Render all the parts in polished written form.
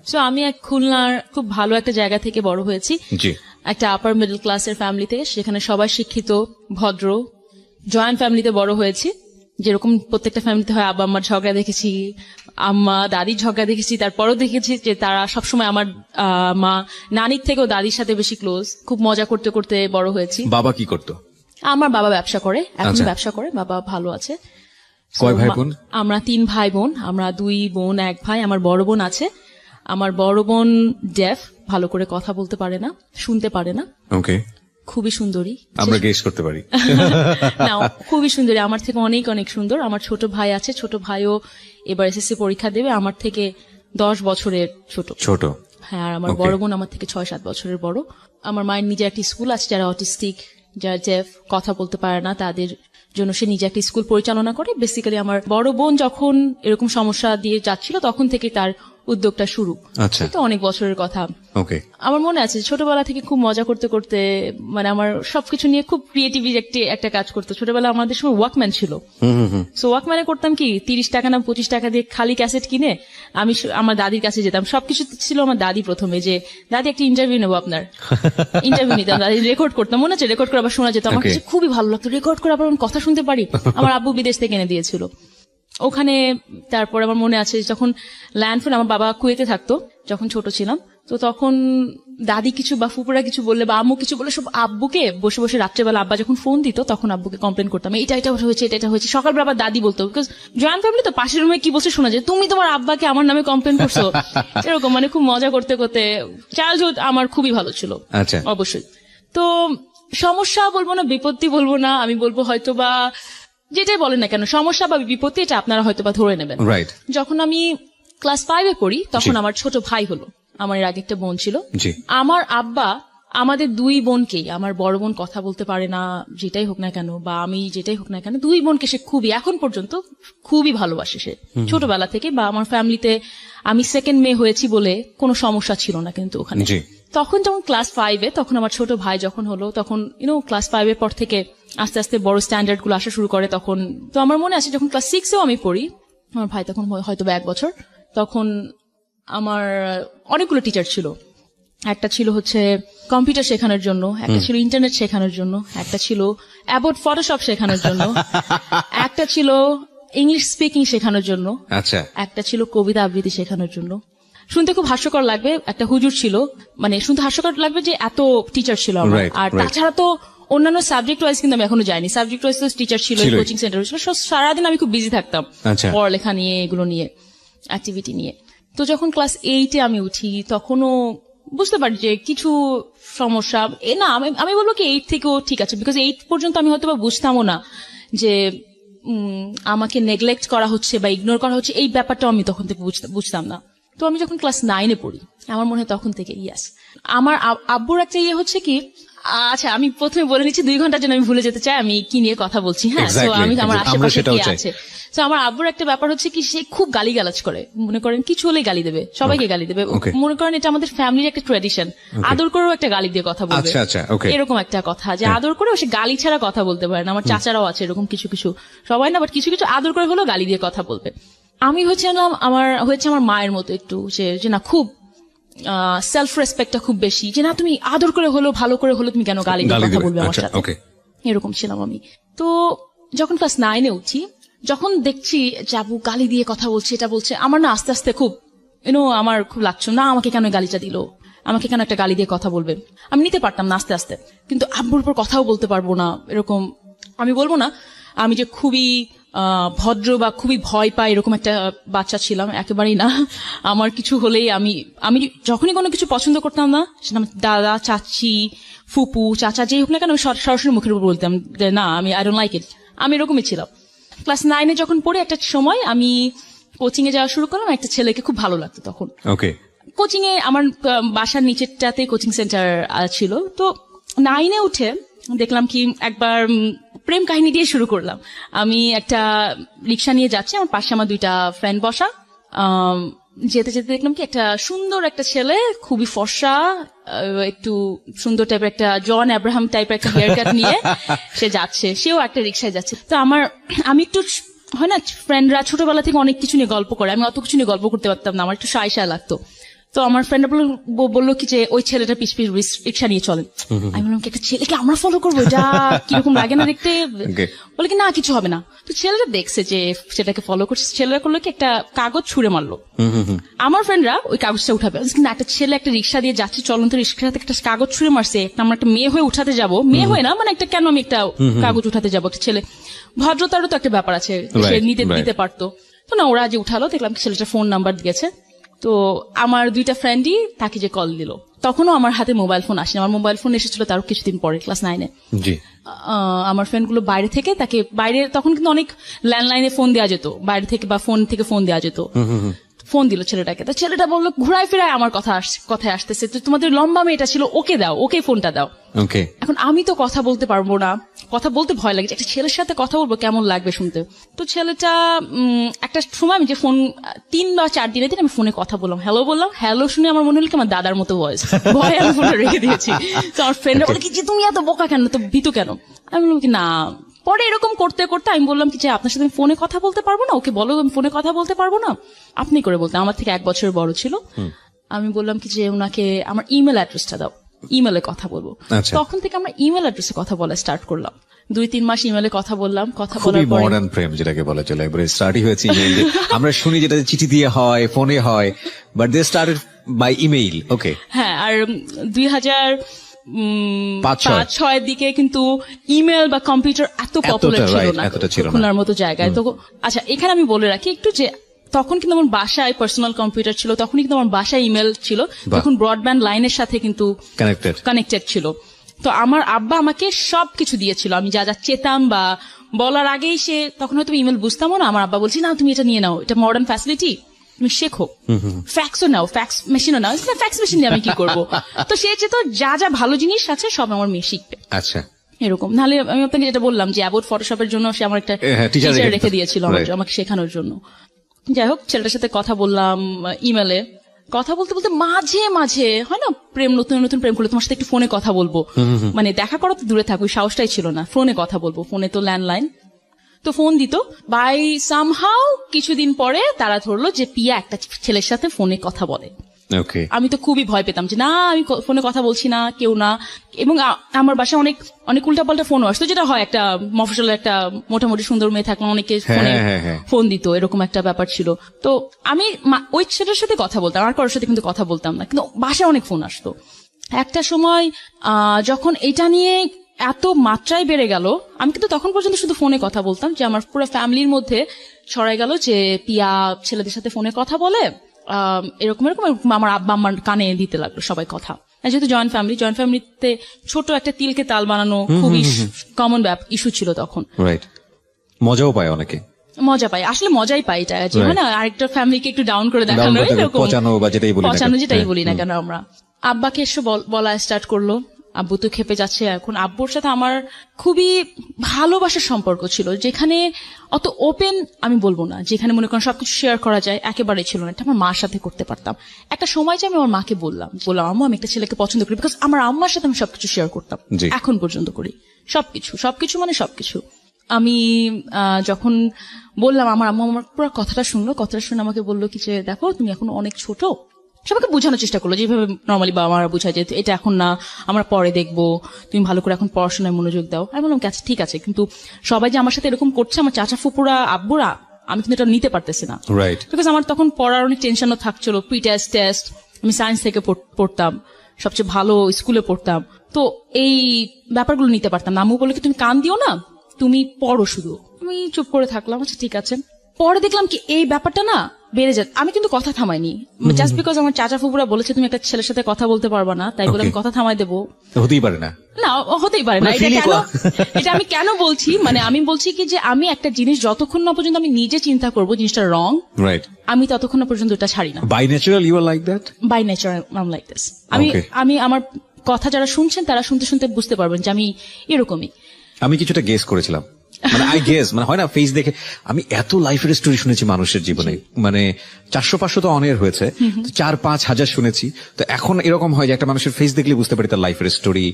So আমি এক খুলনার খুব ভালো একটা জায়গা থেকে বড় হয়েছি, জি। একটা আপার মিডল ক্লাসের ফ্যামিলি থেকে, সেখানে সবাই শিক্ষিত, ভদ্র, জয়েন্ট ফ্যামিলিতে বড় হয়েছি। যেরকম প্রত্যেকটা ফ্যামিলিতে হয়, আব্বা আম্মার ঝগড়া দেখেছি, আম্মা দাদির ঝগড়া দেখেছি, তারপরও দেখেছি যে তারা সবসময় আমার মা নানির থেকেও দাদির সাথে বেশি ক্লোজ। খুব মজা করতে করতে বড় হয়েছি। বাবা কি করতো? আমার বাবা ব্যবসা করে, এখন আচ্ছা। ব্যবসা করে, বাবা ভালো আছে। কয় ভাই বোন? আমরা 3 ভাই বোন, আমরা 2 বোন 1 ভাই। আমার বড় বোন আছে, আমার বড় বোন ডেফ, ভালো করে কথা বলতে পারে না, শুনতে পারে না, ওকে, খুবই সুন্দরী। আমরা গেস করতে পারি। না, খুবই সুন্দরী, আমার থেকে অনেক অনেক সুন্দর। আমার ছোট ভাই আছে, ছোট ভাইও এবার এসএসসি পরীক্ষা দেবে, আমার থেকে 10 বছরের ছোট। ছোট? হ্যাঁ, আর আমার Okay. বড় বোন আমার থেকে 6-7 বছরের বড়। আমার মায়ের নিজে একটি স্কুল আছে, যারা অটিস্টিক, যারা ডেফ, কথা বলতে পারে না, তাদের জন্য সে নিজে একটি স্কুল পরিচালনা করে। বেসিক্যালি আমার বড় বোন যখন এরকম সমস্যা দিয়ে যাচ্ছিল, তখন থেকে তার উদ্যোগটা শুরু। আচ্ছা, তো অনেক বছরের কথা। ওকে। আমার মনে আছে ছোটবেলা থেকে খুব মজা করতে করতে, মানে আমার সবকিছু নিয়ে খুব ক্রিয়েটিভ একটা কাজ করতো। ছোটবেলা আমাদের সময় ওয়াকম্যান ছিল, সো ওয়াকম্যানে করতাম কি, 30 টাকা না 25 টাকা দিয়ে খালি ক্যাসেট কিনে আমি আমার দাদির কাছে যেতাম। সবকিছু ছিল আমার দাদি প্রথমে, যে দাদি একটা ইন্টারভিউ নেবো আপনার, ইন্টারভিউ নিতাম, দাদি রেকর্ড করতাম, মনে আছে, রেকর্ড করে আবার শোনা যেত। আমার Okay. কাছে খুবই ভালো লাগতো, রেকর্ড করে আবার আমি কথা শুনতে পারি। আমার আব্বু বিদেশ থেকে এনে দিয়েছিল ওখানে। তারপর আমার মনে আছে যখন ল্যান্ডফোন, আমার বাবা কুয়েতে থাকতো যখন ছোট ছিলাম, তো তখন দাদি কিছু বা ফুপুরা কিছু বললে বা আম্মু কিছু বললে, সব আব্বুকে বসে বসে রাত্রেবেলা আব্বা যখন ফোন দিত, তখন আব্বুকে কমপ্লেন করতাম, এটা হয়েছে, এটা হয়েছে। সকালবেলা আবার দাদি বলতো, বিকজ জয়েন্ট ফ্যামিলি তো, পাশের রুমে কি বসে শোনা যায়, তুমি তোমার আব্বাকে আমার নামে কমপ্লেন করছো, এরকম। মানে খুব মজা করতে করতে চাইল্ডহুড আমার খুবই ভালো ছিল। আচ্ছা, অবশ্যই। তো সমস্যা বলবো না, বিপত্তি বলবো না, আমি বলবো হয়তো বা যেটাই বলেন না কেন, সমস্যা বা বিপত্তি, এটা আপনারা হয়তো বা ধরে নেবেন। রাইট। যখন আমি ক্লাস 5-এ পড়ি, তখন জি। আমার ছোট ভাই হলো। আমার এর আগে একটা বোন ছিল। জি। আমার আব্বা আমাদের 2 বোনকেই, আমার বড় বোন কথা বলতে পারে না, যেটাই হোক না কেন, বা আমি যেটাই হোক না কেন, 2 বোনকে সে খুবই, এখন পর্যন্ত খুবই ভালোবাসে সে, ছোটবেলা থেকে। বা আমার ফ্যামিলিতে আমি সেকেন্ড মেয়ে হয়েছি বলে কোনো সমস্যা ছিল না কিন্তু ওখানে। জি। তখন যখন ক্লাস 5-এ, তখন আমার ছোট ভাই যখন হলো, তখন ক্লাস 5-এর পর থেকে আস্তে আস্তে বড় স্ট্যান্ডার্ড গুলো আসা শুরু করে। তখন তো আমার মনে আছে যখন ক্লাস 6-এও আমি পড়ি, আমার ভাই তখন হয়তো 1 বছর, তখন আমার অনেকগুলো টিচার ছিল। একটা ছিল হচ্ছে কম্পিউটার শেখানোর জন্য, একটা ছিল ইন্টারনেট শেখানোর জন্য, একটা ছিল অ্যাবাউট ফটোশপ শেখানোর জন্য, একটা ছিল ইংলিশ স্পিকিং শেখানোর জন্য, আচ্ছা, একটা ছিল কবিতা আবৃত্তি শেখানোর জন্য। শুনতে খুব হাস্যকর লাগবে, একটা হুজুর ছিল, মানে শুনতে হাস্যকর লাগবে যে এত টিচার ছিল আমার। Right, আর right. তাছাড়া তো অন্যান্য সাবজেক্ট ওয়াইজ কিন্তু আমি এখনো যাইনি, সাবজেক্ট ওয়াইজ তো টিচার ছিল, ছিলই। কোচিং সেন্টার ছিল, সারাদিন আমি খুব বিজি থাকতাম আচ্ছা। পড়ালেখা নিয়ে, এগুলো নিয়ে, অ্যাক্টিভিটি নিয়ে। তো যখন ক্লাস 8-এ আমি উঠি, তখনও বুঝতে পারি যে কিছু সমস্যা, না আমি বলবো কি 8 থেকেও ঠিক আছে, বিকজ 8 পর্যন্ত আমি হয়তো বা বুঝতামও না যে আমাকে নেগলেক্ট করা হচ্ছে বা ইগনোর করা হচ্ছে, এই ব্যাপারটাও আমি তখন থেকে বুঝতাম না। তো আমি যখন ক্লাস 9-এ পড়ি, আমার মনে হয় তখন থেকে ইয়াস, আমার আব্বুর একটা ইয়ে হচ্ছে কি, আচ্ছা আমি প্রথমে বলে নিচ্ছি, 2 ঘন্টার জন্য আমি ভুলে যেতে চাই আমি কি নিয়ে কথা বলছি। হ্যাঁ, তো Exactly, আমি আমার আমরা আশেপাশে সেটাও কি চাই। আছে। তো আমার আব্বুর একটা ব্যাপার হচ্ছে কি, সে খুব গালিগালাজ করে, মনে করেন কিছু হলেই গালি দেবে, সবাইকে গালি দেবে। Okay. মনে করেন এটা আমাদের ফ্যামিলির একটা ট্রেডিশন, আদর করেও একটা গালি দিয়ে কথা বলবে। আচ্ছা, আচ্ছা, okay. এরকম একটা কথা যে আদর করেও সে গালি ছাড়া কথা বলতে পারে না। আমার চাচারাও আছে এরকম, কিছু কিছু, সবাই না, বাট কিছু কিছু আদর করে হলেও গালি দিয়ে কথা বলবে। আমি আমার মায়ের মতো একটু, যে না খুব সেলফ রেসপেক্টটা খুব বেশি, যে না তুমি আদর করে হলো, ভালো করে হলো, তুমি কেন গালি দিয়ে কথা বলবে আমার সাথে, এরকম ছিলাম আমি। তো যখন ক্লাস 9-এ উঠি, যখন দেখছি যে আব্বু গালি দিয়ে কথা বলছে, এটা বলছে, আমার না আস্তে আস্তে খুব আমার খুব লাগছে, না আমাকে কেন গালিটা দিল, আমাকে কেন একটা গালি দিয়ে কথা বলবে। আমি নিতে পারতাম না আস্তে আস্তে, কিন্তু আব্বুর উপর কথাও বলতে পারবো না, এরকম। আমি বলবো না আমি যে খুবই ভদ্র বা খুবই ভয় পাই এরকম একটা বাচ্চা ছিলাম, একেবারেই না। আমার কিছু হলেই আমি যখনই কোনো কিছু পছন্দ করতাম না, সেটা আমার দাদা, চাচি, ফুপু, চাচা যেই হোক না কেন, আমি সরাসরি মুখের উপর বলতাম যে না, আমি আই ডোন্ট লাইক ইট। আমি এরকমই ছিলাম। ক্লাস 9-এ যখন পড়ে, একটা সময় আমি কোচিং এ যাওয়া শুরু করলাম, একটা ছেলেকে খুব ভালো লাগতো তখন। ওকে। কোচিং এ আমার বাসার নিচেরটাতে কোচিং সেন্টার ছিল। তো 9-এ উঠে দেখলাম কি, একবার প্রেম কাহিনী দিয়ে শুরু করলাম। আমি একটা রিক্সা নিয়ে যাচ্ছি, আমার পাশে আমার 2টা ফ্রেন্ড বসা, যেতে যেতে দেখলাম কি, একটা সুন্দর একটা ছেলে, খুবই ফর্সা, একটু সুন্দর টাইপের, একটা জন আব্রাহাম টাইপের একটা হেয়ার কাট নিয়ে সে যাচ্ছে, সেও একটা রিক্সায় যাচ্ছে। তো আমি একটু, হয় না ফ্রেন্ডরা ছোটবেলা থেকে অনেক কিছু নিয়ে গল্প করে, আমি অত কিছু নিয়ে গল্প করতে পারতাম না, আমার একটু শাই লাগতো। তো আমার ফ্রেন্ড বললো কি যে ওই ছেলেটা পিছ পিছ রিক্সা নিয়ে চলেন। আমি বললাম কি একটা ছেলেকে আমরা ফলো করবো, যা কিরকম লাগে না দেখতে। Okay. বলে কি না কিছু হবে না। তো ছেলেটা দেখছে যে সেটাকে ফলো করছে, ছেলেরা করলো কি একটা কাগজ ছুঁড়ে মারলো। আমার ফ্রেন্ডরা ওই কাগজটা উঠাবে না, একটা ছেলে একটা রিক্সা দিয়ে যাচ্ছে, চলন্ত রিক্সা থেকে একটা কাগজ ছুঁড়ে মারছে, আমরা একটা মেয়ে হয়ে উঠাতে যাবো, মেয়ে হয়ে না মানে একটা কেন আমি একটা কাগজ উঠাতে যাবো, একটা ছেলে ভদ্রতারও তো একটা ব্যাপার আছে, সে নিতে পারতো। তো না ওরা যে উঠালো, দেখলাম ছেলেটা ফোন নাম্বার দিয়েছে। তো আমার 2টা ফ্রেন্ডই তাকে যে কল দিল, তখনও আমার হাতে মোবাইল ফোন আসেনি, আমার মোবাইল ফোন এসেছিল তারও কিছুদিন পরে, ক্লাস 9-এ। জি। আমার ফ্রেন্ড গুলো বাইরে থেকে তাকে, বাইরে তখন কিন্তু অনেক ল্যান্ডলাইনে ফোন দেওয়া যেত, বাইরে থেকে বা ফোন থেকে ফোন দেওয়া যেত। ফোন দিল ছেলেটাকে, তো ছেলেটা বললো ঘুরায় ফিরায় আমার কথায় আসতেছে, তো তোমাদের লম্বা মেয়েটা ছিল, ওকে দাও, ওকে ফোনটা দাও। ওকে। এখন আমি তো কথা বলতে পারবো না, কথা বলতে ভয় লাগে, একটা ছেলের সাথে কথা বলবো কেমন লাগবে শুনতে। তো ছেলেটা একটা সময় আমি যে ফোন 3 বা 4 দিনের দিন আমি ফোনে কথা বললাম, হ্যালো বললাম, হ্যালো শুনে আমার মনে হলো কি আমার দাদার মতো ভয়েস, ভয়ে আমি ফোনটা রেখে দিয়েছি। তো আমার ফ্রেন্ডরা বলে কি যে তুমি এত বোকা কেন, তো ভীতু কেন। আমি বললাম কি না, পরে এরকম করতে করতে আমি বললাম কি যে আপনার সাথে আমি ফোনে কথা বলতে পারবো না, ওকে বলো আমি ফোনে কথা বলতে পারবো না, আপনি করে বলতে, আমার থেকে 1 বছর বড় ছিল। আমি বললাম কি যে ওনাকে আমার ইমেল অ্যাড্রেসটা দাও, ইমেলে কথা বলবো। আচ্ছা। তখন থেকে আমরা ইমেল অ্যাড্রেসে কথা বলা স্টার্ট করলাম, 2-3 মাস ইমেলে কথা বললাম, কথা খুবই বলার পরে মডার্ন প্রেম যেটাকে বলা চলে, একবারে স্টার্টই হয়েছে ইমেইল দিয়ে। আমরা শুনি যেটা চিঠি দিয়ে হয়, ফোনে হয়, but they started by email. Okay. হ্যাঁ, আর 2005-06 দিকে কিন্তু ইমেল বা কম্পিউটার এত পপুলার ছিল right, না এতটা ছিল না। খুলনার মতো জায়গায়। তো আচ্ছা, এখানে আমি বলে রাখি একটু যে তখন কিন্তু আমার বাসায় পার্সোনাল কম্পিউটার ছিল, তখনই কিন্তু আমার বাসায় ইমেল ছিল, তখন ব্রডব্যান্ড লাইনের সাথে কিন্তু কানেক্টেড ছিল। তো আমার আব্বা আমাকে সবকিছু দিয়েছিল, আমি যা যা চেতাম বা বলার আগেই সে, তখন হয়তো ইমেল বুঝতামও না, আমার আব্বা বলছি না তুমি এটা নিয়ে নাও, এটা মডার্ন ফ্যাসিলিটি, তুমি শেখো, ফ্যাক্সও নাও, ফ্যাক্স মেশিনও নাও। ফ্যাক্স মেশিন দিয়ে আমি কি করবো? তো সে যে তো যা যা ভালো জিনিস আছে সব আমার মেয়ে শিখবে। আচ্ছা। এরকম নাহলে আমি আপনাকে যেটা বললাম যে অ্যাবোট ফটোশপের জন্য সে আমার একটা টিচার রেখে দিয়েছিল আমাকে শেখানোর জন্য। যাই হোক, ছেলেটার সাথে কথা বললাম ইমেলে, কথা বলতে বলতে মাঝে মাঝে হয় না প্রেম, নতুন নতুন প্রেম করলে তোমার সাথে একটু ফোনে কথা বলবো, মানে দেখা করা তো দূরে থাকো, ওই সাহসটাই ছিল না, ফোনে কথা বলবো, ফোনে তো ল্যান্ডলাইন, তো ফোন দিত। বাই সামহাউ কিছুদিন পরে তারা ধরলো যে পিয়া একটা ছেলের সাথে ফোনে কথা বলে। ওকে। আমি তো খুবই ভয় পেতাম যে না আমি ফোনে কথা বলছি না, কেউ না। এবং আমার বাসায় অনেক অনেক উল্টাপাল্টা ফোনও আসতো, যেটা হয় একটা মফস্বলের একটা মোটামুটি সুন্দর মেয়ে থাকলে অনেকে ফোনে ফোন দিত, এরকম একটা ব্যাপার ছিল। তো আমি ওই ছেলের সাথে কথা বলতাম, আর কারোর সাথে কিন্তু কথা বলতাম না, কিন্তু বাসায় অনেক ফোন আসতো। একটা সময় যখন এটা নিয়ে এত মাত্রায় বেড়ে গেল, আমি কিন্তু তখন পর্যন্ত শুধু ফোনে কথা বলতাম, যে আমার পুরো ফ্যামিলির মধ্যে ছড়াই গেল যে পিয়া ছেলেদের সাথে ফোনে কথা বলে, এরকম এরকম। আমার আব্বা আমার কানে দিতে লাগলো সবাই কথা, যেহেতু জয়েন্ট ফ্যামিলিতে ছোট একটা তিলকে তাল বানানো খুবই কমন ইস্যু ছিল তখন। রাইট। মজাও পায় অনেকে, মজা পাই, আসলে মজাই পাই এটা, যে হয় না আরেকটা ফ্যামিলিকে একটু ডাউন করে দেখানো, পচানো বা যেটাই বলি না কেন আমরা। আব্বাকে এসে বলা স্টার্ট করলো, আব্বু তো খেপে যাচ্ছে। এখন আব্বুর সাথে আমার খুবই ভালোবাসার সম্পর্ক ছিল, যেখানে অত ওপেন আমি বলবো না, যেখানে মনে করেন সবকিছু শেয়ার করা যায়, একেবারে ছিল না। এটা আমার মার সাথে করতে পারতাম। একটা সময় যে আমি আমার মাকে বললাম আম্মু আমি একটা ছেলেকে পছন্দ করি, বিকজ আমার আম্মার সাথে আমি সবকিছু শেয়ার করতাম, এখন পর্যন্ত করি, সবকিছু মানে সবকিছু। আমি যখন বললাম, আমার আম্মু আমার পুরো কথাটা শুনে আমাকে বললো কি যে দেখো তুমি এখন অনেক ছোট, সবাইকে বোঝানোর চেষ্টা করলো যেভাবে নর্মালি বাবা মারা বোঝায়, যে এটা এখন না, আমরা পরে দেখবো, তুমি ভালো করে এখন পড়াশোনায় মনোযোগ দাও। আমি বললাম আচ্ছা ঠিক আছে, কিন্তু সবাই যে আমার সাথে এরকম করছে, আমার চাচা ফুপুরা আব্বুরা, আমি কিন্তু এটা নিতে পারতেছি না, বিকজ আমার তখন পড়ার অনেক টেনশনও থাকছিল, প্রি টেস্ট, আমি সায়েন্স থেকে পড়তাম, সবচেয়ে ভালো স্কুলে পড়তাম, তো এই ব্যাপারগুলো নিতে পারতাম না। আম্মু বললো কি তুমি কান দিও না, তুমি পড়ো শুধু। আমি চুপ করে থাকলাম, আচ্ছা ঠিক আছে। পরে দেখলাম কি এই ব্যাপারটা না বেড়ে যায়। আমি কিন্তু কথা থামাইনি, জাস্ট বিকজ আমার চাচা ফুপুরা বলেছে তুমি একটা ছেলের সাথে কথা বলতে পারবা না, তাই বলে আমি কথা থামাই দেবো, হতেই পারে না। হতেই পারে না। এটা আমি কেন বলছি, মানে আমি বলছি কি যে আমি একটা জিনিস যতক্ষণ না পর্যন্ত আমি নিজে চিন্তা করবো জিনিসটা রং, আমি ততক্ষণ না পর্যন্ত এটা ছাড়ি না। By natural you are like that? By natural I am like this. আমি আমার কথা যারা শুনছেন তারা শুনতে শুনতে বুঝতে পারবেন যে আমি এরকমই। আমি কিছুটা গেস করেছিলাম, মানে আই গেস, মানে হয় না ফেস দেখে। আমি এত লাইফের স্টোরি শুনেছি মানুষের জীবনে, মানে 400-500 তো অনেক হয়েছে, 4-5 হাজার শুনেছি। তো এখন এরকম হয় যে একটা মানুষের ফেস দেখলে বুঝতে পারি তার লাইফের স্টোরি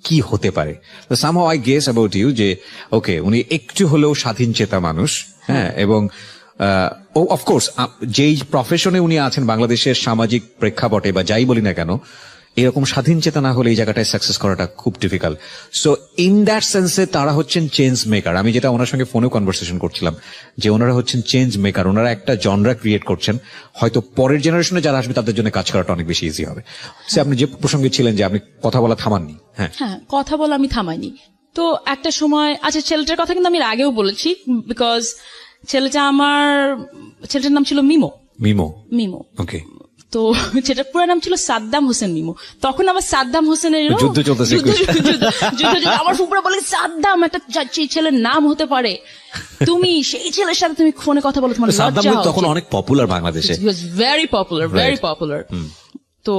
কি হতে পারে। তো somehow I guess about you যে ওকে উনি একটু হলেও স্বাধীন চেতা মানুষ, হ্যাঁ, এবং ও অফকোর্স যেই প্রফেশনে উনি আছেন বাংলাদেশের সামাজিক প্রেক্ষাপটে বা যাই বলি না কেন, এরকম স্বাধীন চেতা না হলে এই জায়গাটায় সাকসেস করাটা খুব ডিফিকাল্ট। সো ইন দ্যাট সেন্সে তারা হচ্ছেন চেঞ্জ মেকার। আমি যেটা ওনার সঙ্গে ফোনে কনভারসেশন করছিলাম যে ওনারা হচ্ছেন চেঞ্জ মেকার, ওনারা একটা জনরা ক্রিয়েট করছেন, হয়তো পরের জেনারেশনে যারা আসবে তাদের জন্য কাজ করাটা অনেক বেশি ইজি হবে। সে আপনি যে প্রসঙ্গে ছিলেন যে আপনি কথা বলা থামাননি। হ্যাঁ, হ্যাঁ, কথা বলা আমি থামাইনি। তো একটা সময়, আচ্ছা ছেলেটার কথা কিন্তু আমি এর আগেও বলেছি, বিকজ ছেলেটার নাম ছিল মিমো। মিমো, ওকে। তো সেটার পুরো নাম ছিল সাদ্দাম হোসেন মিমো। তখন আবার সাদ্দাম হোসেনের যুদ্ধ চলতেছে, আমার ফুপুরা বলে সাদ্দাম একটা ছেলের নাম হতে পারে, তুমি সেই ছেলের সাথে তুমি ফোনে কথা বলো, তোমার সাদ্দাম লজ্জা তখন অনেক পপুলার বাংলাদেশে, ভেরি পপুলার। তো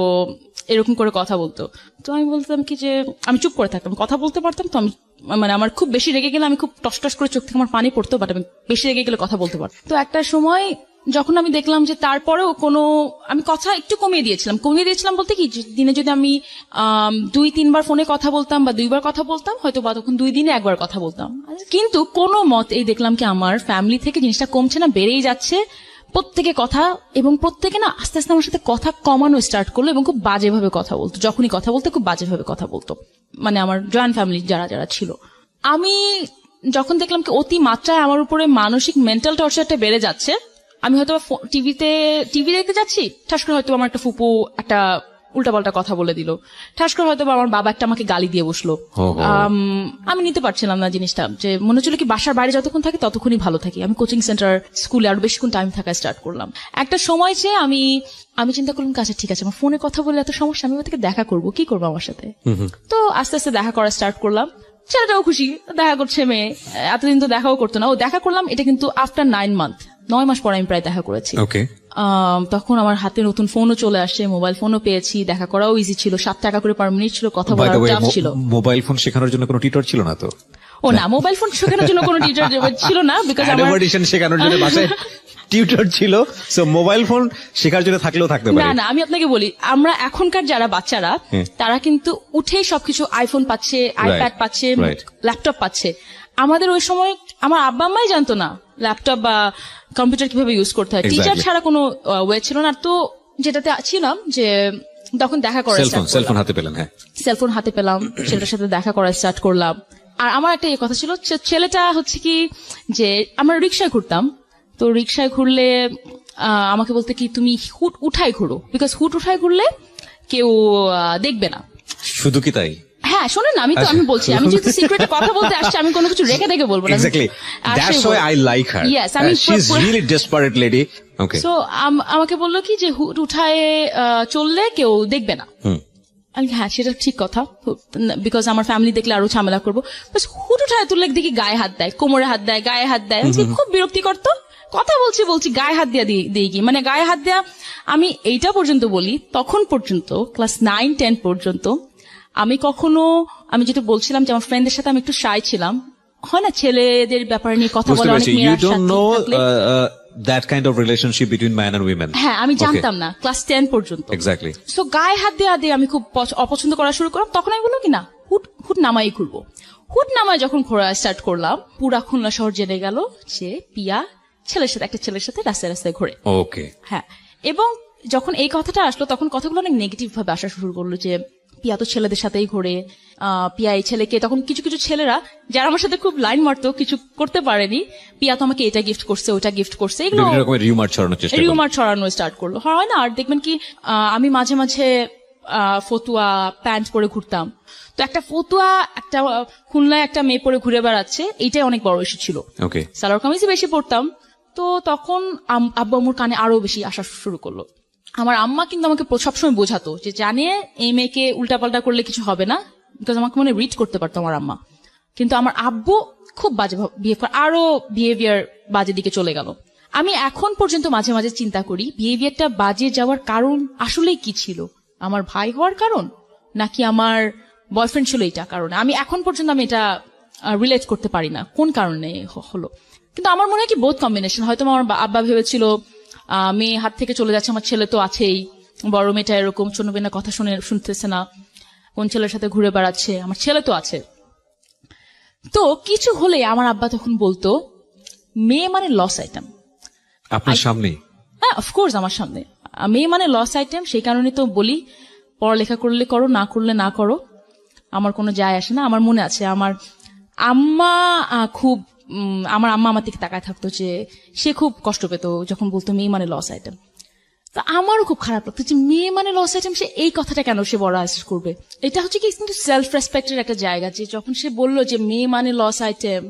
এরকম করে কথা বলতো, তো আমি বলতাম কি যে আমি চুপ করে থাকতাম, কথা বলতে পারতাম। তো আমি মানে আমার খুব বেশি রেগে গেলে আমি খুব টস করে চোখ থেকে আমার পানি পড়তো, বাট আমি বেশি রেগে গেলে কথা বলতে পারতাম। তো একটা সময় যখন আমি দেখলাম যে তারপরেও আমি কথা একটু কমিয়ে দিয়েছিলাম বলতে কি, দিনে যদি আমি 2-3 বার ফোনে কথা বলতাম বা 2 বার কথা বলতাম, হয়তো বা তখন 2 দিনে 1 বার কথা বলতাম। কিন্তু কোনো মতেই দেখলাম কি আমার ফ্যামিলি থেকে জিনিসটা কমছে না, বেড়েই যাচ্ছে। প্রত্যেকে কথা, এবং প্রত্যেকে না আস্তে আস্তে আমার সাথে কথা কমানো স্টার্ট করলো, এবং খুব বাজেভাবে কথা বলতো। যখনই কথা বলতো খুব বাজেভাবে কথা বলতো, মানে আমার জয়েন্ট ফ্যামিলি যারা যারা ছিল। আমি যখন দেখলাম কি অতি মাত্রায় আমার উপরে মানসিক মেন্টাল টর্চারটা বেড়ে যাচ্ছে, আমি হয়তো টিভি দেখতে যাচ্ছি, ঠাস করে হয়তো আমার একটা ফুপু একটা উল্টাপাল্টা কথা বলে দিল, ঠাস করে হয়তো আমার বাবা একটা আমাকে গালি দিয়ে বসলো। আমি নিতে পারছিলাম না জিনিসটা, যে মনে হচ্ছিল কি বাসার বাইরে যতক্ষণ থাকি ততক্ষণই ভালো থাকি। আমি কোচিং সেন্টার, স্কুলে আরো বেশিক্ষণ টাইম থাকা স্টার্ট করলাম। একটা সময় যে আমি চিন্তা করলাম, আচ্ছা ঠিক আছে, আমার ফোনে কথা বলে এত সমস্যা, আমি ওর থেকে দেখা করবো, কি করবো আমার সাথে। তো আস্তে আস্তে দেখা করা স্টার্ট করলাম। ছেলেটাও খুশি, দেখা করছে মেয়ে, এতদিন তো দেখাও করতো না। ও দেখা করলাম, এটা কিন্তু আফটার 9 মাস পরে আমি প্রায় দেখা করেছি। তখন আমার হাতে নতুন ফোনও চলে আসছে, মোবাইল ফোনও পেয়েছি, দেখা করাও ইজি ছিল, 7 টাকা করে পার মিনিট ছিল, কথা বলার চাপ ছিল। মোবাইল ফোন শেখানোর জন্য কোনো টিউটর ছিল না তো? ও না, মোবাইল ফোন শেখানোর জন্য কোনো টিউটর ছিল না, বিকজ আমার এডিশন শেখানোর জন্য বাসায় টিউটর ছিল। সো মোবাইল ফোন শেখার জন্য থাকলেও থাকতে পারে না। আমি আপনাকে বলি, আমরা এখনকার যারা বাচ্চারা, তারা কিন্তু উঠেই সবকিছু আইফোন পাচ্ছে, আইপ্যাড পাচ্ছে, ল্যাপটপ পাচ্ছে। আমাদের ওই সময় আমার আব্বা আম্মাই জানতো না ল্যাপটপ বা কম্পিউটার কিভাবে ইউজ করতে হয়, টিচার ছাড়া কোনো ওয়ে ছিল না। তো যেটাতে ছিলাম যে তখন দেখা করা সেলফোন হাতে পেলাম, হ্যাঁ সেলফোন হাতে পেলাম, ছেলেটার সাথে দেখা করা স্টার্ট করলাম। আর আমার একটা কথা ছিল, ছেলেটা হচ্ছে কি যে আমরা রিক্সায় ঘুরতাম, তো রিক্সায় ঘুরলে আমাকে বলতে কি তুমি হুট উঠায় ঘুরো, বিকজ হুট উঠায় ঘুরলে কেউ দেখবে না। শুধু কি তাই? হ্যাঁ শোনেন না, আমি বলছি, আমি যেহেতু সিক্রেটে কথা বলতে আসছি, আমি কোনো কিছু রেখে দেখে বলবো না। Exactly. That's why I like her. Yes, she's really desperate lady. Okay. So আমাকে বললো কি যে হুট উঠায় চললে কেউ দেখবে না। হ্যাঁ সেটা ঠিক কথা, বিকজ আমার ফ্যামিলি দেখলে আরো ঝামেলা করবো। হুট উঠায় তুললে দেখি গায়ে হাত দেয়, কোমরে হাত দেয়, গায়ে হাত দেয়, খুব বিরক্তিকর। তো কথা বলছি গায়ে হাত দিয়ে কি, মানে গায়ে হাত দেয়া। আমি এইটা পর্যন্ত বলি, তখন পর্যন্ত ক্লাস 9-10 পর্যন্ত আমি যেটা বলছিলাম যে আমার ফ্রেন্ডদের সাথে আমি একটু শাই ছিলাম, হয় না ছেলেদের ব্যাপারে নিয়ে কথা বলা অনেক মেয়ের সাথে that kind of relationship between man and women. হ্যাঁ আমি জানতাম না ক্লাস 10 পর্যন্ত। Exactly. সো গায়ে হাত দিয়ে আমি খুব অপছন্দ করা শুরু করলাম। তখন আমি বললাম কি না, হুট নামাই ঘুরবো। হুট নামায় যখন ঘোরা স্টার্ট করলাম, পুরা খুলনা শহর জেনে গেল যে পিয়া একটা ছেলের সাথে রাস্তায় রাস্তায় ঘোরে। ওকে। হ্যাঁ, এবং যখন এই কথাটা আসলো তখন কথাগুলো অনেক নেগেটিভ ভাবে আসা শুরু করলো, যে পিয়া তো ছেলেদের সাথেই ঘোরে, পিয়া এই ছেলেকে, তখন কিছু ছেলেরা যারা আমার সাথে খুব লাইন মারতো, কিছু করতে পারেনি, পিয়া তো আমাকে এটা গিফট করছে, ওটা গিফট করছে, এগুলো রিউমার ছড়ানো স্টার্ট করলো। হয় না, আর দেখবেন কি আমি মাঝে মাঝে ফতুয়া প্যান্ট পরে ঘুরতাম। তো একটা ফতুয়া একটা খুলনায় একটা মেয়ে পরে ঘুরে বেড়াচ্ছে, এইটাই অনেক বড় ইস্যু ছিল। সালোয়ার কামিজই বেশি পড়তাম। তো তখন আব্বু আম্মুর কানে আরো বেশি আসা শুরু করলো। আমার আম্মা কিন্তু আমাকে সবসময় বোঝাতো যে জানে এই মেয়েকে উল্টাপাল্টা করলে কিছু হবে না, বিকজ আমাকে মনে রিড করতে পারতো আমার আম্মা। কিন্তু আমার আব্বু খুব বাজে আরো বিহেভিয়ার বাজে দিকে চলে গেল। আমি এখন পর্যন্ত মাঝে মাঝে চিন্তা করি বিহেভিয়ারটা বাজে যাওয়ার কারণ আসলেই কি ছিল, আমার ভাই হওয়ার কারণ নাকি আমার বয়ফ্রেন্ড ছিল এইটা কারণে। আমি এখন পর্যন্ত এটা রিলেট করতে পারি না কোন কারণে হলো। কিন্তু আমার মনে হয় কি বোথ কম্বিনেশন। হয়তো আমার আব্বা ভেবেছিল মেয়ে হাত থেকে চলে যাচ্ছে, আমার ছেলে তো আছেই, বড় মেয়েটা এরকম চন্নবেনা কথা শুনতেছে না, কোন ছেলের সাথে ঘুরে বেড়াচ্ছে, আমার ছেলে তো আছে। তো কিছু হলে আমার আব্বা তখন বলতো মেয়ে মানে লস আইটেম, আপনার সামনেই? হ্যাঁ, অফকোর্স আমার সামনে। মেয়ে মানে লস আইটেম, সেই কারণে তো বলি পড়ালেখা করলে করো, না করলে না করো, আমার কোনো যায় আসে না। আমার মনে আছে আমার আম্মা আমার আম্মা আমার দিকে তাকায় থাকতো, যে সে খুব কষ্ট পেত যখন বলতো মেয়ে মানে লস আইটেম। তো আমারও খুব খারাপ লাগতো যে মেয়ে মানে লস আইটেম, সে এই কথাটা কেন সে বড় আইস করবে। এটা হচ্ছে কি কিন্তু সেলফ রেসপেক্টের একটা জায়গা, যে যখন সে বললো যে মেয়ে মানে লস আইটেম,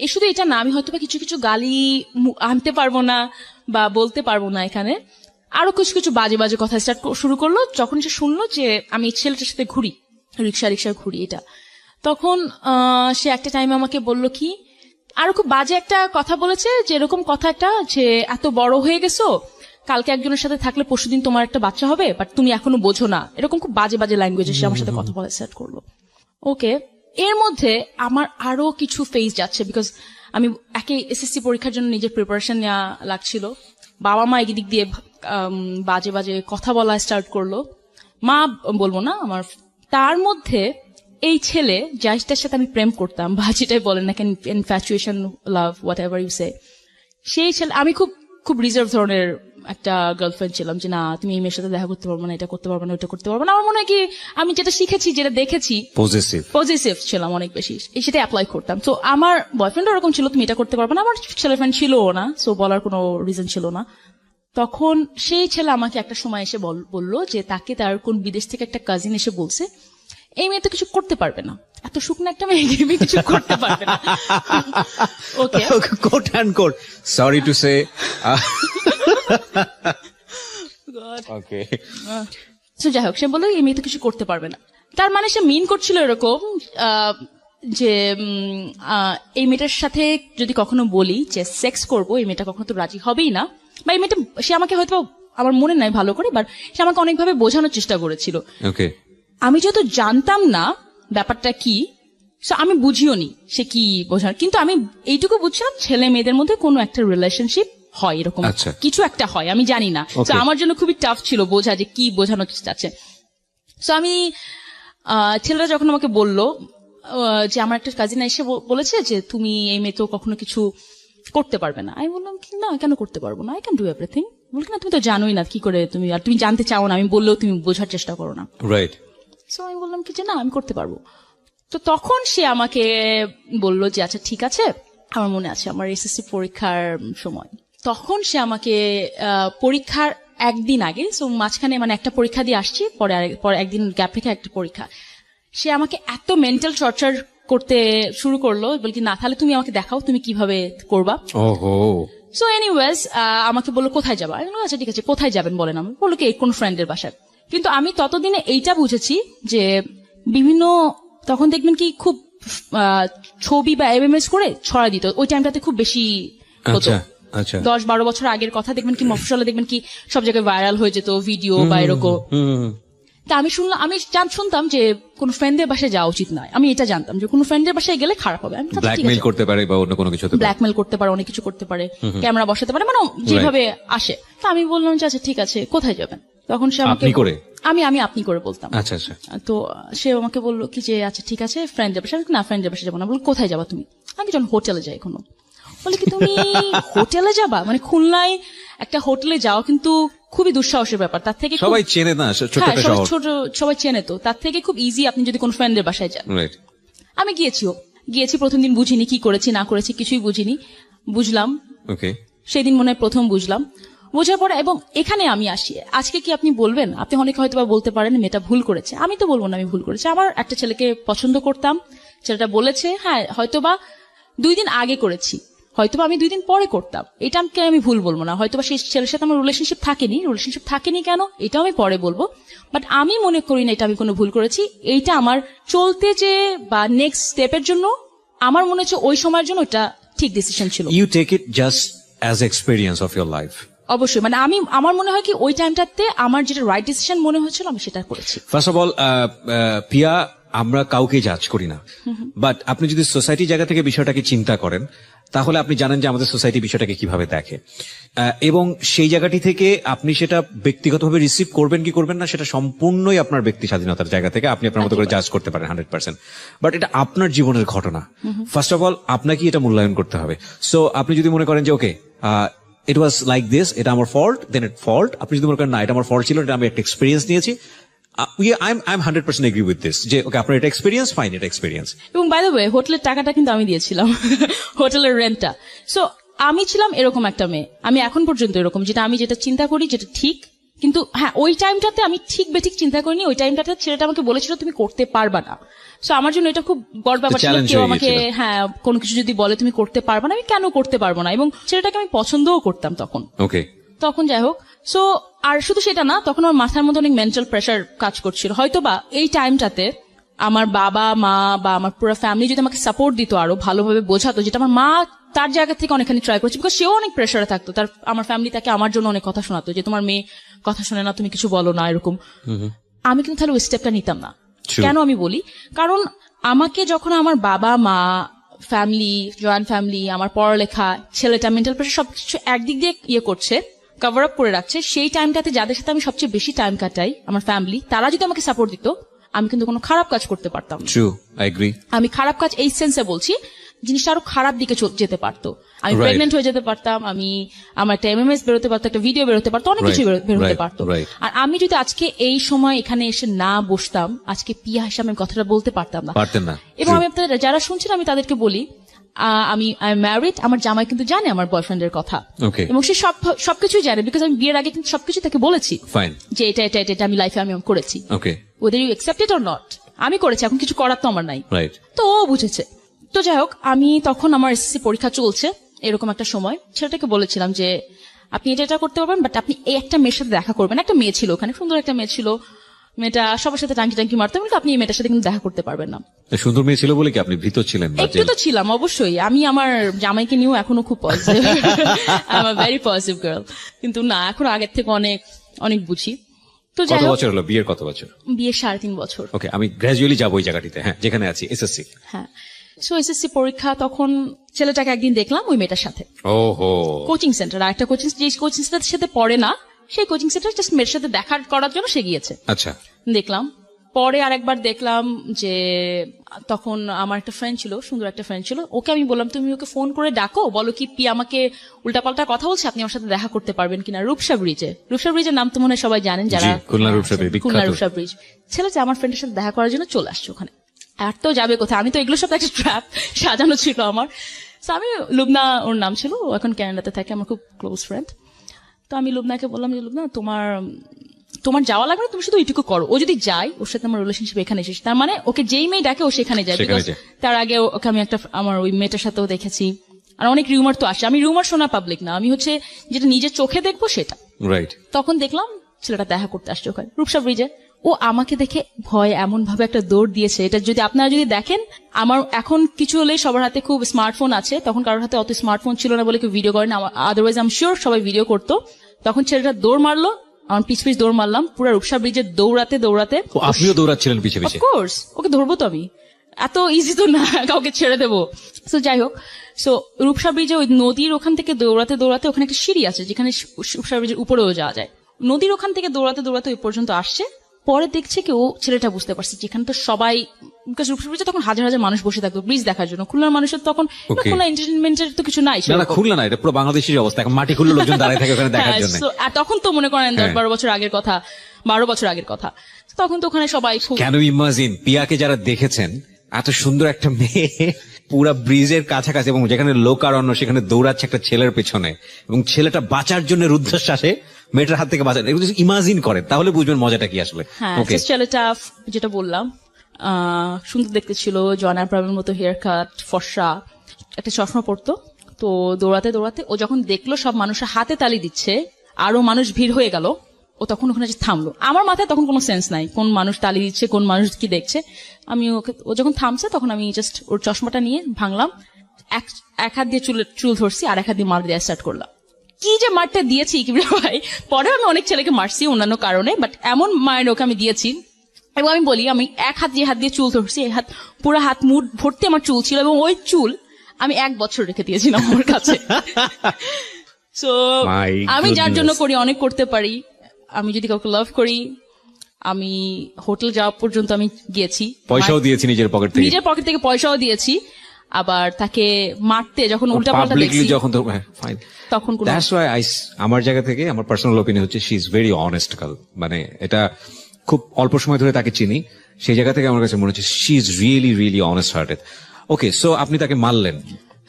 এই শুধু এটা না, আমি হয়তো বা কিছু কিছু গালি আনতে পারবো না বা বলতে পারবো না এখানে, আরো কিছু কিছু বাজে বাজে কথা স্টার্ট শুরু করলো। যখন সে শুনলো যে আমি এই ছেলেটার সাথে ঘুরি, রিক্সা ঘুরি, এটা তখন সে একটা টাইমে আমাকে বললো কি, আরো খুব বাজে একটা কথা বলেছে, যে এরকম কথাটা যে এত বড় হয়ে গেছো, কালকে একজনের সাথে থাকলে পরশুদিন তোমার একটা বাচ্চা হবে, বাট তুমি এখনো বোঝো না, এরকম খুব বাজে বাজে ল্যাঙ্গুয়েজে সে আমার সাথে কথা বলা স্টার্ট করলো। ওকে, এর মধ্যে আমার আরো কিছু ফেজ যাচ্ছে, বিকজ আমি একে এসএসসি পরীক্ষার জন্য নিজের প্রিপারেশন নেওয়া লাগছিল। বাবা মা এই দিক দিয়ে বাজে বাজে কথা বলা স্টার্ট করলো, মা বলবো না আমার। তার মধ্যে এই ছেলে যাইটার সাথে আমি প্রেম করতাম, বা যেটাই বলেন না কেন, infatuation, love, whatever you say, সেই ছেলে, আমি খুব খুব রিজার্ভ ধরনের একটা গার্লফ্রেন্ড ছিলাম, যে না তুমি এই মেয়ের সাথে দেখা করতে পারবো না, এটা করতে পারবো না, ওটা করতে পারবো না। আমার মনে হয় কি আমি যেটা শিখেছি, যেটা দেখেছি, পজিটিভ ছিলাম অনেক বেশি, সেটা অ্যাপ্লাই করতাম। তো আমার বয়ফ্রেন্ড ওরকম ছিল, তুমি এটা করতে পারবে না, আমার ছেলে ফ্রেন্ড ছিলও না, সো বলার কোনো রিজন ছিল না। তখন সেই ছেলে আমাকে একটা সময় এসে বললো যে তাকে তার কোন বিদেশ থেকে একটা কাজিন এসে বলছে এই মেয়ে তো কিছু করতে পারবে না, এত শুকনো একটা মেয়ে কিছু করতে পারবে না। Okay, quote and quote, sorry to say. Okay, তো যাই হোক, সে বললো এই মেয়ে তো কিছু করতে পারবে না। তার মানে সে মিন করছিল এরকম যে এই মেয়েটার সাথে যদি কখনো বলি যে সেক্স করবো, এই মেয়েটা কখনো তো রাজি হবেই না, বা এই মেয়েটা, সে আমাকে হয়তো, আমার মনে নাই ভালো করে, বাট সে আমাকে অনেকভাবে বোঝানোর চেষ্টা করেছিল। ওকে, আমি যেহেতু জানতাম না ব্যাপারটা কি, আমি বুঝিও নি সে কি বোঝানো, কিন্তু আমি এইটুকু বুঝছিলাম ছেলে মেয়েদের মধ্যে কোনো একটা রিলেশনশিপ হয়, এরকম কিছু একটা হয়, আমি জানি না। তো আমার জন্য খুবই টাফ ছিল বোঝা যে কি বোঝানো চাচ্ছে। তো আমি ছেলেরা যখন আমাকে বললো যে আমার একটা কাজিন এসে বলেছে যে তুমি এই মেয়ে তো কখনো কিছু করতে পারবে না, আমি বললাম কি না, কেন করতে পারবো না, আই ক্যান ডু এভরিথিং। বলছি না তুমি তো জানোই না কি করে, তুমি আর তুমি জানতে চাও না, আমি বললেও তুমি বোঝার চেষ্টা করো না, রাইট। সো আমি বললাম কি যে না আমি করতে পারবো। তো তখন সে আমাকে বলল যে আচ্ছা ঠিক আছে, আমার মনে আছে আমার এসএসসি পরীক্ষার সময়, তখন সে আমাকে পরীক্ষার একদিন আগে, সো মাঝখানে মানে একটা পরীক্ষা দিয়ে আসছি, পরে একদিন গ্যাপ রেখে একটা পরীক্ষা, সে আমাকে এত মেন্টাল টর্চার করতে শুরু করলো, বলকি না তাহলে তুমি আমাকে দেখাও তুমি কিভাবে করবা। ওহো। সো এনিওয়েজ আমাকে বললো কোথায় যাবা, আমি বললাম আচ্ছা ঠিক আছে কোথায় যাবেন বলেন, আমি বললো কি কোন ফ্রেন্ডের বাসায়। কিন্তু আমি ততদিনে এইটা বুঝেছি যে বিভিন্ন, তখন দেখবেন কি খুব ছবি বা এমএমএস করে ছড়া দিত, ওই টাইমটাতে খুব বেশি হতো। 10-12 বছর আগের কথা, দেখবেন কি মফস্বলে দেখবেন কি সব জায়গায় ভাইরাল হয়ে যেত ভিডিও বা এরকম। তা আমি শুনতাম যে কোন ফ্রেন্ডের বাসায় যাওয়া উচিত নয়, আমি এটা জানতাম যে কোন ফ্রেন্ডের বাসায় গেলে খারাপ হবে, ব্ল্যাকমেইল করতে পারে বা অন্য কোনো কিছু, ব্ল্যাকমেইল করতে পারে, অনেক কিছু করতে পারে, ক্যামেরা বসাতে পারে, মানে যেভাবে আসে। তা আমি বললাম যে আচ্ছা ঠিক আছে কোথায় যাবেন, তখন সে আমাকে আমি আপনি করে বলতাম। আচ্ছা আচ্ছা। তো সে আমাকে বললো কি যে আচ্ছা ঠিক আছে ফ্রেন্ডের বাসায়, না ফ্রেন্ডের বাসায় যাবো না। বললো কোথায় যাবা তুমি, আমি যখন হোটেলে যাই এখনো, বলে কি তুমি হোটেলে যাবা, মানে খুলনায় একটা হোটেলে যাও কিন্তু খুবই দুঃসাহসের ব্যাপার, তার থেকে সবাই চেনে না, সবাই চেনে, তো তার থেকে খুব ইজি আপনি যদি কোন ফ্রেন্ডের বাসায় যান। আমি গিয়েছি প্রথম দিন বুঝিনি কি করেছি না করেছি, কিছুই বুঝিনি, বুঝলাম সেদিন মনে হয় প্রথম বুঝলাম, বোঝার পরে এবং এখানে আমি আসি, আজকে কি আপনি বলবেন, আপনি অনেকে হয়তো বা বলতে পারেন মেয়েটা ভুল করেছে, আমি তো বলবো না আমি ভুল করেছি, আমার একটা ছেলেকে পছন্দ করতাম, ছেলেটা বলেছে হ্যাঁ হয়তোবা 2 দিন আগে করেছি, হয়তোবা আমি 2 দিন পরে করতাম, এটা আমি ভুল বলবো না, হয়তোবা সেই ছেলের সাথে আমার রিলেশনশিপ থাকেনি কেন এটাও আমি পরে বলবো, বাট আমি মনে করি না এটা আমি কোনো ভুল করেছি, এইটা আমার চলতে যে বা নেক্সট স্টেপের জন্য আমার মনে হচ্ছে ওই সময়ের জন্য এটা ঠিক ডিসিশন ছিল। You take it just as experience of your life. অবশ্যই, মানে আমার মনে হয় কি ওই টাইমটাতে আমার যেটা রাইট ডিসিশন মনে হচ্ছিল আমি সেটা করেছি। ফার্স্ট অফ অল পিয়া, আমরা কাউকে জাজ করি না, বাট আপনি যদি সোসাইটি জায়গা থেকে বিষয়টাকে চিন্তা করেন তাহলে আপনি জানেন যে আমাদের সোসাইটি বিষয়টাকে কিভাবে দেখে, এবং সেই জায়গাটি থেকে আপনি সেটা ব্যক্তিগতভাবে রিসিভ করবেন কি করবেন না সেটা সম্পূর্ণই আপনার ব্যক্তি স্বাধীনতার জায়গা থেকে আপনি আপনার মতো করে জাজ করতে পারেন 100%, বাট এটা আপনার জীবনের ঘটনা। ফার্স্ট অফ অল আপনাকে এটা মূল্যায়ন করতে হবে। সো আপনি যদি মনে করেন যে ওকে ইট ওয়াজ লাইক দিস, এটা আমার ফল্ট, দেন ইট ফল্ট। আপনি যদি মনে করেন না এটা আমার ফল্ট ছিল, এটা আমি একটা এক্সপিরিয়েন্স নিয়েছি, I am 100% agree with this যে ওকে আপনার এটা এক্সপিরিয়েন্স, ফাইন, এটা এক্সপিরিয়েন্স। এবং বাই দ্য ওয়ে হোটেলের টাকাটা কিন্তু আমি দিয়েছিলাম, হোটেলের রেন্টটা। সো আমি ছিলাম এরকম একটা মেয়ে, আমি এখন পর্যন্ত এরকম, যেটা চিন্তা করি যেটা ঠিক, কিন্তু হ্যাঁ ওই টাইমটাতে আমি ঠিক বেঠিক চিন্তা করিনি। ওই টাইমটাতে ছেলেটা আমাকে বলেছিল তুমি করতে পারবা না। সো আমার জন্য এটা খুব বড় ব্যাপার ছিল, challenge কেউ হয়ে আমাকে গিয়েছিল। হ্যাঁ কোনো কিছু যদি বলে তুমি করতে পারবা না, আমি কেন করতে পারবো না, এবং ছেলেটাকে আমি পছন্দও করতাম তখন। ওকে, তখন যাই হোক, সো আর শুধু সেটা না, তখন আমার মাথার মধ্যে অনেক মেন্টাল প্রেশার কাজ করছিল। হয়তোবা এই টাইমটাতে আমার বাবা মা বা আমার পুরো ফ্যামিলি যদি আমাকে সাপোর্ট দিত, আরো ভালোভাবে বোঝাতো, যেটা আমার মা তার জায়গা থেকে অনেকখানি ট্রাই করছে, বিকজ সেও অনেক প্রেশারে থাকতো। তার আমার ফ্যামিলি তাকে আমার জন্য অনেক কথা শোনাতো যে তোমার মেয়ে কথা শোনে না, তুমি কিছু বলো না, এরকম। আমি কিন্তু তাহলে ওই স্টেপটা নিতাম না। True. কেন আমি বলি, কারণ আমাকে যখন আমার বাবা মা, ফ্যামিলি, জয়েন্ট ফ্যামিলি, আমার পড়ালেখা, ছেলেটা মেন্টাল প্রেশার সবকিছু একদিক দিয়ে ইয়ে করছে, কভার আপ করে রাখছে, সেই টাইমটাতে যাদের সাথে আমি সবচেয়ে বেশি টাইম কাটাই, আমার ফ্যামিলি, তারা যদি আমাকে সাপোর্ট দিত, আমি কিন্তু কোনো খারাপ কাজ করতে পারতাম না। True, I agree. আমি খারাপ কাজ এই সেন্সে বলছি, জিনিসটা আরো খারাপ দিকে যেতে পারতো। আমি Right. প্রেগনেন্ট হয়ে যেতে পারতাম, আমি আমার একটা এমএমএস বেরোতে পারতো, একটা ভিডিও বেরোতে পারতো, অনেক কিছু Right. বেরোতে Right. পারতো। Right. আর আমি যদি আজকে এই সময় এখানে এসে না বসতাম, আজকে পিয়া হিসাবে আমি কথাটা বলতে পারতাম না। পারতেন না। এবং True. আমি আপনাদের যারা শুনছেন, আমি তাদেরকে বলি, আমি ম্যারিড, আমার জামাই কিন্তু জানে আমার বয়ফ্রেন্ডের কথা, Okay. এবং সে সবকিছুই জানে, বিকজ আমি বিয়ের আগে কিন্তু সবকিছু তাকে বলেছি ফাইন, যে এটা এটা এটা এটা আমি লাইফে আমি করেছি, ওকে, whether you accept it or not, আমি করেছি, এখন কিছু করার তো আমার নাই। রাইট। তো ও বুঝেছে। তো যাই হোক, আমি তখন আমার এসএসসি পরীক্ষা চলছে, এরকম একটা সময় ছেলেটাকে বলেছিলাম যে আপনি এটা করতে পারবেন, বাট আপনি এই একটা মেয়ের সাথে দেখা করবেন। একটা মেয়ে ছিল ওখানে, সুন্দর একটা মেয়ে ছিল, মেয়েটা সবার সাথে টাঙ্কি টাঙ্কি মারতে, বলতে আপনি এই মেয়েটার সাথে কিন্তু দেখা করতে পারবেন না। সুন্দর মেয়ে ছিল বলে কি আপনি ভীত ছিলেন? একটু তো ছিলাম অবশ্যই, আমি আমার জামাইকে নিয়েও এখনো খুব positive, I am a very positive girl, কিন্তু না এখন আগের থেকে অনেক অনেক বুঝি। তো যাই কত হোক, বছর হলো বিয়ের? কত বছর? বিয়ে 3.5 বছর। ওকে, আমি গ্র্যাজুয়ালি যাবো ওই জায়গাটিতে, হ্যাঁ, যেখানে আছি, এসএসসি। হ্যাঁ, সো এসএসসি পরীক্ষা, তখন ছেলেটাকে একদিন দেখলাম ওই মেয়েটার সাথে ওহো, কোচিং সেন্টার, আর একটা কোচিং, যে কোচিং সেন্টারের সাথে পড়ে না, সেই কোচিং সেন্টার জাস্ট মেয়ের সাথে দেখা করার জন্য সে গিয়েছে। আচ্ছা, দেখলাম। পরে আরেকবার দেখলাম যে তখন আমার একটা ফ্রেন্ড ছিল, সুন্দর একটা ফ্রেন্ড ছিল, ওকে আমি বললাম তুমি ওকে ফোন করে ডাকো, বলো কি পি আমাকে উল্টাপাল্টা কথা বলছে, আপনি আমার সাথে দেখা করতে পারবেন কিনা। রূপসা ব্রিজের নাম তো মনে হয় সবাই জানেন যারা, জি, খুলনা রূপসা ব্রিজ, বিখ্যাত। খুলনা রূপসা ব্রিজ। ছেলেটা আমার ফ্রেন্ডের সাথে দেখা করার জন্য চলে আসছে ওখানে। আর তো যাবে কোথায়, আমি তো এগুলো সব একটা ট্র্যাপ সাজানো ছিল আমার। তো আমি, লুবনা ওর নাম ছিল, ও এখন ক্যানাডাতে থাকে, আমার খুব ক্লোজ ফ্রেন্ড। তো আমি লুবনাকে বললাম যে লুবনা তোমার যাওয়া লাগবে না, তুমি শুধু এইটুকু করো, ও যদি যায় ওর সাথে আমার রিলেশনশিপ এখানে এসেছে, তার মানে ওকে যেই মেয়ে ডাকে ও সেখানে যায়। সেখানে Because যায়। তার আগে ওকে আমি আমার ওই মেয়েটার সাথেও দেখেছি, আর অনেক রিউমার তো আসে, আমি রিউমার শোনা পাবলিক না, আমি হচ্ছে যেটা নিজের চোখে দেখবো সেটা। রাইট। তখন দেখলাম ছেলেটা দেখা করতে আসছে ওখানে রূপসা ব্রিজে। ও আমাকে দেখে ভয় এমন ভাবে একটা দৌড় দিয়েছে, এটা যদি আপনারা যদি দেখেন, আমার এখন কিছু হলে সবার হাতে খুব স্মার্টফোন আছে, তখন কারোর হাতে অত স্মার্টফোন ছিল না বলে কেউ ভিডিও করে না, আদারওয়াইজ আই এম শিওর সবাই ভিডিও করতো। তখন ছেলেটা দৌড় মারলো, আমার পিছ দৌড় মারলাম, পুরো রূপসা ব্রিজে দৌড়াতে দৌড়াতে। ও, আপনিও দৌড়াচ্ছিলেন পিছে পিছে? অফকোর্স, ওকে ধরবো তো আমি, এত ইজি তো না কাউকে ছেড়ে দেবো। সো যাই হোক, সো রূপসা ব্রিজে ওই নদীর ওখান থেকে দৌড়াতে দৌড়াতে, ওখানে একটা সিঁড়ি আছে যেখানে রূপসা ব্রিজের উপরেও যাওয়া যায়, নদীর ওখান থেকে দৌড়াতে দৌড়াতে ওই পর্যন্ত আসছে। পরে দেখছে কি ও ছেলেটা বুঝতে পারছে যেখানে তো সবাই, বিকজ রূপসা ব্রিজে তখন হাজার হাজার মানুষ বসে থাকতো ব্রিজ দেখার জন্য, খুলনার মানুষের তখন Okay. খুলনা এন্টারটেনমেন্টের তো কিছু নাই না না, সেরকম। খুলনা না, এটা পুরো বাংলাদেশের অবস্থা, এখন মাটি খুললে লোকজন দাঁড়িয়ে থাকে ওখানে দেখার হ্যাঁ, জন্য। so, আর তখন তো মনে করেন 10-12 হ্যাঁ। বছর আগের কথা, 12 বছর আগের কথা, তখন তো ওখানে সবাই খুব, কেন ইমাজিন পিয়াকে যারা দেখেছেন, এত সুন্দর একটা মেয়ে পুরা ব্রিজের কাছাকাছি, এবং যেখানে লোকারণ্য সেখানে দৌড়াচ্ছে একটা ছেলের পেছনে, এবং ছেলেটা বাঁচার জন্য রুদ্ধশ্বাসে মেয়েটার হাত থেকে বাঁচার, ইমাজিন করেন তাহলে বুঝবেন মজাটা কি আসলে। হ্যাঁ, ওকে, just ছেলেটা যেটা বললাম সুন্দর দেখতে ছিল, জন আব্রাহামের মতো হেয়ার কাট, ফর্সা, একটা চশমা পরতো। তো দৌড়াতে দৌড়াতে ও যখন দেখলো সব মানুষের হাতে তালি দিচ্ছে, আরো মানুষ ভিড় হয়ে গেল, ও তখন ওখানে যে থামলো। আমার মাথায় তখন কোনো সেন্স নাই কোন মানুষ তালি দিচ্ছে, কোন মানুষ কি দেখছে। আমি ওকে, ও যখন থামছে তখন আমি জাস্ট ওর চশমাটা নিয়ে ভাঙলাম, এক হাত দিয়ে চুল ধরছি, আর এক হাত দিয়ে মার দেওয়া স্টার্ট করলাম। কি যে মারটা দিয়েছি কি ভাই, পরে আমি অনেক ছেলেকে মারছি অন্যান্য কারণে, বাট এমন মায়ের ওকে আমি দিয়েছি। এবং আমি বলি, আমি এক হাত দিয়ে চুল ধরছি, এই হাত পুরো হাত মুঠ ভর্তি আমার চুল ছিল, এবং ওই চুল আমি 1 বছর রেখে দিয়েছিলাম আমার কাছে। সো My আমি যার জন্য goodness. করি, অনেক করতে পারি। আমি যদি কাউকে লাভ করি, আমি হোটেল যাওয়া পর্যন্ত আমি গিয়েছি, পয়সাও দিয়েছি নিজের পকেট থেকে। নিজের পকেট থেকে পয়সাও দিয়েছি। আবার তাকে মারতে যখন উল্টাপাল্টা পাবলিকলি দেখছি যখন ফাইন, তখন কোনো দ্যাটস ওয়াই আমার জায়গা থেকে আমার পার্সোনাল ওপিনিয়ন হচ্ছে she is very honest girl. মানে এটা খুব অল্প সময় ধরে তাকে চিনি, সেই জায়গা থেকে আমার কাছে মনে হচ্ছে she is really really honest hearted. Okay, so আপনি তাকে মারলেন,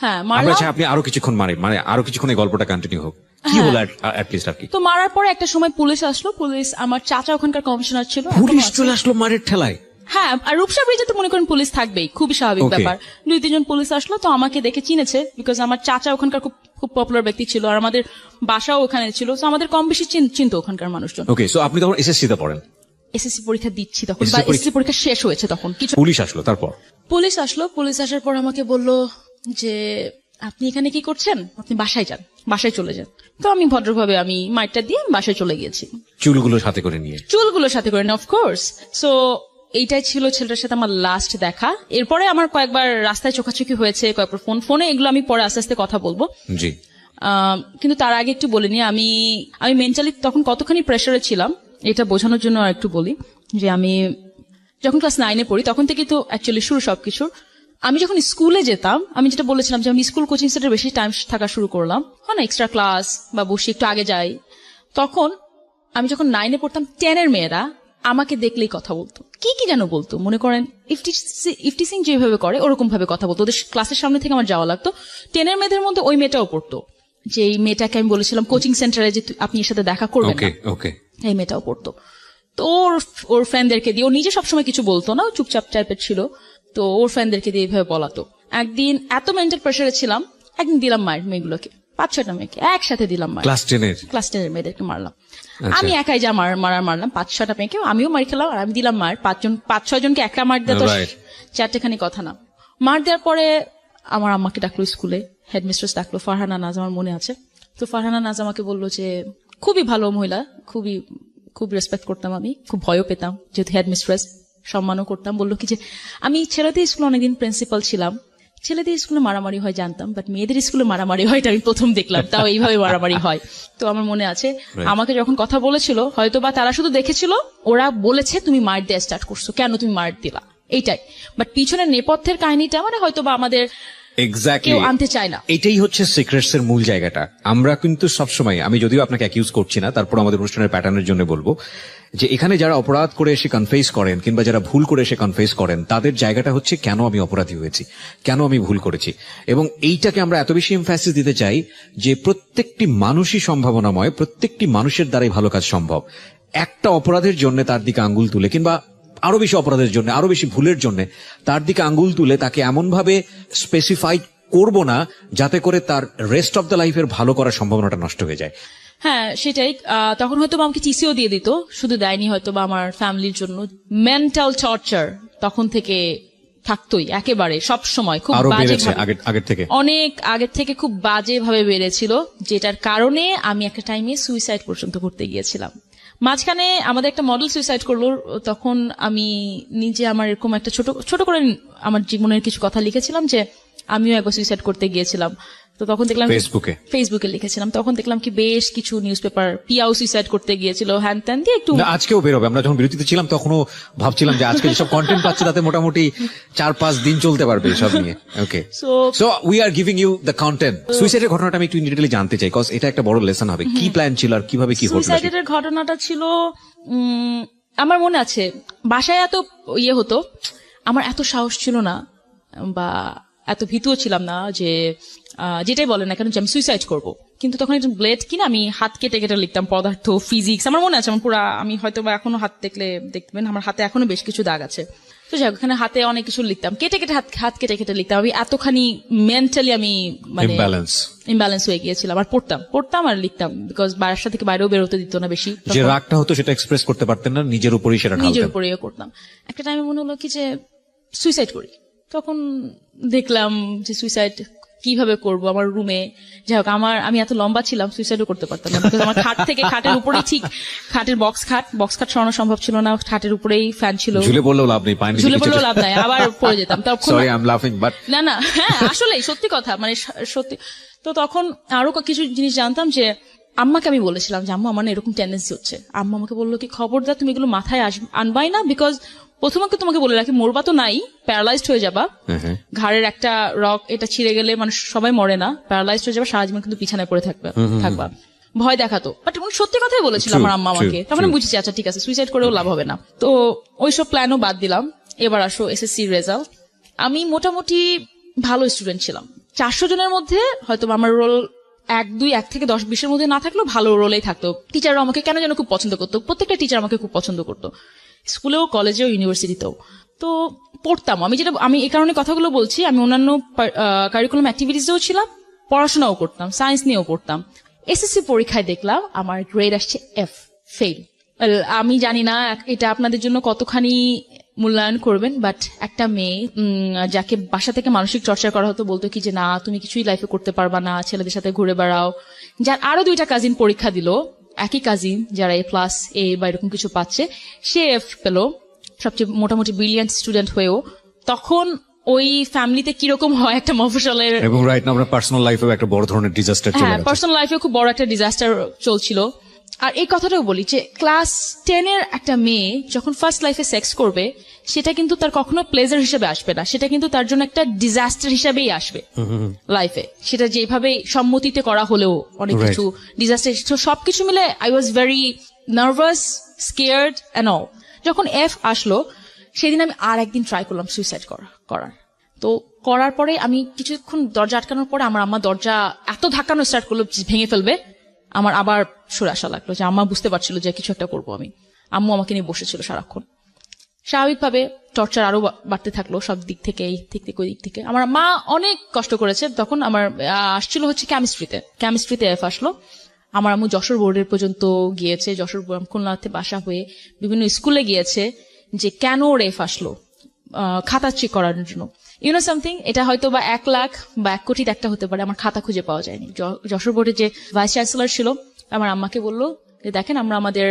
হ্যাঁ আমরা মারলাম। চাই আপনি আরো কিছুক্ষণ মানে আরো কিছুক্ষণ এই গল্পটা কন্টিনিউ হোক। কি হলো অ্যাটলিস্ট আর কি? তো মারার পরে একটা সময় পুলিশ আসলো, পুলিশ আমার চাচা ওখানকার কমিশনার ছিল, এখনো পুলিশ আছে। চলে আসলো মারের ঠেলায়? হ্যাঁ, আর রূপসা ব্রিজে তো মনে করেন পুলিশ থাকবেই, খুবই স্বাভাবিক Okay. ব্যাপার। 2-3 জন পুলিশ আসলো, তো আমাকে দেখে চিনেছে, বিকজ আমার চাচা ওখানকার খুব খুব পপুলার ব্যক্তি ছিল, আর আমাদের বাসাও ওখানে ছিল, তো আমাদের কম বেশি চিনতো ওখানকার মানুষজন। ওকে, সো আপনি তখন এসএসসি তে পড়েন, এসএসসি পরীক্ষা দিচ্ছি তখন, SSC বা পরীক্ষা- এসএসসি পরীক্ষা শেষ হয়েছে তখন। কিছু পুলিশ আসলো, তারপর? পুলিশ আসার পর আমাকে বলল যে আপনি এখানে কি করছেন, আপনি বাসায় যান, বাসায় চলে যান। তো আমি ভদ্রভাবে আমি মাইটটা দিয়ে আমি বাসায় চলে গিয়েছি, চুলগুলো সাথে করে নিয়ে। চুলগুলোর সাথে করে, অফকোর্স। সো এইটাই ছিল ছেলেটার সাথে আমার লাস্ট দেখা। এরপরে আমার কয়েকবার রাস্তায় চোখাচোখি হয়েছে, কয়েকবার ফোনে, এগুলো আমি পরে আস্তে আস্তে কথা বলবো। জি, কিন্তু তার আগে একটু বলিনি, আমি মেন্টালি তখন কতখানি প্রেসারে ছিলাম এটা বোঝানোর জন্য আর একটু বলি যে আমি যখন ক্লাস 9-এ পড়ি তখন থেকে তো অ্যাকচুয়ালি শুরু সবকিছু। আমি যখন স্কুলে যেতাম, আমি যেটা বলেছিলাম যে আমি স্কুল কোচিং সেন্টারে বেশি টাইম থাকা শুরু করলাম, হয় না, এক্সট্রা ক্লাস বা বসে একটু আগে যাই, তখন আমি যখন 9-এ পড়তাম 10-এর মেয়েরা আমাকে দেখলেই কথা বলতো, কি যেন বলতো, মনে করেন ইফটি সিং যেভাবে করে ওরকম ভাবে কথা বলতো, ওদের ক্লাসের সামনে থেকে আমার যাওয়া লাগতো। 10-এর মেয়েদের মধ্যে ওই মেয়েটাও পড়তো, যে এই মেয়েটাকে আমি বলেছিলাম কোচিং সেন্টারে যে আপনি এর সাথে দেখা করবেন ওকে না, ওকে। এই মেয়েটাও পড়তো। তো ওর ফ্রেন্ডদেরকে দিয়ে, ও নিজে সবসময় কিছু বলতো না, ও চুপচাপ টাইপের ছিল, তো ওর ফ্রেন্ডদেরকে দিয়ে এইভাবে বলাতো। একদিন এত মেন্টাল প্রেসারে ছিলাম, একদিন দিলাম মায়ের মেয়েগুলোকে, 5-6টা মেয়েকে একসাথে দিলাম মায়ের। ক্লাস 10-এর? ক্লাস 10-এর মেয়েদেরকে মারলাম। আচ্ছা। আমি একাই যা মারলাম 5-6টা মেয়েকে, আমিও মার খেলাম, আর আমি দিলাম মার 5-6 জনকে একটা মার দেওয়া তো Right. চারটেখানি কথা না। মার দেওয়ার পরে আমার আম্মাকে ডাকলো স্কুলে, হেডমিস্ট্রেস ডাকলো, ফারহানা নাজ আমার মনে আছে। তো ফারহানা নাজ আমাকে বললো যে খুবই ভালো মহিলা, খুব রেসপেক্ট করতাম আমি, খুব ভয়ও পেতাম যেহেতু হেডমিস্ট্রেস, সম্মানও করতাম। বললো কি যে আমি ছেলেদের স্কুলে অনেকদিন প্রিন্সিপাল ছিলাম, ছেলেদের স্কুলে মারামারি হয় জানতাম, বাট মেয়েদের স্কুলে মারামারি হয় এটা আমি প্রথম দেখলাম, তাও এইভাবে মারামারি হয়। তো আমার মনে আছে আমাকে যখন কথা বলেছিল, হয়তো বা তারা শুধু দেখেছিল, ওরা বলেছে তুমি মার দেয়া স্টার্ট করছো, কেন তুমি মার দিলা, এইটাই। বাট পিছনের নেপথ্যের কাহিনীটা মানে হয়তো বা আমাদের এক্স্যাক্টলি কেউ আনতে চায় না। এটাই হচ্ছে সিক্রেটস এর মূল জায়গাটা। আমরা কিন্তু সবসময়, আমি যদিও আপনাকে অ্যাকিউজ করছি না, তারপর আমাদের অনুষ্ঠানের প্যাটার্নের জন্য বলবো যে এখানে যারা অপরাধ করে এসে কনফেস করেন কিংবা যারা ভুল করে এসে কনফেস করেন, তাদের জায়গাটা হচ্ছে কেন আমি অপরাধী হয়েছি, কেন আমি ভুল করেছি। এবং এইটাকে আমরা এত বেশি এমফ্যাসিস দিতে চাই যে প্রত্যেকটি মানুষই সম্ভাবনাময়, প্রত্যেকটি মানুষের দ্বারাই ভালো কাজ সম্ভব। একটা অপরাধের জন্য তার দিকে আঙ্গুল তুলে, কিংবা আরো বেশি অপরাধের জন্য, আরো বেশি ভুলের জন্য তার দিকে আঙ্গুল তুলে তাকে এমন ভাবে স্পেসিফাইড করবো না যাতে করে তার রেস্ট অফ দ্য লাইফের ভালো করার সম্ভাবনাটা নষ্ট হয়ে যায়। হ্যাঁ সেটাই। তখন হয়তো বা আমাকে টিসিও দিয়ে দিত, শুধু দেয়নি হয়তো বা আমার ফ্যামিলির জন্য মেন্টাল টর্চার তখন থেকে থাকতোই একেবারে সব সময়, খুব আরো বাজে বেড়েছে আগের থেকে? অনেক আগের থেকে খুব বাজে ভাবে বেড়েছিল, যেটার কারণে আমি একটা টাইমে সুইসাইড পর্যন্ত করতে গিয়েছিলাম। মাঝখানে আমাদের একটা মডেল সুইসাইড করলো, তখন আমি নিজে আমার এরকম একটা ছোট করে আমার জীবনের কিছু কথা লিখেছিলাম যে আমিও একবার সুইসাইড করতে গিয়েছিলাম। তো তখন দেখলাম ফেসবুকে লিখেছিলাম, তখন দেখলাম কি বেশ কিছু নিউজ পেপার পিয়াও সুইসাইড করতে গিয়েছিল, হ্যান ত্যান দিয়ে একটু। আজকেও বেরোবে, আমরা যখন বিরতিতে ছিলাম তখনও ভাবছিলাম যে আজকে যেসব কন্টেন্ট পাচ্ছে তাতে মোটামুটি 4-5 দিন চলতে পারবে সব নিয়ে। Okay, so we are giving you the content. সুইসাইডের ঘটনাটা আমি একটু ডিটেইলি জানতে চাই, কজ এটা একটা বড় লেসন হবে। কি প্ল্যান ছিল আর কিভাবে কি ঘটলো? সুইসাইডের ঘটনাটা ছিল, আমার মনে আছে বাসায় এত হতো, আমার এত সাহস ছিল না বা এত ভীতুও ছিলাম না যে যেটাই বলে না কেন যে আমি সুইসাইড করব। কিন্তু তখন একটা ব্লেড কিনা আমি হাত কেটে কেটে লিখতাম পদার্থ, ফিজিক্স, আমার মনে আছে। আমার পুরা, আমি হয়তো বা এখনো হাত দেখবেন আমার হাতে এখনো বেশ কিছু দাগ আছে। তো যাই হোক, ওখানে হাতে অনেক কিছু লিখতাম, কেটে কেটে হাত কেটে কেটে লিখতাম। আমি এতখানি মেন্টালি আমি মানে ইমব্যালেন্স হয়ে গিয়েছিলাম। আর পড়তাম আর লিখতাম, বিকজ বাসা থেকে বাইরেও বেরোতে দিত না বেশি। যে রাগটা হতো সেটা এক্সপ্রেস করতে পারতেন না, নিজের উপরেই সেটা ঢালতেন। নিজের উপরেই করতাম। একটা টাইমে মনে হলো কি যে সুইসাইড করি, তখন দেখলাম যে সুইসাইড কিভাবে করব আমার রুমে। যাই হোক, আমি এত লম্বা ছিলাম, সুইসাইডও করতে পারতাম না, বিকজ আমার খাট থেকে, খাটের উপরেই, ঠিক খাটের বক্স খাট সরানো সম্ভব ছিল না, খাটের উপরেই ফ্যান ছিল, ঝুলে পড়লেও লাভ নেই, ঝুলে পড়লেও লাভ নাই, আবার পড়ে যেতাম। সরি, আই এম লাফিং, বাট না হ্যাঁ আসলেই সত্যি কথা, মানে সত্যি। তো তখন আরো কিছু জিনিস জানতাম যে আম্মাকে আমি বলেছিলাম যে আম্মা আমার এরকম টেন্ডেন্সি হচ্ছে। আম্মা আমাকে বললো কি খবরদার তুমি এগুলো মাথায় আনবাই না, বিকজ প্রথমে তোমাকে বলে রাখি, মরবা তো নাই, প্যারালাইজড হয়ে যাবা। ঘাড়ের একটা রক এটা ছিঁড়ে গেলে মানুষ সবাই মরে না, প্যারালাইজড হয়ে যাবা, সারা জীবন কিন্তু বিছানায় পড়ে থাকবা। ভয় দেখাতো, বাট সত্যি কথাই বলেছিল আমার আম্মা আমাকে। তখন আমি বুঝেছি আচ্ছা ঠিক আছে, সুইসাইড করেও লাভ হবে না। তো ওইসব প্ল্যানও বাদ দিলাম। এবার আসো এসএসসি রেজাল্ট। আমি মোটামুটি ভালো স্টুডেন্ট ছিলাম। 400 জনের মধ্যে হয়তো আমার রোল 1 থেকে 10-20-এর মধ্যে না থাকলেও ভালো রোলেই থাকতো। টিচাররা আমাকে কেন যেন খুব পছন্দ করতো, প্রত্যেকটা টিচার আমাকে খুব পছন্দ করতো, স্কুলেও, কলেজেও, ইউনিভার্সিটিতেও। তো পড়তাম আমি এই কারণে কথাগুলো বলছি, আমি অন্যান্য কারিকুলাম অ্যাক্টিভিটিসেও ছিলাম, পড়াশোনাও করতাম, সায়েন্স নিয়েও পড়তাম। এসএসসি পরীক্ষায় দেখলাম আমার গ্রেড আসছে F, ফেল। আমি জানি না এটা আপনাদের জন্য কতখানি মূল্যায়ন করবেন, বাট একটা মেয়ে যাকে বাসা থেকে মানসিক চর্চা করা হতো, বলতো কি যে না তুমি কিছুই লাইফে করতে পারবা না, ছেলেদের সাথে ঘুরে বেড়াও। যার আরো 2টা কাজিন পরীক্ষা দিল, একই কাজিন যারা A+, বা এরকম কিছু পাচ্ছে, সে F পেল, সবচেয়ে মোটামুটি ব্রিলিয়ান্ট স্টুডেন্ট হয়েও। তখন ওই ফ্যামিলিতে কিরকম হয় একটা মফস্বলের, এবং রাইট না আমরা পার্সোনাল লাইফেও একটা বড় ধরনের ডিজাস্টার চলে গেছে। পার্সোনাল লাইফে খুব বড় একটা ডিজাস্টার চলছিল। আর এই কথাটাও বলি যে ক্লাস 10-এর একটা মেয়ে যখন ফার্স্ট লাইফে সেক্স করবে, সেটা কিন্তু তার কখনো প্লেজার হিসেবে আসবে না, সেটা কিন্তু তার জন্য একটা ডিজাস্টার হিসেবেই আসবে লাইফে। সেটা যেভাবে সম্মতিতে করা হলেও অনেক কিছু ডিজাস্টার, সবকিছু মিলে I was very nervous, scared and all. যখন F আসলো, সেদিন আমি আর একদিন ট্রাই করলাম সুইসাইড করার। তো করার পরে আমি কিছুক্ষণ দরজা আটকানোর পরে আমার আম্মা দরজা এত ধাক্কানো স্টার্ট করলো ভেঙে ফেলবে। আমার আবার সরে আসা লাগলো, যে আম্মা বুঝতে পারছিল যে কিছু একটা করবো আমি। আম্মু আমাকে নিয়ে বসেছিল সারাক্ষণ। স্বাভাবিকভাবে টর্চার আরো বাড়তে থাকলো, সব দিক থেকে, এই দিক থেকে ওই দিক থেকে। আমার মা অনেক কষ্ট করেছে। তখন আমার আসছিল হচ্ছে কেমিস্ট্রিতে F আসলো। আমার আম্মু যশোর বোর্ডের পর্যন্ত গিয়েছে, যশোর খুলনাতে বাসা হয়ে বিভিন্ন স্কুলে গিয়েছে যে কেন ওর F আসলো, খাতা চেক করার জন্য। ইউনো সামথিং, এটা হয়তো বা 1 লাখ বা 1 কোটির একটা হতে পারে, আমার খাতা খুঁজে পাওয়া যায়নি। যশোর বোর্ডের যে ভাইস চ্যান্সেলর ছিল আমার আম্মাকে বললো যে দেখেন, আমাদের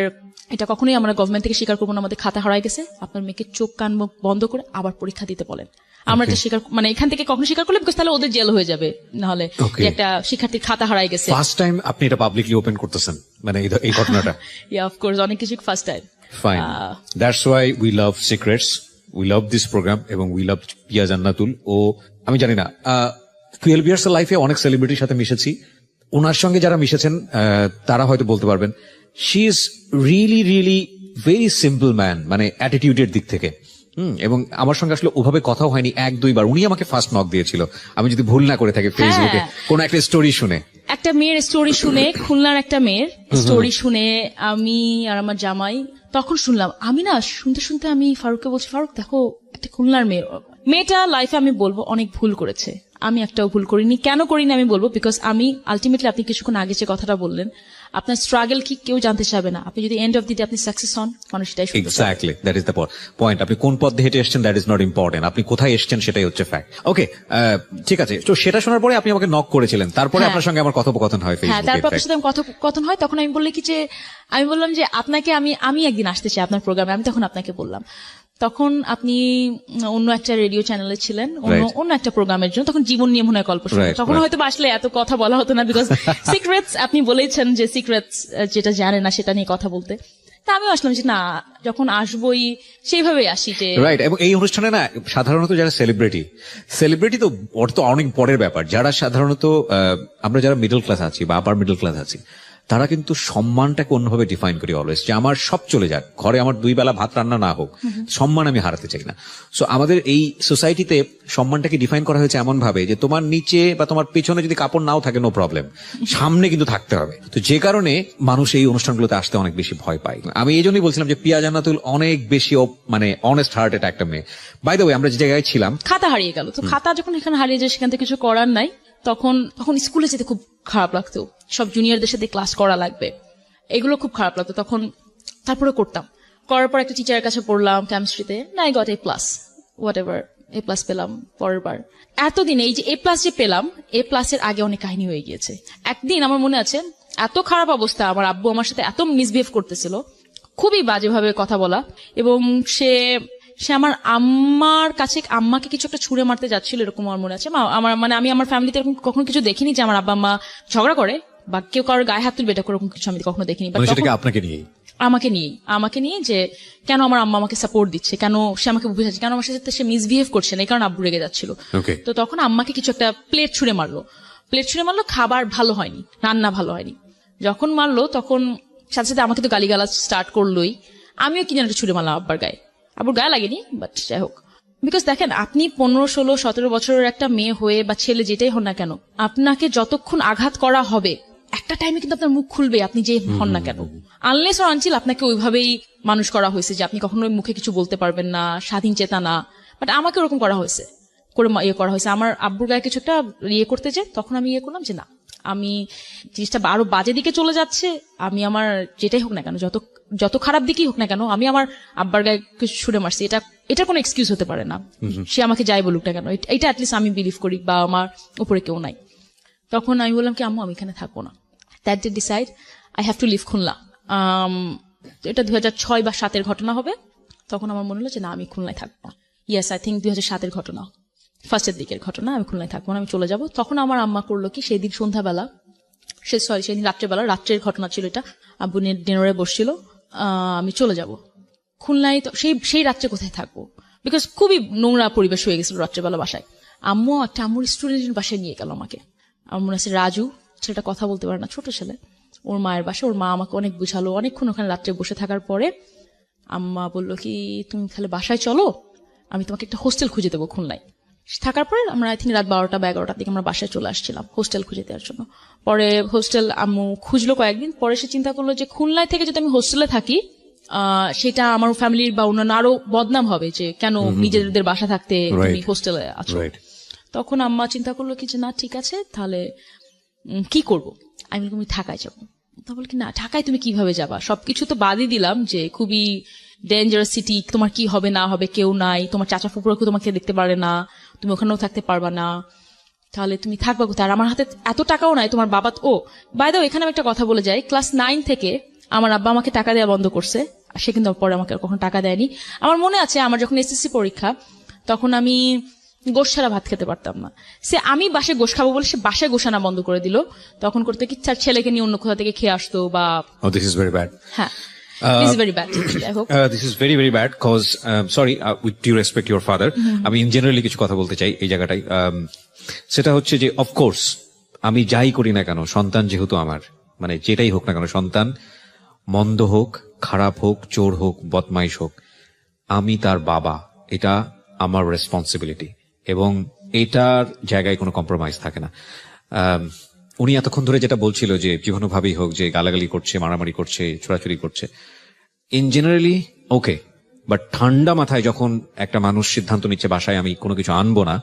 এটা কখনোই আমরা গভর্নমেন্ট থেকে স্বীকার করবো না, আমাদের খাতা হারাই গেছে, আপনার মেয়েকে চোখ কান মুখ বন্ধ করে আবার পরীক্ষা দিতে বলেন। আমরা এটা স্বীকার, মানে এখান থেকে কখনো স্বীকার করলে, বিকজ তাহলে ওদের জেল হয়ে যাবে, নাহলে যে একটা শিক্ষার্থীর খাতা হারাই গেছে। ফার্স্ট টাইম আপনি এটা পাবলিকলি ওপেন করতেছেন, মানে এই ঘটনাটা? ইয়া, অফ কোর্স, অনেক কিছু first time. Fine, that's why we love secrets, we love this programme, এবং উই লাভ পিয়া জান্নাতুল। ও আমি জানি না, 12 ইয়ার্স এর লাইফে অনেক সেলিব্রিটির সাথে মিশেছি, ওনার সঙ্গে যারা মিশেছেন তারা হয়তো বলতে পারবেন she is really really very simple man, মানে অ্যাটিটিউডের দিক থেকে। এবং আমার সঙ্গে আসলে ওভাবে কথাও হয়নি, 1-2 বার। উনি আমাকে ফার্স্ট নক দিয়েছিল, আমি যদি ভুল না করে থাকি, ফেসবুকে কোন একটা স্টোরি শুনে, একটা মেয়ের স্টোরি শুনে, খুলনার একটা মেয়ের স্টোরি শুনে আমি আর আমার জামাই তখন শুনলাম। আমি না শুনতে শুনতে আমি ফারুককে বলছি, ফারুক দেখো, একটা খুলনার মেয়েটা লাইফে আমি বলবো অনেক ভুল করেছে, আমি একটাও ভুল করিনি। কেন করিনি আমি বলবো, বিকজ আমি আলটিমেটলি, আপনি কিছুক্ষণ আগে যে কথাটা বললেন, আপনার স্ট্রাগল কি কেউ জানতে চাবে না, আপনি যদি এন্ড অফ দি ডে আপনি সাকসেস হন, মানুষ সেটাই শুনতে চায়। Exactly, that is the point. আপনি কোন পথ হেঁটে এসেছেন দ্যাট ইজ নট ইম্পর্টেন্ট, আপনি কোথায় এসেছেন সেটাই হচ্ছে ফ্যাক্ট। ওকে, ঠিক আছে। তো সেটা শোনার পরে আপনি আমাকে নক করেছিলেন, তারপরে আপনার সঙ্গে আমার কথোপকথন হয় হ্যাঁ, তারপর আপনার সাথে কথোপকথন হয়। তখন আমি বললি কি যে, আমি বললাম যে আপনাকে আমি একদিন আসতে চাই আপনার প্রোগ্রামে। আমি তখন আপনাকে বললাম, তখন আপনি অন্য একটা রেডিও চ্যানেলে ছিলেন, অন্য একটা প্রোগ্রামের জন্য, তখন জীবন নিয়ে মনে হয় গল্প শুনতেন। তখন হয়তো আসলে এত কথা বলা হতো না, বিকজ সিক্রেটস, আপনি বলেছেন যে সিক্রেটস যেটা জানে না সেটা নিয়ে কথা বলতে। তা আমিও আসলাম যে না, যখন আসবোই সেইভাবেই আসি যে রাইট। এবং এই অনুষ্ঠানে না সাধারণত যারা সেলিব্রিটি তো ওর তো অনেক পরের ব্যাপার, যারা সাধারণত আমরা যারা মিডল ক্লাস আছি বা আপার মিডল ক্লাস আছি, তারা কিন্তু সম্মানটাকে অন্যভাবে ডিফাইন করি অলওয়েজ, যে আমার সব চলে যাক, ঘরে আমার 2 বেলা ভাত রান্না না হোক, সম্মান আমি হারাতে চাই না। সো আমাদের এই সোসাইটিতে সম্মানটাকে ডিফাইন করা হয়েছে এমন ভাবে যে তোমার নিচে বা তোমার পেছনে যদি কাপড় নাও থাকে নো প্রবলেম, সামনে কিন্তু থাকতে হবে। তো যে কারণে মানুষ এই অনুষ্ঠানগুলোতে আসতে অনেক বেশি ভয় পায়। আমি এই জন্যই বলছিলাম যে পিয়া জান্নাতুল অনেক বেশি মানে অনেস্ট হার্টেড একটা মেয়ে। বাই দ্য ওয়ে, আমরা যে জায়গায় ছিলাম, খাতা হারিয়ে গেল, তো খাতা যখন এখানে হারিয়ে যায়, সেখান থেকে কিছু করার নাই। তখন স্কুলে যেতে খুব খারাপ লাগতো, সব জুনিয়রদের সাথে ক্লাস করা লাগবে, এগুলো খুব খারাপ লাগতো তখন। তারপরে করতাম, করার পর একটা টিচারের কাছে পড়লাম কেমিস্ট্রিতে, না I got A+, what ever, A+ পেলাম পরের বার। এতদিন এই যে A+ যে পেলাম, A+ এর আগে অনেক কাহিনী হয়ে গিয়েছে। একদিন আমার মনে আছে, এত খারাপ অবস্থা, আমার আব্বু আমার সাথে এত মিসবিহেভ করতেছিল, খুবই বাজেভাবে কথা বলা, এবং সে আমার আম্মার কাছে, আম্মাকে কিছু একটা ছুঁড়ে মারতে যাচ্ছিল, এরকম আমার মনে আছে। আমি আমার ফ্যামিলিতে এরকম কখনো কিছু দেখিনি যে আমার আব্বা আম্মা ঝগড়া করে বা কেউ কারোর গায়ে হাত তুলবে, এটা এরকম কিছু আমি কখনো দেখিনি। আপনাকে নিয়ে আমাকে নিয়ে যে কেন আমার আম্মা আমাকে সাপোর্ট দিচ্ছে, কেন সে আমাকে বুঝাচ্ছে, কেন আমার সাথে সে মিসবিহেভ করছে না, এই কারণে আব্বু রেগে যাচ্ছিল। Okay. তো তখন আম্মাকে কিছু একটা প্লেট ছুঁড়ে মারলো, খাবার ভালো হয়নি, রান্না ভালো হয়নি। যখন মারলো তখন সাথে সাথে আমাকে তো গালিগালাজ স্টার্ট করলোই, আমিও কি জানি ছুঁড়ে মারলাম আব্বার গায়ে। আব্বুর গায়ে লাগেনি, বাট যাই হোক। বিকজ দেখেন, আপনি 15, 16, 17 বছরের একটা মেয়ে হয়ে বা ছেলে যেটাই হন না কেন, আপনাকে যতক্ষণ আঘাত করা হবে একটা টাইমে কিন্তু আপনার মুখ খুলবে, আপনি যে হন না কেন। আনলেস অর আনটিল আপনাকে ওইভাবেই মানুষ করা হয়েছে যে আপনি কখনোই মুখে কিছু বলতে পারবেন না, স্বাধীন চেতা না। বাট আমাকে ওরকম করা হয়েছে, করা হয়েছে। আমার আব্বুর গায়ে কিছু একটা করতে যে তখন আমি করলাম যে না, আমি জিনিসটা আরো বাজে দিকে চলে যাচ্ছে, আমি আমার যেটাই হোক না কেন, যত খারাপ দিকেই হোক না কেন, আমি আমার আব্বার গায়ে কিছু ছুড়ে মারছি, এটা কোনো এক্সকিউজ হতে পারে না। সে আমাকে যাই বলুক না কেন, এটা অ্যাটলিস্ট আমি বিলিভ করি, বা আমার উপরে কেউ নাই। তখন আমি বললাম কি, আম্মু আমি এখানে থাকবো না। That day decide I have to leave Khulna. এটা 2006 বা 2007 ঘটনা হবে। তখন আমার মনে হলো যে না, আমি খুলনায় থাকবো না। ইয়েস, আই থিঙ্ক 2007 ঘটনা, ফার্স্টের দিকের ঘটনা। আমি খুলনায় থাকবো না, আমি চলে যাব। তখন আমার আম্মা করলো কি, সেই দিন সন্ধ্যাবেলা, সেদিন রাত্রের ঘটনা ছিল এটা। আব্বু ডিনারে বসছিল, আমি চলে যাব খুলনায়। তো সেই রাত্রে কোথায় থাকবো, বিকজ খুবই নোংরা পরিবেশ হয়ে গেছিল রাত্রেবেলা বাসায়। আম্মুর স্টুডেন্টের বাসায় নিয়ে গেল আমাকে। আমার মনে আছে রাজু, ছেলেটা কথা বলতে পারে না, ছোট ছেলে, ওর মায়ের বাসায়। ওর মা আমাকে অনেক বুঝালো। অনেকক্ষণ ওখানে রাত্রে বসে থাকার পরে আম্মা বললো কি, তুমি তাহলে বাসায় চলো, আমি তোমাকে একটা হোস্টেল খুঁজে দেবো খুলনায়। থাকার পরে আমরা আই থিঙ্ক রাত 12টা বা 11টার দিকে আমরা বাসায় চলে আসছিলাম হোস্টেল খুঁজে দেওয়ার জন্য। পরে হোস্টেল আম্মু খুঁজলো কয়েকদিন, পরে সে চিন্তা করলো যে খুলনায় থেকে যদি আমি হোস্টেলে থাকি, সেটা আমার ফ্যামিলির বা অন্যান্য আরো বদনাম হবে, যে কেন নিজেদের বাসা থাকতে তুমি হোস্টেলে আছো। তখন আম্মা চিন্তা করলো কি যে না, ঠিক আছে, তাহলে কি করবো। আমি বললাম আমি ঢাকায় যাবো। তা বল কি, না ঢাকায় তুমি কিভাবে যাবা, সবকিছু তো বাদই দিলাম, যে খুবই ডেঞ্জারাস সিটি, তোমার কি হবে না হবে, কেউ নাই, তোমার চাচা ফুপুরাকে তোমাকে দেখতে পারে না, তুমি ওখানেও থাকতে পারবা না, তাহলে তুমি থাকবা কোথায়? আর আমার হাতে এত টাকাও নাই, তোমার বাবা। ও বাই দ্য ওয়ে, এখানে আমি একটা কথা বলে যাই, ক্লাস 9 থেকে আমার আব্বা আমাকে টাকা দেওয়া বন্ধ করছে। সে কিন্তু পরে আমাকে কখন টাকা দেয়নি। আমার মনে আছে, আমার যখন এসএসসি পরীক্ষা, তখন আমি গোশ ছাড়া ভাত খেতে পারতাম না। আমি বাসায় গোশ খাবো বলে সে বাসায় গোশ আনা বন্ধ করে দিল। তখন করতে কি, ছেলেকে নিয়ে অন্য কোথা থেকে খেয়ে আসতো বা। This is very bad. হ্যাঁ, this is very bad. I hope. This is very very bad cause sorry with due respect your father, আমি ইন জেনারেলি কিছু কথা বলতে চাই এই জায়গাটাই। সেটা হচ্ছে যে অফকোর্স আমি যাই করি না কেন, সন্তান যেহেতু আমার, মানে যেটাই হোক না কেন, সন্তান মন্দ হোক, খারাপ হোক, চোর হোক, বদমাইশ হোক, আমি তার বাবা, এটা আমার রেসপন্সিবিলিটি, এবং এটার জায়গায় কোনো কম্প্রোমাইজ থাকে না। উনি এতক্ষণ ধরে যেটা বলছিল যে যেভাবে ভাবেই হোক, যে গালাগালি করছে, মারামারি করছে, ছোড়াছুড়ি করছে, ইন জেনারেলি ওকে, বাট ঠান্ডা মাথায় যখন একটা মানুষ সিদ্ধান্ত নিচ্ছে বাসায় আমি কোনো কিছু আনবো না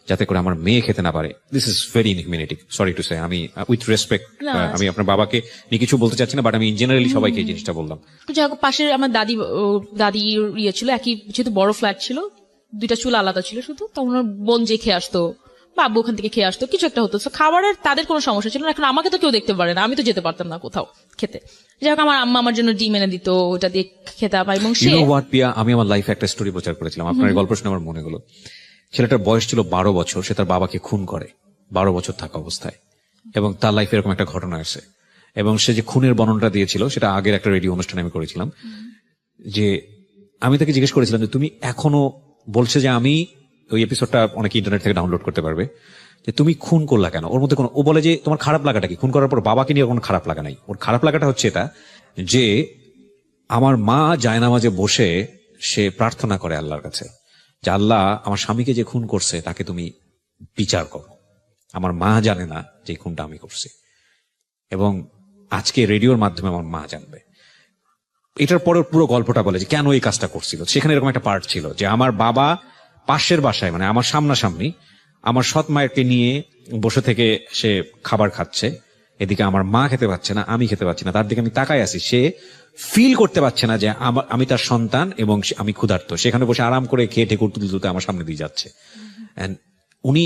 যাতে করে আমার মেয়ে খেতে না পারে, this is very ইনহিউম্যানিটি, sorry to সে। আমি উইথ রেসপেক্ট, আমি আপনার বাবাকে নিয়ে কিছু বলতে চাচ্ছি না, বাট আমি ইন জেনারেলি সবাইকে এই জিনিসটা বললাম। পাশের আমার দাদি ছিল, একই যেহেতু বড় ফ্ল্যাট ছিল, 2টা চুলা আলাদা ছিল শুধু, তখন ওর বোন যে খেয়ে আসতো বা আব্বু ওখান থেকে খেয়ে আসতো, কিছু একটা হতো। খাবারের তাদের কোনো সমস্যা ছিল না। এখন আমাকে তো কেউ দেখতে পারে না, আমি তো যেতে পারতাম না কোথাও খেতে। যাই হোক, আমার আম্মা আমার জন্য ডিম এনে দিত, ওটা দিয়ে খেতাম। এবং আমি আমার লাইফে একটা স্টোরি প্রচার করেছিলাম, আপনার গল্প শুনে আমার মনে হলো, ছেলেটার বয়স ছিল 12 বছর, সে তার বাবাকে খুন করে 12 বছর থাকা অবস্থায়, এবং তার লাইফে এরকম একটা ঘটনা আছে। এবং সে যে খুনের বর্ণনটা দিয়েছিল, সেটা আগের একটা রেডিও অনুষ্ঠানে আমি করেছিলাম, যে আমি তাকে জিজ্ঞেস করেছিলাম যে তুমি এখনো, বলছে যে আমি, ওই এপিসোডটা অনেকে ইন্টারনেট থেকে ডাউনলোড করতে পারবে, যে তুমি খুন করলা কেন, ওর মধ্যে কোনো, ও বলে যে তোমার খারাপ লাগাটা কি, খুন করার পর বাবাকে নিয়ে কোনো খারাপ লাগা নাই, ওর খারাপ লাগাটা হচ্ছে এটা যে আমার মা জায়নামাজে বসে সে প্রার্থনা করে আল্লাহর কাছে যে আল্লাহ, আমার স্বামীকে যে খুন করছে তাকে তুমি বিচার করো, আমার মা জানে না যে খুনটা আমি করছি, এবং আজকে রেডিওর মাধ্যমে আমার মা জানবে। এটার পরে পুরো গল্পটা বলে যে কেন এই কাজটা করছিল। সেখানে এরকম একটা পার্ট ছিল যে আমার বাবা পাশের বাসায়, মানে আমার সামনাসামনি, আমার সৎ মায়েরকে নিয়ে বসে থেকে সে খাবার খাচ্ছে, এদিকে আমার মা খেতে পাচ্ছে না, আমি খেতে পাচ্ছি না, তার দিকে আমি তাকাই আছি, সে ফিল করতে পারছে না যে আমি তার সন্তান এবং আমি ক্ষুধার্ত। সেখানে বসে আরাম করে খেয়ে ঠেকুর তুলতে তুলতে আমার সামনে দিয়ে যাচ্ছে। উনি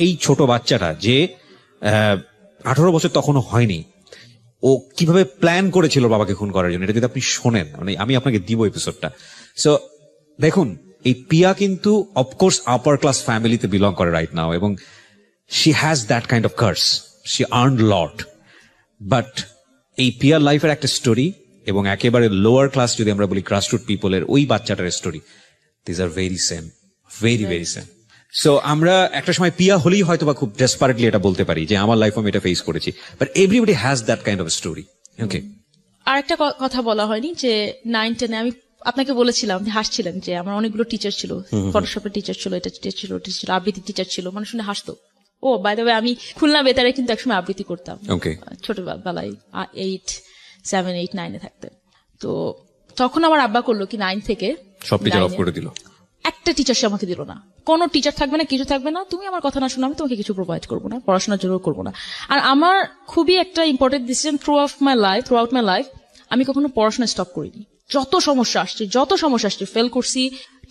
এই ছোট বাচ্চাটা যে 18 বছর তখনও হয়নি, ও কিভাবে প্ল্যান করেছিল বাবাকে খুন করার জন্য, এটা যদি আপনি শোনেন, মানে আমি আপনাকে দিব এপিসোডটা। সো দেখুন, এই পিয়া কিন্তু অফকোর্স আপার ক্লাস ফ্যামিলিতে বিলং করে রাইট নাও, এবং she has that kind of curse, she earned lot. But এই পিয়ার লাইফের একটা স্টোরি, এবং একেবারে লোয়ার ক্লাস যদি আমরা বলি গ্রাসরুট পিপলের ওই বাচ্চাটার story, this are very same, very same. So আমরা একটা সময় পিয়া হলেই হয়তো বা খুব ডেসপারেটলি এটা বলতে পারি যে আমার লাইফে আমি এটা ফেস করেছি, but everybody has that kind of story. Okay, আর একটা কথা বলা হয়নি যে 9-10 আমি আপনাকে বলেছিলাম যে হাসছিলেন যে আমার অনেকগুলো টিচার ছিল, ফটোশপের টিচার ছিল, এটা টিচার ছিল, ওটা ছিল, আবৃত্তি টিচার ছিল, মানুষ শুনে হাসতো। ও বাই দ্য ওয়ে আমি খুলনা বেতারে কিন্তু একসময় আবৃত্তি করতাম ওকে, ছোটবেলায় 7, 8, 9 থাকতে। তো তখন আমার আব্বা করলো কি 9 থেকে সব টিচার অফ 9 করে দিল। একটা টিচার সে আমাকে দিল না, কোনো টিচার থাকবে না, কিছু থাকবে না, তুমি আমার কথা না শুনে আমি তোমাকে কিছু প্রোভাইড করবো না, পড়াশোনার জন্য করবো না। আর আমার খুবই একটা important decision through out my life, আমি কখনো পড়াশোনা স্টপ করিনি। যত সমস্যা আসছে ফেল করছি,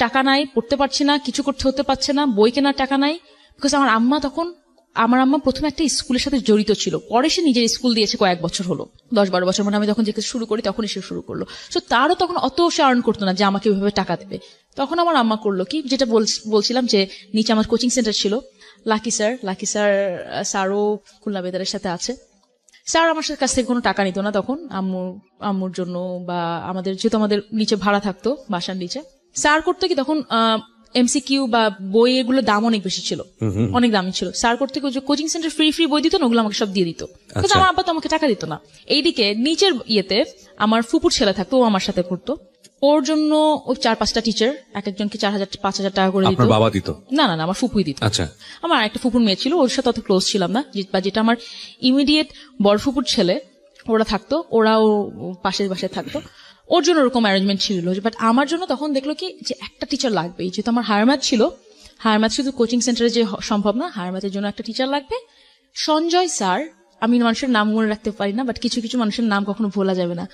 টাকা নাই, পড়তে পারছি না, কিছু করতে হতে পারছে না, বই কেনার টাকা নাই, বিকজ আমার আম্মা প্রথমে একটা স্কুলের সাথে জড়িত ছিল, পরে সে নিজের স্কুল দিয়েছে কয়েক বছর হলো, 10-12 বছর, মানে আমি যখন যেতে শুরু করি তখনই সে শুরু করলো। সো তারও তখন অত সে আর্ন করতো না যে আমাকে ওইভাবে টাকা দেবে। তখন আমার আম্মা করলো কি, যেটা বলছিলাম যে নিচে আমার কোচিং সেন্টার ছিল, লাকি স্যারও খুলনা বেতারের সাথে আছে। স্যার আমার কাছ থেকে কোনো টাকা নিত না তখন, আম্মুর জন্য বা আমাদের, যেহেতু আমাদের নিচে ভাড়া থাকতো বাসার নিচে। স্যার করতো কি তখন এমসিকিউ বা বই এগুলো দাম অনেক বেশি ছিল, অনেক দামি ছিল। স্যার করতে কোচিং সেন্টার ফ্রি বই দিত না, ওগুলো আমাকে সব দিয়ে দিত, কিন্তু আমার আব্বা তো আমাকে টাকা দিত না। এইদিকে নিচের ইয়েতে আমার ফুপুর ছেলে থাকতো, ও আমার সাথে পড়তো, ওর জন্য ওই 4-5টা টিচার এক একজনকে 4,000-5,000 টাকা করে দিত। আপনার বাবা দিত? না, আমার ফুপুই দিত। আচ্ছা। আমার একটা ফুপুর মেয়ে ছিল, ওর সাথে অত ক্লোজ ছিলাম না, বা যেটা আমার ইমিডিয়েট বড় ফুপুর ছেলে ওরা থাকতো, ওরাও পাশের বাসায় থাকতো, ওর জন্য ওরকম অ্যারেঞ্জমেন্ট ছিল। বাট আমার জন্য তখন দেখলো কি যে একটা টিচার লাগবে, যেহেতু আমার হায়ার ম্যাথ ছিল, হায়ার ম্যাথ শুধু কোচিং সেন্টারে যে সম্ভব না, হায়ার ম্যাথের জন্য একটা টিচার লাগবে। সঞ্জয় স্যার, আমি মানুষের নাম মনে রাখতে পারি না, বাট কিছু কিছু মানুষের নাম কখনো ভোলা যাবে না,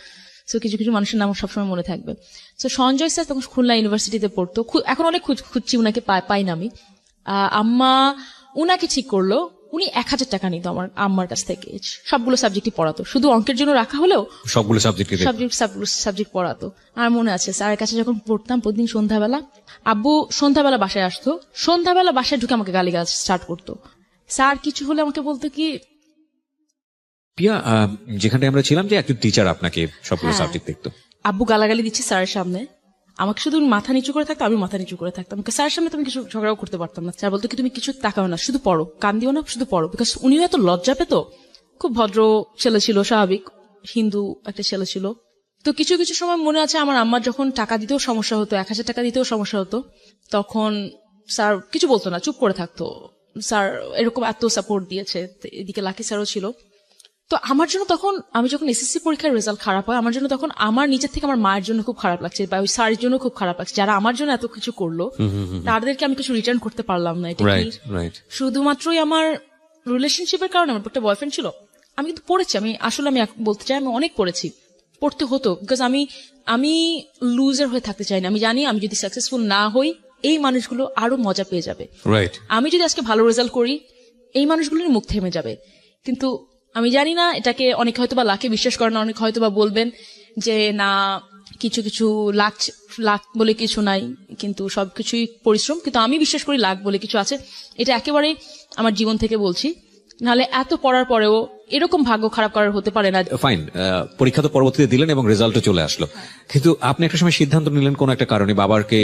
সো কিছু কিছু মানুষের নাম সবসময় মনে থাকবে। সো সঞ্জয় স্যার তখন খুলনা ইউনিভার্সিটিতে পড়তো, এখন অনেক খুঁজছি উনাকে, পাই না আমি। আম্মা উনাকে ঠিক করলো, উনি 1,000 টাকা নিত আমার আম্মার কাছ থেকে, সবগুলো সাবজেক্টই পড়াতো, শুধু অঙ্কের জন্য রাখা হলেও সবগুলো সাবজেক্ট পড়াতো। আর মনে আছে স্যারের কাছে যখন পড়তাম প্রতিদিন সন্ধ্যাবেলা, আব্বু সন্ধ্যাবেলা বাসায় আসতো, সন্ধ্যাবেলা বাসায় ঢুকে আমাকে গালিগালাজ স্টার্ট করতো। স্যার কিছু হলে আমাকে বলতো কি, পিয়া যেখানে আমরা ছিলাম যে একজন টিচার আপনাকে সবগুলো সাবজেক্ট দেখতো, আব্বু গালাগালি দিচ্ছে স্যারের সামনে, আমাকে শুধু মাথা নিচু করে থাকতো, আমি মাথা নিচু করে থাকতাম, স্যারের সামনে তুমি কিছু ঝগড়াও করতে পারতাম না। স্যার বলতো কি তুমি কিছু তাকাও না, শুধু পড়ো, কান দিও না, শুধু পড়ো, বিকজ উনিও এত লজ্জা পেত। খুব ভদ্র ছেলে ছিল, স্বাভাবিক হিন্দু একটা ছেলে ছিল। তো কিছু কিছু সময় মনে আছে আমার আম্মার যখন টাকা দিতেও সমস্যা হতো, 1,000 টাকা দিতেও সমস্যা হতো, তখন স্যার কিছু বলতো না, চুপ করে থাকতো। স্যার এরকম এত সাপোর্ট দিয়েছে, এদিকে লাকি স্যারও ছিল। তো আমার জন্য তখন, আমি যখন এসএসসি পরীক্ষার রেজাল্ট খারাপ হয়, আমার জন্য তখন আমার নিজের থেকে আমার মায়ের জন্য খুব খারাপ লাগছে, বা ওই স্যারের জন্য খুব খারাপ লাগছে, যারা আমার জন্য এত কিছু করলো তাদেরকে আমি কিছু রিটার্ন করতে পারলাম না। এটা কি শুধুমাত্রই আমার রিলেশনশিপের কারণে? আমার একটা বয়ফ্রেন্ড ছিল, আমি কিন্তু পড়েছি, আমি বলতে চাই আমি অনেক পড়েছি, পড়তে হতো, বিকজ আমি লুজার হয়ে থাকতে চাই না। আমি জানি আমি যদি সাকসেসফুল না হই, এই মানুষগুলো আরো মজা পেয়ে যাবে। আমি যদি আজকে ভালো রেজাল্ট করি, এই মানুষগুলোর মুখ থেমে যাবে। কিন্তু আমি জানি না, এটাকে অনেকে হয়তো বা লাখে বিশ্বাস করে না, অনেক হয়তো বা বলবেন যে না কিছু কিছু লাখ বলে কিছু নাই, কিন্তু সবকিছুই পরিশ্রম। কিন্তু আমি বিশ্বাস করি লাখ বলে কিছু আছে, এটা একেবারেই আমার জীবন থেকে বলছি। নাহলে এত পড়ার পরেও এরকম ভাগ্য খারাপ করার হতে পারে না। ফাইন, পরীক্ষা তো পরবর্তীতে দিলেন এবং রেজাল্টও চলে আসলো, কিন্তু আপনি একটা সময় সিদ্ধান্ত নিলেন কোন একটা কারণে বাবাকে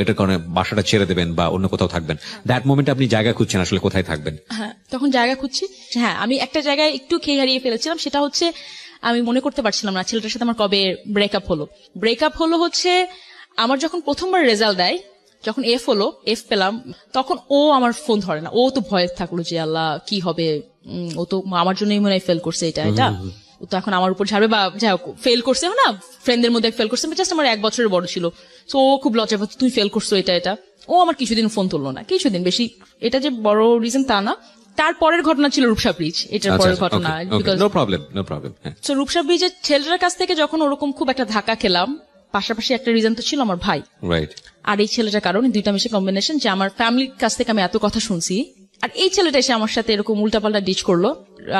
এটার কারণে বাসাটা ছেড়ে দেবেন বা অন্য কোথাও থাকবেন। দ্যাট মোমেন্টে আপনি জায়গা খুঁজছেন আসলে কোথায় থাকবেন। হ্যাঁ, তখন জায়গা খুঁজছি। হ্যাঁ, আমি একটা জায়গায় একটু খেয়ে হারিয়ে ফেলেছিলাম, সেটা হচ্ছে আমি মনে করতে পারছিলাম না ছেলেটার সাথে আমার কবে ব্রেকআপ হলো হচ্ছে আমার যখন প্রথমবার রেজাল্ট দেয়, যখন এফ পেলাম, তখন ও আমার ফোন ধরে না, ও তো ভয়ে থাকলো যে আল্লাহ কি হবে, ও তো আমার জন্যই মনে হয় ফেল করছে, এটা ও তো এখন আমার উপর ঝাড়বে, বা যাই হোক ফেল করছে না, ফ্রেন্ডদের মধ্যে ফেল করছে, জাস্ট আমার 1 বছরের বড় ছিল, তো ও খুব লজ্জা পাচ্ছে, তুমি ফেল করছো এটা। ও আমার কিছুদিন ফোন তুললো না, কিছুদিন, বেশি এটা যে বড় রিজন তা না। তারপরের ঘটনা ছিল রূপসা ব্রিজ, এটার পরের ঘটনা। রূপসা ব্রিজের ছেলেটার কাছ থেকে যখন ওরকম খুব একটা ধাক্কা খেলাম, পাশাপাশি একটা রিজন তো ছিল আমার ভাই, আর এই ছেলেটার কারণে, দুইটা মিশে কম্বিনেশন, যে আমার ফ্যামিলির কাছ থেকে আমি এত কথা শুনছি, আর এই ছেলেটা এসে আমার সাথে এরকম উল্টাপাল্টা ডিচ করলো,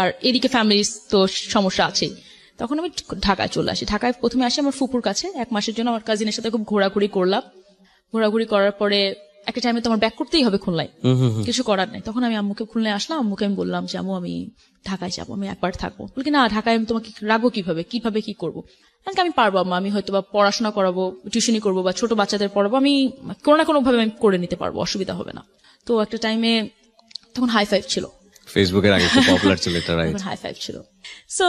আর এদিকে ফ্যামিলির তো সমস্যা আছেই। তখন আমি ঢাকায় চলে আসি। ঢাকায় প্রথমে আসি আমার ফুপুর কাছে 1 মাসের জন্য, আমার কাজিনের সাথে খুব ঘোরাঘুরি করলাম। ঘোরাঘুরি করার পরে একটা টাইমে তোমার ব্যাক করতেই হবে খুলনায়, কিছু করার নাই। তখন আমি আম্মুকে খুলনায় আসলাম, আম্মুকে আমি বললাম যে আম্মু আমি ঢাকায় যাবো, আমি একবার থাকবো। বলি না ঢাকায় আমি তোমাকে রাখবো কিভাবে কি করবো? আমি পারবো আম্মা, আমি হয়তো বা পড়াশোনা করাবো, টিউশনি করবো বা ছোট বাচ্চাদের পড়াবো, আমি কোনো না কোনো ভাবে আমি করে নিতে পারবো, অসুবিধা হবে না। তো একটা টাইমে তখন হাই ফাইভ ছিল, ফেসবুকের আগে খুব পপুলার ছিল এটা, রাইট? হাই ফাইভ ছিল। সো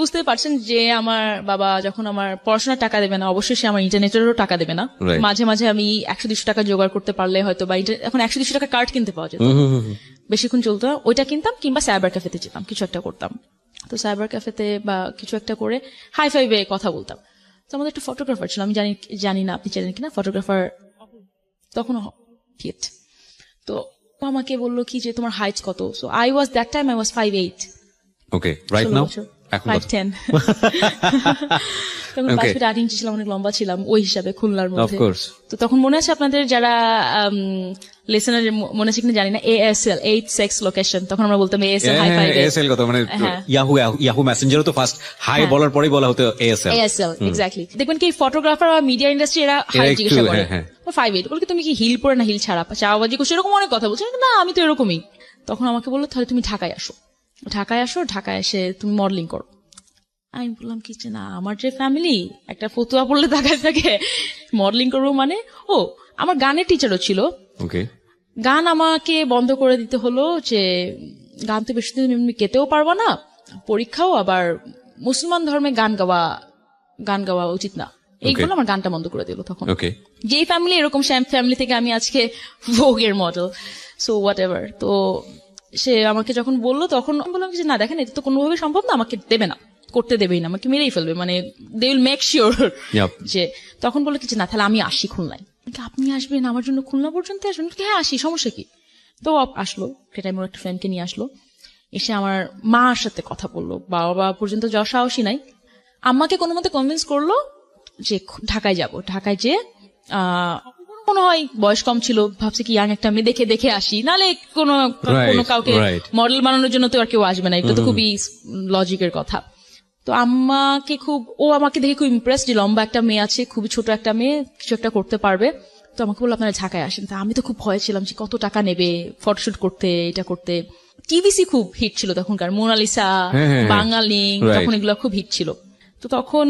বুঝতেই পারছেন যে আমার বাবা যখন আমার পড়াশোনার টাকা দেবে না, অবশ্যই সে আমার ইন্টারনেটেরও টাকা দেবে না। Right. মাঝে মাঝে আমি 100-200 টাকা জোগাড় করতে পারলে হয়তো বা এখন 100-200 টাকা কার্ড কিনতে পাওয়া যেত, বেশিক্ষণ চলতো না, ওইটা কিনতাম কিংবা সাইবার ক্যাফেতে যেতাম, কিছু একটা করতাম। তো সাইবার ক্যাফেতে বা কিছু একটা করে হাই ফাইভে কথা বলতাম। তো আমাদের একটা ফটোগ্রাফার ছিল, আমি জানি না আপনি জানেন কিনা, ফটোগ্রাফার তখন তো ও আমাকে বললো কি যে তোমার হাইট কত? So I was that time I was 5'8". Okay, right now এখন 5'10". তখন 5 ফিট 8 ইঞ্চি ছিলাম, অনেক লম্বা ছিলাম ওই হিসাবে খুলনার অফ মধ্যে। কোর্স। তো তখন মনে আছে আপনাদের যারা লিসেনার মনে আছে কিনা জানি না, ASL 8 সেক্স লোকেশন, তখন আমরা বলতাম ASL হাই ফাইভ। এএসএল কত মানে ইয়াহু মেসেঞ্জারও তো ফার্স্ট হাই বলার পরেই বলা হতো এএসএল। ASL exactly. দেখবেন কি ফটোগ্রাফার আর মিডিয়া ইন্ডাস্ট্রি এরা হাই জিজ্ঞাসা করে, 5'8". বলকে তুমি কি হিল পরে না হিল ছাড়া, চাওয়াবাজি করছো, এরকম অনেক কথা বলছে। না আমি তো এরকমই। তখন আমাকে বললো তাহলে তুমি ঢাকায় আসো, ঢাকায় এসে তুমি মডেলিং করো। আমি বললাম কি যে না, আমার যে ফ্যামিলি একটা ফতুয়া পড়লে তাকায় থাকে, মডেলিং করবো মানে। ও আমার গানের টিচারও ছিল, ওকে, গান আমাকে বন্ধ করে দিতে হলো যে গান তো বেশি দিন এমনি গেতেও পারবো না, পরীক্ষাও, আবার মুসলমান ধর্মে গান গাওয়া উচিত না, এইগুলো আমার গানটা বন্ধ করে দিল তখন। ওকে, যেই ফ্যামিলি এরকম ফ্যামিলি থেকে আমি আজকে ভোগের মডেল, সো হোয়াট এভার। তো সে আমাকে যখন বললো তখন বললাম যে না দেখেন এটা তো কোনোভাবে সম্ভব না, আমাকে দেবে না, করতে দেবেই না, আমাকে মেরেই ফেলবে, মানে দে উইল মেক শিওর যে। তখন বললো কি যে না তাহলে আমি আসি খুলনায়। আপনি আসবেন আমার জন্য খুলনা পর্যন্ত আসবেন? হ্যাঁ আসি, সমস্যা কি। তো আসলো, সেটা আমার একটা ফ্রেন্ডকে নিয়ে আসলো, এসে আমার মার সাথে কথা বললো, বাবা পর্যন্ত যাওয়ার সাহসই নাই। আম্মাকে কোনো মতে কনভিন্স করলো যে ঢাকায় যাব, ঢাকায় যে মনে হয় বয়স কম ছিল, ভাবছে কি ইয়াং একটা মেয়ে দেখে আসি, নালে কোনো কাউকে মডেল বানানোর জন্য তো আর কেউ আসবে না, এটা তো খুবই লজিকের কথা। তো আম্মাকে ও আমাকে দেখে খুব ইমপ্রেস যে লম্বা একটা মেয়ে আছে, খুবই ছোট একটা মেয়ে, কিছু একটা করতে পারবে। তো আমাকে বললো আপনারা ঢাকায় আসেন। তা আমি তো খুব ভয় ছিলাম যে কত টাকা নেবে ফটোশুট করতে, এটা করতে। টিভিসি খুব হিট ছিল তখনকার, মোনালিসা, বাঙালি, তখন এগুলো খুব হিট ছিল। তো তখন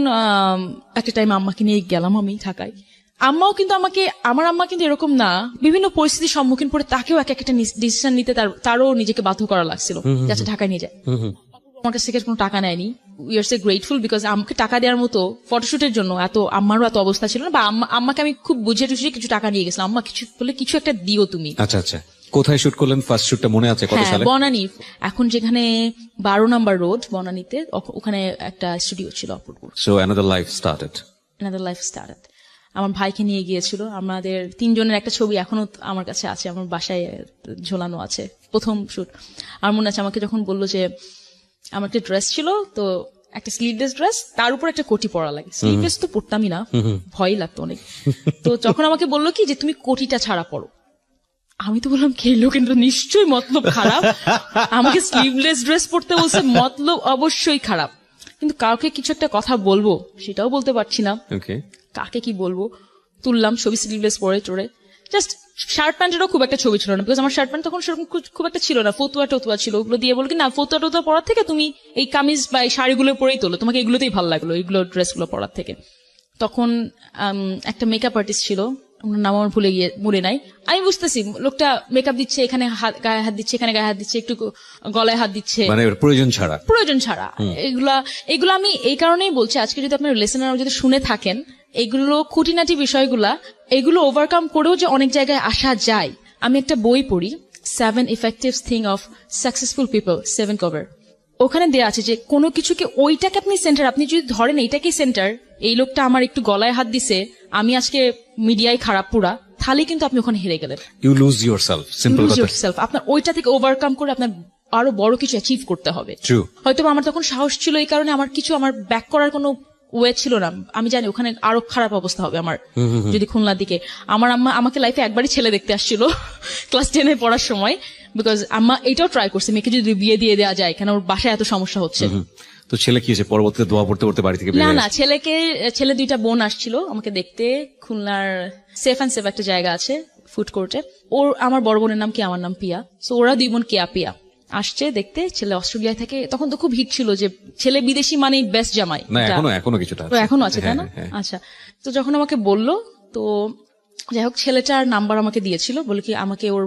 একটা টাইম আম্মাকে নিয়ে গেলাম আমি ঢাকায়। আমার আম্মা কিন্তু এরকম না, বিভিন্ন পরিস্থিতির সম্মুখীন পড়ে তাকেও একটা ডিসিশন নিতে তারও নিজেকে বাধ্য করা লাগছিল যাতে ঢাকায় নিয়ে যায়। আমার কাছ থেকে কোনো টাকা নেয়নি, we are say grateful, because আমাকে টাকা দেওয়ার মতো ফটোশুটের জন্য আমারও এত অবস্থা ছিল না, বা আম্মাকে আমি খুব বুঝিয়ে টুঝিয়ে কিছু টাকা নিয়ে গেছিলাম, আম্মা কিছু বলে কিছু একটা দিও তুমি। আচ্ছা আচ্ছা, কোথায় শুট করলেন ফার্স্ট শুটটা মনে আছে? কত সালে? বনানী, এখন যেখানে 12 নম্বর রোড বনানীতে, ওখানে একটা স্টুডিও ছিল অপূর্ব। So another life started. আমার ভাইকে নিয়ে গিয়েছিল, আমাদের 3 জনের একটা ছবি এখনো আমার কাছে আছে, আমার বাসায় ঝোলানো আছে, প্রথম শুট। আমার মনে আছে আমাকে যখন বললো যে আমার একটা ড্রেস ছিল, তো একটা স্লিভলেস ড্রেস, তার উপর একটা কোটি পরা লাগে। স্লিভলেস তো পরতামই না, ভয় লাগতো অনেক। তো যখন আমাকে বললো কি যে তুমি কোটিটা ছাড়া পরো, আমি তো বললাম খেলো কিন্তু নিশ্চয়ই মতলব খারাপ, আমাকে স্লিভলেস ড্রেস পরতে বলছে, মতলব অবশ্যই খারাপ। কিন্তু কাউকে কিছু একটা কথা বলবো সেটাও বলতে পারছি না, কাকে কি বলবো। তুললাম ছবি স্লিভলেস পরে চড়ে, জাস্ট শার্ট প্যান্টেরও খুব একটা ছবি ছিল না, বিকজ আমার শার্ট প্যান্ট তখন সেরকম খুব একটা ছিল না, ফতুয়া ছিল, ওগুলো দিয়ে বল কি না ফতুয়া পরার থেকে তুমি এই কামিজ বা এই শাড়িগুলো পরেই তোলো, তোমাকে এগুলোতেই ভালো লাগলো, এগুলো ড্রেসগুলো পরার থেকে। তখন একটা মেকআপ আর্টিস্ট ছিল, নাম আমার ভুলে নাই। আমি বুঝতেছি লোকটা মেকআপ দিচ্ছে, এখানে গায়ে হাত দিচ্ছে, এখানে গায়ে হাত দিচ্ছে, একটু গলায় হাত দিচ্ছে, মানে প্রয়োজন ছাড়া। এগুলো আমি এই কারণেই বলছি, আজকে যদি আপনার লিসেনার যদি শুনে থাকেন, এগুলো খুঁটিনাটি বিষয়গুলা, এগুলো ওভারকাম করেও যে অনেক জায়গায় আসা যায়। আমি একটা বই পড়ি, 7 effective thing of successful people, 7 cover, ওখানে দেয়া আছে যে কোনো কিছুকে ওইটাকে আপনি সেন্টার, আপনি যদি ধরেন এইটাকেই সেন্টার, এই লোকটা আমার একটু গলায় হাত দিছে, আমি আজকে মিডিয়ায় খারাপ পুরা, তাহলে কিন্তু আপনি ওখানে হেরে গেলেন। ইউ লুজ ইয়োরসেলফ, সিম্পল কথা। আপনার ওইটা থেকে ওভারকাম করে আপনার আরো বড় কিছু অ্যাচিভ করতে হবে। হয়তো আমার তখন সাহস ছিল, এই কারণে আমার ব্যাক করার কোনো ওয়ে ছিল না। আমি জানি ওখানে আরো খারাপ অবস্থা হবে আমার যদি খুলনার দিকে। আমার আম্মা আমাকে লাইফে একবারই ছেলে দেখতে আসছিল ক্লাস 10-এ পড়ার সময়, বিকজ আম্মা এটাও ট্রাই করছে মেয়েকে যদি বিয়ে দিয়ে দেওয়া যায়, কেন ওর বাসায় এত সমস্যা হচ্ছে। তো ছেলে কি হয়েছে পরবর্তীতে দোয়া পড়তে বাড়ি থেকে? না, ছেলে 2টা বোন আসছিল আমাকে দেখতে। খুলনার সেফ অ্যান্ড সেফ একটা জায়গা আছে, ফুড কোর্টে। ওর আমার বড় বোনের নাম কি, আমার নাম পিয়া। সো ওরা 2 বোন কেয়া পিয়া আসছে দেখতে। ছেলে অস্ট্রেলিয়ায় থাকে, তখন তো খুব হিট ছিল যে ছেলে বিদেশি মানে বেস্ট জামাই। না এখনো কিছুটা তো এখনো আছে তাই না? আচ্ছা, তো যখন আমাকে বললো, তো যাই হোক ছেলেটার নাম্বার আমাকে দিয়েছিল, বলে কি আমাকে ওর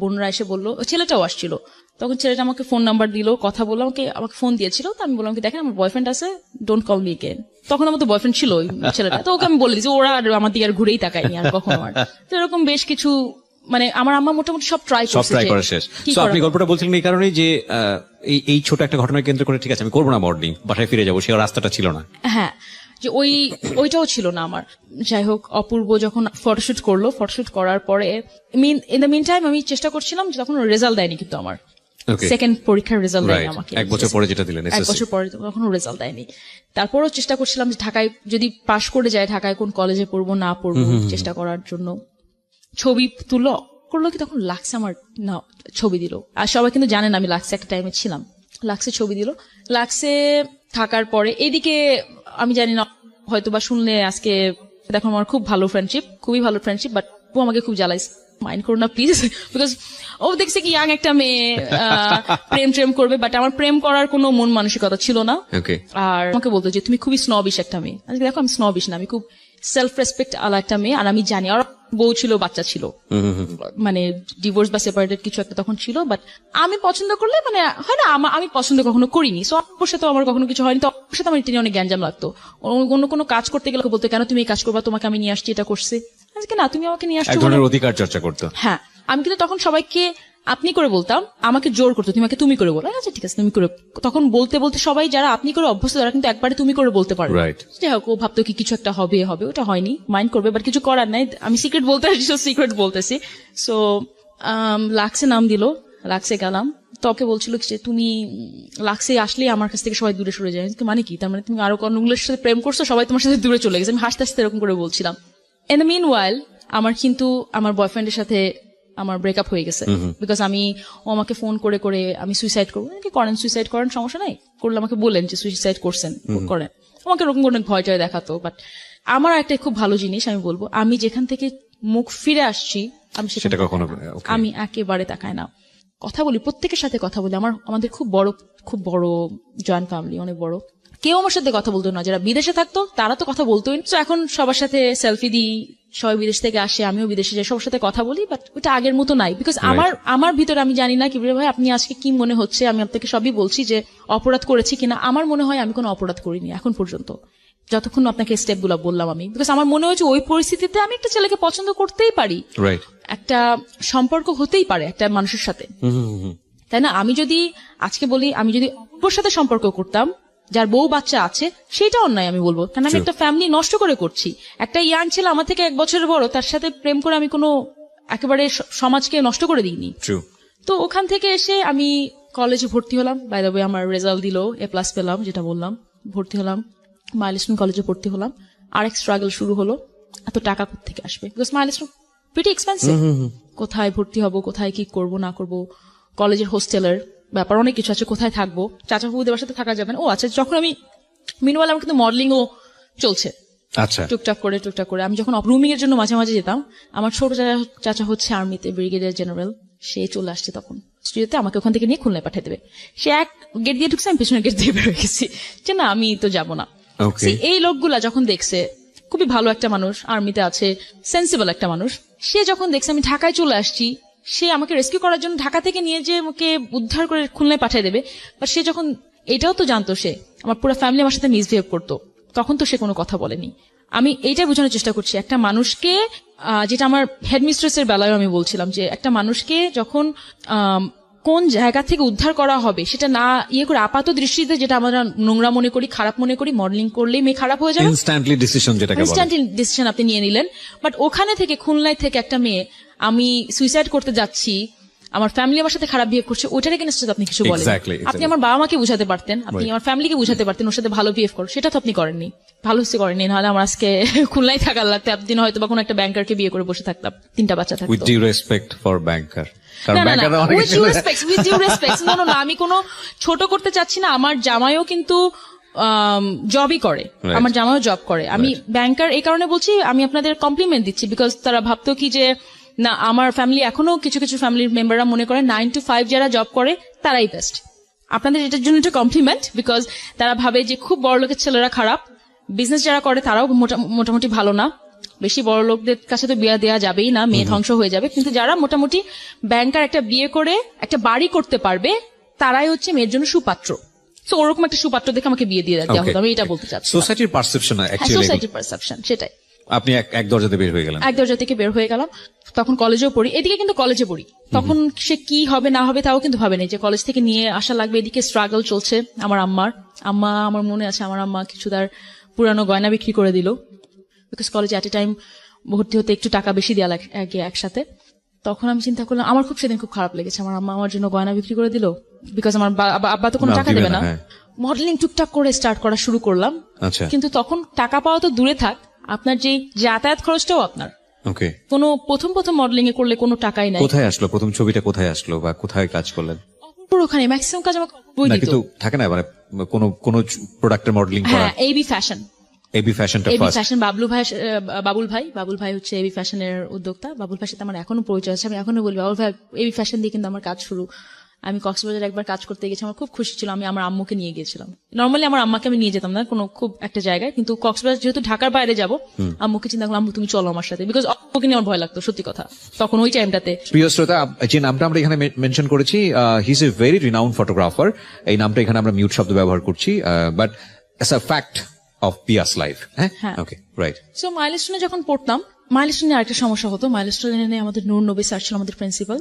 বোনরা এসে বললো, ছেলেটাও আসছিল, তখন ছেলেটা আমাকে ফোন নাম্বার দিল, কথা বললো, আমাকে ফোন দিয়েছিল। তো আমি বললাম কি দেখেন আমার বয়ফ্রেন্ড আছে, ডোন্ট কল মি এগেন। তখন আমার তো বয়ফ্রেন্ড ছিল ওই ছেলেটা, তো ওকে আমি বলে দিয়েছি, ওরা আর আমার দিকে আর ঘুরেই তাকায়নি আর কখনো আর। তো এরকম বেশ কিছু মানে আমার আম্মা মোটামুটি সব ট্রাই করা শেষ। তো আপনি গল্পটা বলছিলেন এই কারণেই যে এই ছোট একটা ঘটনাকে কেন্দ্র করে ঠিক আছে আমি করবো না মর্নিং, বাসায় ফিরে যাবো, সে রাস্তাটা ছিল না। হ্যাঁ, যে ওইটাও ছিল না আমার। যাই হোক, অপূর্ব যখন ফটোশুট করার পরে ইন দ্য মিন টাইম আমি চেষ্টা করছিলাম, তখন রেজাল্ট দেয়নি কিন্তু আমার সেকেন্ড পরীক্ষার রেজাল্ট দেয়নি আমাকে। 1 বছর পরে যেটা দিলেন, 1 বছর পরে তখনও রেজাল্ট দেয়নি। তারপরও চেষ্টা করছিলাম যে ঢাকায় যদি পাশ করে যায়, ঢাকায় কোন কলেজে পড়বো না পড়বো চেষ্টা করার জন্য। ছবি করলো কি তখন লাক্সে আমার না ছবি দিল, আর সবাই কিন্তু জানেন আমি লাক্সে একটা টাইমে ছিলাম। লাক্সে ছবি দিল, লাক্সে থাকার পরে এইদিকে আমি জানি না হয়তো বা শুনলে আজকে দেখো আমার খুবই ভালো ফ্রেন্ডশিপ, বাট ও আমাকে খুব জ্বালাইছে, মাইন্ড করো না প্লিজ, বিকজ ও দেখছে কি ইয়াং একটা মেয়ে প্রেম করবে, বাট আমার প্রেম করার কোনো মন মানসিকতা ছিল না। আর আমাকে বলতো যে তুমি খুবই স্নবিশ একটা মেয়ে। আজকে দেখো আমি স্নবিশ না, আমি খুব সেলফ রেসপেক্ট আলা একটা মেয়ে, আর আমি জানি আর বউ ছিল, বাচ্চা ছিল, মানে ডিভোর্স বা সেপারেটেড কিছু একটা তখন ছিল। বাট আমি পছন্দ করলে মানে হয় না, আমি পছন্দ কখনো করিনি, সো অপর সাথে আমার কখনো কিছু হয়নি। তো অপর সাথে আমার অনেক গ্যাঞ্জাম লাগতো, অন্য কোনো কাজ করতে গেলে বলতো কেন তুমি এই কাজ করবা, তোমাকে আমি নিয়ে আসছি এটা করছে, আজকে না তুমি আমাকে নিয়ে আসছো, এক ধরনের অধিকার চর্চা করতো। হ্যাঁ, আমি কিন্তু তখন সবাইকে আপনি করে বলতাম, আমাকে জোর করতো তুমি আমাকে তুমি করে বলো, আচ্ছা ঠিক আছে তুমি করে। তখন বলতে সবাই যারা আপনি করে অভ্যস্ত তারা কিন্তু একবারে তুমি করে বলতে পারো। যাই হোক, ও ভাবতো কি কিছু একটা হবে, ওটা হয়নি, মাইন্ড করবে, বাট কিছু করার নাই, আমি সিক্রেট বলতেছি। সো লাক্সে নাম দিল, লাক্সে গেলাম, তো ওকে বলছিল যে তুমি লাক্সে আসলে আমার কাছ থেকে সবাই দূরে সরে যায়, মানে কি তার মানে তুমি আরো কোনগুলোর সাথে প্রেম করছো, সবাই তোমার সাথে দূরে চলে গেছে। আমি হাসতে হাসতে এরকম করে বলছিলাম। ইন দ্য মিন ওয়াইল আমার কিন্তু আমার বয়ফ্রেন্ডের সাথে আমার ব্রেকআপ হয়ে গেছে, বিকজ ও আমাকে ফোন করে আমি সুইসাইড করবো, সুইসাইড করেন সমস্যা নাই, করলে আমাকে বলেন যে সুইসাইড করছেন করেন, আমাকে এরকম অনেক ভয় টয় দেখাতো। বাট আমার একটা খুব ভালো জিনিস আমি বলবো, আমি যেখান থেকে মুখ ফিরে আসছি আমি আমি একেবারে তাকাই না, কথা বলি, প্রত্যেকের সাথে কথা বলি। আমাদের খুব বড় জয়েন্ট ফ্যামিলি, অনেক বড়। কেউ আমার সাথে কথা বলতো না, যারা বিদেশে থাকতো তারা তো কথা বলতোই। তো এখন সবার সাথে সেলফি দিই, সবাই বিদেশ থেকে আসে, আমিও বিদেশে যাই, সবার সাথে কথা বলি, বাট ওটা আগের মতো নাই। বিকজ আমার ভিতরে আমি জানি না কিভাবে ভাই আপনি আজকে কি মনে হচ্ছে, আমি আপনাকে সবই বলছি যে অপরাধ করেছি কিনা। আমার মনে হয় আমি কোনো অপরাধ করিনি এখন পর্যন্ত, যতক্ষণ আপনাকে স্টেপ গুলো বললাম আমি। বিকজ আমার মনে হয়েছে ওই পরিস্থিতিতে আমি একটা ছেলেকে পছন্দ করতেই পারি, একটা সম্পর্ক হতেই পারে একটা মানুষের সাথে, তাই না? আমি যদি আজকে বলি, আমি যদি অপর সাথে সম্পর্ক করতাম যার বউ বাচ্চা আছে, সেটা অন্যায় আমি বলবো, কারণ আমি একটা ফ্যামিলি নষ্ট করে করছি। একটা ইয়াং ছেলে আমার থেকে 1 বছরের বড়, তার সাথে প্রেম করে আমি কোনো একেবারে সমাজকে নষ্ট করে দিইনি। তো ওখান থেকে এসে আমি কলেজে ভর্তি হলাম, বাই দ্য ওয়ে আমার রেজাল্ট দিল, A+ পেলাম, যেটা বললাম, ভর্তি হলাম, মাইলস্টোন কলেজে ভর্তি হলাম। আরেক স্ট্রাগল শুরু হলো, এত টাকা কোত্থেকে আসবে, বিকজ মাইলস্টোন প্রিটি এক্সপেন্সিভ, কোথায় ভর্তি হব, কোথায় কি করব না করব, কলেজের হোস্টেলের ব্যাপার অনেক কিছু আছে, কোথায় থাকবো, চাচা বাবুদের বাসাতে থাকা যাবে না। ও আচ্ছা, যখন আমি মিনওয়াইল আমার কিন্তু মডেলিংও চলছে, আচ্ছা, টুকটাক করে আমি যখন রুমিং এর জন্য মাঝে মাঝে যেতাম, আমার ছোট চাচা হচ্ছে আর্মিতে ব্রিগেডিয়ার জেনারেল, সে চলে আসছে তখন স্টুডিওতে, আমাকে ওখান থেকে নিয়ে খুলনায় পাঠিয়ে দেবে। সে এক গেট দিয়ে ঢুকছে, আমি পেছনের গেট দিয়ে বেরোয় গেছি যে না আমি তো যাবো না। এই লোকগুলা যখন দেখছে খুবই ভালো একটা মানুষ, আর্মিতে আছে, সেন্সিবল একটা মানুষ, সে যখন দেখছে আমি ঢাকায় চলে আসছি, সে আমাকে রেস্কিউ করার জন্য ঢাকা থেকে নিয়ে যে আমাকে উদ্ধার করে খুলনায় পাঠিয়ে দেবে, বা সে যখন এটাও তো জানতো সে আমার পুরো ফ্যামিলি আমার সাথে মিসবিহেভ করতো, তখন তো সে কোনো কথা বলেনি। আমি এইটাই বোঝানোর চেষ্টা করছি, একটা মানুষকে, যেটা আমার হেডমিস্ট্রেসের বেলায় আমি বলছিলাম, যে একটা মানুষকে যখন কোন জায়গা থেকে উদ্ধার করা হবে সেটা না ইয়ে করে আপাত দৃষ্টিতে যেটা আমরা নোংরা মনে করি, খারাপ মনে করি, মডেলিং করলেই মেয়ে খারাপ হয়ে যাবে, ইনস্ট্যান্টলি ডিসিশন আপনি নিয়ে নিলেন। বাট ওখানে থেকে খুলনায় থেকে একটা মেয়ে আমি সুইসাইড করতে যাচ্ছি, আমার ফ্যামিলি আমার সাথে খারাপ বিহেভ করছে, ওইটার এগেইনস্টে আপনি কিছু বলেন। আপনি আমার বাবা মাকে বুঝাতে পারতেন, আপনি আমার ফ্যামিলিকে বুঝাতে পারতেন ওর সাথে ভালো বিহেভ করো, সেটা তো আপনি করেননি, ভালো হচ্ছে করেননি, নাহলে আমার আজকে খুলনায় থাকার লাগতো, এতদিন হয়তো বা কোনো একটা ব্যাংকারকে বিয়ে করে বসে থাকতাম, 3টা বাচ্চা থাকতো। উইথ ডিউ রেসপেক্ট ফর ব্যাংকার, আমি কোনো ছোট করতে চাচ্ছি না, আমার জামাইও কিন্তু জবই করে, আমার জামাইও জব করে। আমি ব্যাংকার এই কারণে বলছি, আমি আপনাদের কমপ্লিমেন্ট দিচ্ছি, বিকজ তারা ভাবতো কি যে না, আমার ফ্যামিলি এখনো কিছু কিছু ফ্যামিলির মেম্বাররা মনে করে 9 to 5 যারা জব করে তারাই বেস্ট। আপনাদের এটার জন্য একটা কমপ্লিমেন্ট, বিকজ তারা ভাবে যে খুব বড় লোকের ছেলেরা খারাপ, বিজনেস যারা করে তারাও মোটামুটি ভালো না, বেশি বড় লোকদের কাছে তো বিয়ে দেওয়া যাবেই না, মেয়ে ধ্বংস হয়ে যাবে, কিন্তু যারা মোটামুটি ব্যাংকার একটা বিয়ে করে একটা বাড়ি করতে পারবে তারাই হচ্ছে মেয়ের জন্য সুপাত্র। তো ওরকম একটা সুপাত্র দেখে আমাকে বিয়ে দিয়ে দেওয়া হতো, আমি এটা বলতে চাচ্ছি। সোসাইটির পারসেপশন অ্যাকচুয়ালি, সোসাইটির পারসেপশন সেটাই। আপনি এক দরজাতে বের হয়ে গেলেন। এক দরজা থেকে বের হয়ে গেলাম, তখন কলেজেও পড়ি, এদিকে কিন্তু কলেজে পড়ি, তখন সে কি হবে না হবে তাও কিন্তু ভাবে নেই, যে কলেজ থেকে নিয়ে আসা লাগবে, এদিকে স্ট্রাগল চলছে। আমার মনে আছে আমার আম্মা কিছু তার পুরানো গয়না বিক্রি করে দিল, বিকজ কলেজে এট এ টাইম ভর্তি হতে একটু টাকা বেশি দেওয়া লাগে একসাথে। তখন আমি চিন্তা করলাম, আমার খুব সেদিন খুব খারাপ লেগেছে, আমার আম্মা আমার জন্য গয়না বিক্রি করে দিল, বিকজ আমার আব্বা তো কোনো টাকা দেবে না। মডেলিং টুকটাক করে স্টার্ট করা শুরু করলাম, কিন্তু তখন টাকা পাওয়া তো দূরে থাক, আপনার যে যাতায়াত খরচটাও আপনার। ওকে, কোনো প্রথম মডেলিং এ করলে কোনো টাকাই নাই। কোথায় আসলো প্রথম ছবিটা, কোথায় আসলো বা কোথায় কাজ করলেন? ওখানে ম্যাক্সিমাম কাজ আমাকে বই দিত, কিন্তু থাকে না মানে কোন প্রোডাক্টের মডেলিং করা। হ্যাঁ, এবি ফ্যাশন, বাবুল ভাই হচ্ছে এবি ফ্যাশনের উদ্যোক্তা। বাবুল ভাইয়ের সাথে আমার এখনো পরিচয় আছে, আমি এখনো বলি বাবুল ভাই এবি ফ্যাশন দিয়ে কিন্তু আমার কাজ শুরু। আমি কক্সবাজার একবার কাজ করতে গেছি, আমার খুব খুশি ছিল, আমি আমার আম্মুকে নিয়ে গিয়েছিলাম। নর্মালি আমার আম্মাকে আমি নিয়ে যেতাম না কোনো খুব একটা জায়গায়, কিন্তু কক্সবাজার যেহেতু ঢাকার বাইরে যাবো, আম্মুকে চিন্তা করলাম আম্মু তুমি চলো আমার সাথে, বিকজ আম্মুকে নিয়ে আমার ভয় লাগতো সত্যি কথা তখন ওই টাইমটাতে। প্রিয় শ্রোতা, যে নামটা আমরা এখানে মেনশন করেছি, he is a very renowned photographer. এই নামটা এখানে আমরা মিউট শব্দ ব্যবহার করছি, but it's a fact of Piya's life. হ্যাঁ, ওকে, রাইট। সো মাইলস্টোনে যখন পড়তাম, মাইলস্টোনে আরেকটা সমস্যা হতো, মাইলস্টোনে আমাদের নূর নবী স্যার ছিল আমাদের প্রিন্সিপাল,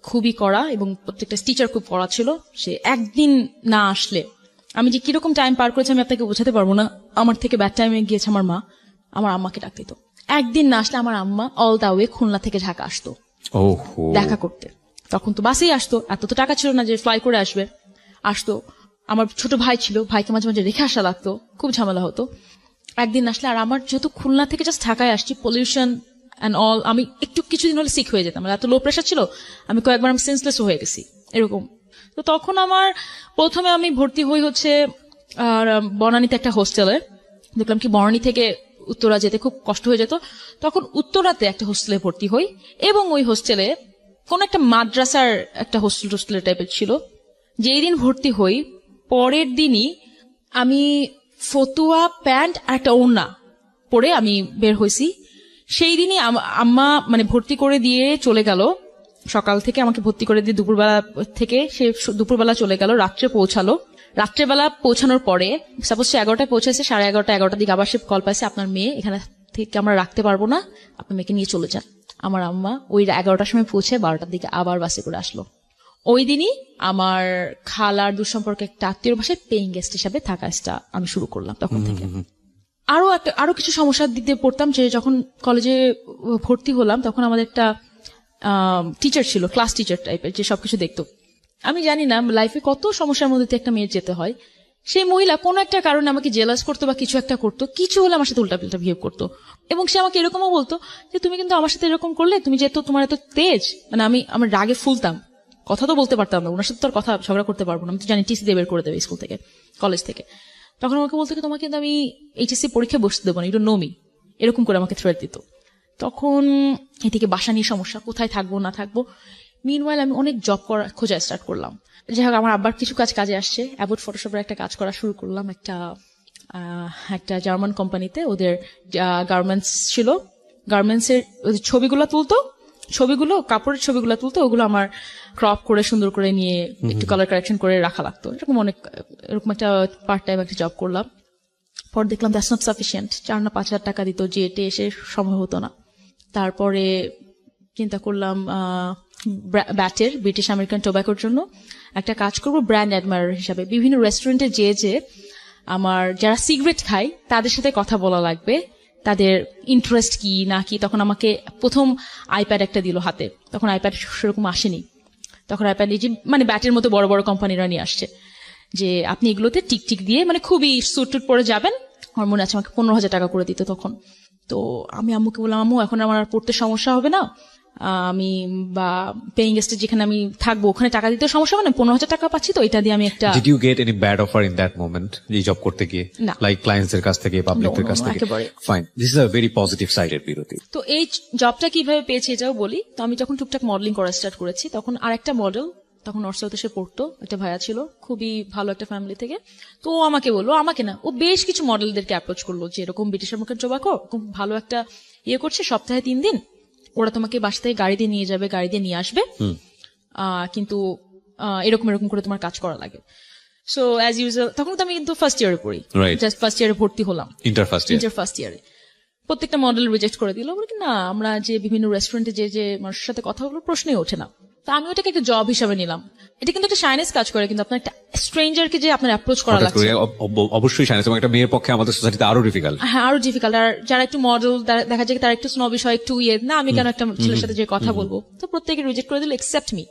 খুবই কড়া, এবং প্রত্যেকটা টিচার খুব কড়া ছিল। সে একদিন না আসলে আমি যে কিরকম টাইম পার করেছি আমি আপনাকে বোঝাতে পারবো না। আমার থেকে ব্যাড টাইমে গিয়েছে আমার মা, আমার আম্মাকে ডাক দিত। একদিন না আসলে আমার আম্মা অল দা ওয়ে খুলনা থেকে ঢাকা আসতো দেখা করতে। তখন তো বাসেই আসতো, এত তো টাকা ছিল না যে ফ্লাই করে আসতো। আমার ছোট ভাই ছিল, ভাইকে মাঝে মাঝে রেখে আসা লাগতো, খুব ঝামেলা হতো। একদিন আসলে, আর আমার যেহেতু খুলনা থেকে জাস্ট ঢাকায় আসছি, পলিউশন অ্যান্ড অল, আমি একটু কিছুদিন হলে সিক হয়ে যেতাম, এত লো প্রেশার ছিল, আমি কয়েকবার আমি সেন্সলেস হয়ে গেছি এরকম। তো তখন আমার প্রথমে আমি ভর্তি হই হচ্ছে বনানীতে একটা হোস্টেলে। দেখলাম কি বনানী থেকে উত্তরা যেতে খুব কষ্ট হয়ে যেত, তখন উত্তরাতে একটা হোস্টেলে ভর্তি হই, এবং ওই হোস্টেলে কোন একটা মাদ্রাসার একটা হোস্টেলের টাইপের ছিল। যেই দিন ভর্তি হই পরের দিনই আমি ফতুয়া প্যান্ট আর একটা ওড়না পরে আমি বের হয়েছি। সেই দিনই আম্মা মানে ভর্তি করে দিয়ে চলে গেল, সকাল থেকে আমাকে ভর্তি করে দিয়ে দুপুরবেলা থেকে সে দুপুরবেলা চলে গেল, রাত্রে পৌঁছালো। রাত্রেবেলা পৌঁছানোর পরে সাপোজ সে 11টায় পৌঁছেছে, 11:30-11টার দিকে আবার সে কল পাইছে, আপনার মেয়ে এখানে থেকে আমরা রাখতে পারবো না, আপনার মেয়েকে নিয়ে চলে যান। আমার আম্মা ওই 11টার সময় পৌঁছে 12টার দিকে আবার বাসে করে আসলো। ওই দিনই আমার খালার দুঃসম্পর্কে একটা আত্মীয় বাসায় পেইং গেস্ট হিসাবে থাকাটা আমি শুরু করলাম। তখন থেকে আরো কিছু সমস্যার দিক দিয়ে পড়তাম, যে যখন কলেজে ভর্তি হলাম তখন আমাদের একটা টিচার ছিল, ক্লাস টিচার টাইপের, যে সবকিছু দেখতো। আমি জানি না লাইফে কত সমস্যার মধ্যে একটা মেয়ের যেতে হয়। সেই মহিলা কোনো একটা কারণে আমাকে জেলাস করতো বা কিছু একটা করতো, কিছু হলে আমার সাথে উল্টাপাল্টা বিহেভ করতো, এবং সে আমাকে এরকমও বলতো যে তুমি কিন্তু আমার সাথে এরকম করলে, তুমি যেহেতু তোমার এত তেজ, মানে আমার রাগে ফুলতাম, কথা তো বলতে পারতাম না, ওনার সাথে তো আর কথা ঝগড়া করতে পারবো না, আমি তো জানি টিসি দিয়ে বের করে দেবে স্কুল থেকে, কলেজ থেকে। তখন আমাকে বলতো কি তোমাকে কিন্তু আমি এইচএসসি পরীক্ষা বসতে দেবো না, ইউ ডোন্ট নো মি, এরকম করে আমাকে থ্রেট দিত। তখন এদিকে বাসা নিয়ে সমস্যা, কোথায় থাকবো না থাকবো। মিনওয়াইল আমি অনেক জব খোঁজা স্টার্ট করলাম। যাই হোক, আমার আব্বার কিছু কাজে আসছে, অ্যাবোট ফটোশপের একটা কাজ করা শুরু করলাম একটা জার্মান কোম্পানিতে। ওদের গার্মেন্টস ছিল, গার্মেন্টসের ছবিগুলো কাপড়ের ছবিগুলো তুলতো, ওগুলো আমার ক্রপ করে সুন্দর করে নিয়ে একটু কালার কারেকশন করে রাখা লাগতো। এরকম একটা পার্ট টাইম একটা জব করলাম। পর দেখলাম দ্যাটস নট সাফিসিয়েন্ট, 4 না 5 হাজার টাকা দিত, যেটে এসে সময় হতো না। তারপরে চিন্তা করলাম ব্যাটের, ব্রিটিশ আমেরিকান টোব্যাকোর জন্য একটা কাজ করবো ব্র্যান্ড অ্যাডমায়ার হিসাবে। বিভিন্ন রেস্টুরেন্টে যে আমার যারা সিগারেট খায় তাদের সাথে কথা বলা লাগবে, তাদের ইন্টারেস্ট কি না কি। তখন আমাকে প্রথম আইপ্যাড একটা দিল হাতে, তখন আইপ্যাড সেরকম আসেনি, তখন আইপ্যাড এই যে মানে ব্যাটের মতো বড় বড় কোম্পানিরা নিয়ে আসছে, যে আপনি এগুলোতে টিক দিয়ে মানে খুবই স্যুট টুট পরে যাবেন। আমার মনে আছে আমাকে 15,000 টাকা করে দিত তখন। তো আমি আম্মুকে বললাম, আম্মু এখন আমার আর পড়তে সমস্যা হবে না, আমি বা পেইং গেস্টে যেখানে আমি থাকবো ওখানে টাকা দিতে সমস্যা হবে না, 15,000 টাকা পাচ্ছি, তো এটা দিয়ে আমি একটা Did you get any bad offer in that moment এই জব করতে গিয়ে, না। লাইক ক্লায়েন্টস এর কাছ থেকে, পাবলিকের কাছ থেকে? একেবারে। Fine, this is a very positive সাইডের বিরতি। তো এই জবটা কিভাবে পেয়েছি এটাও বলি। তো আমি যখন টুকটাক মডেলিং করা স্টার্ট করেছি তখন আরেকটা মডেল তখন নর্থ সাউথ এসে পড়তো, একটা ভাইয়া ছিল খুবই ভালো একটা ফ্যামিলি থেকে। তো ও আমাকে বললো, আমাকে না, ও বেশ কিছু মডেলদেরকে অ্যাপ্রোচ করলো যে এরকম ব্রিটিশ আমেরিকান টোব্যাকো খুব ভালো একটা করছে, সপ্তাহে 3 দিন ওরা তোমাকে বাসা থেকে গাড়ি দিয়ে নিয়ে যাবে, গাড়ি দিয়ে নিয়ে আসবে, কিন্তু এরকম এরকম করে তোমার কাজ করা লাগে। সো অ্যাজ ইউজুয়াল তখন তো আমি কিন্তু ফার্স্ট ইয়ারে পড়ি, Right. জাস্ট ফার্স্ট ইয়ারে ভর্তি হলাম, inter first year. Inter first ইয়ারে। প্রত্যেকটা মডেল রিজেক্ট করে দিল, বলি কি না আমরা যে বিভিন্ন রেস্টুরেন্টে যে মানুষের সাথে কথা বলবো প্রশ্নই ওঠে না। তা আমি ওটাকে একটা জব হিসাবে নিলাম। এটা কিন্তু একটা শাইনেস কাজ করে, কিন্তু আপনার একটা স্ট্রেঞ্জারকে যে আপনার অ্যাপ্রোচ করা লাগছে, অবশ্যই শাইনেস, এবং একটা মেয়ের পক্ষে আমাদের সোসাইটিতে আরো ডিফিকাল্ট। হ্যাঁ আরো ডিফিকাল্ট। আর যারা একটু মডেল দেখা যায় তারা একটু স্নবিশ হয়, একটু না আমি কেন একটা ছেলের সাথে যে কথা বলবো, তো প্রত্যেকে রিজেক্ট করে দিল এক্সেপ্ট মি।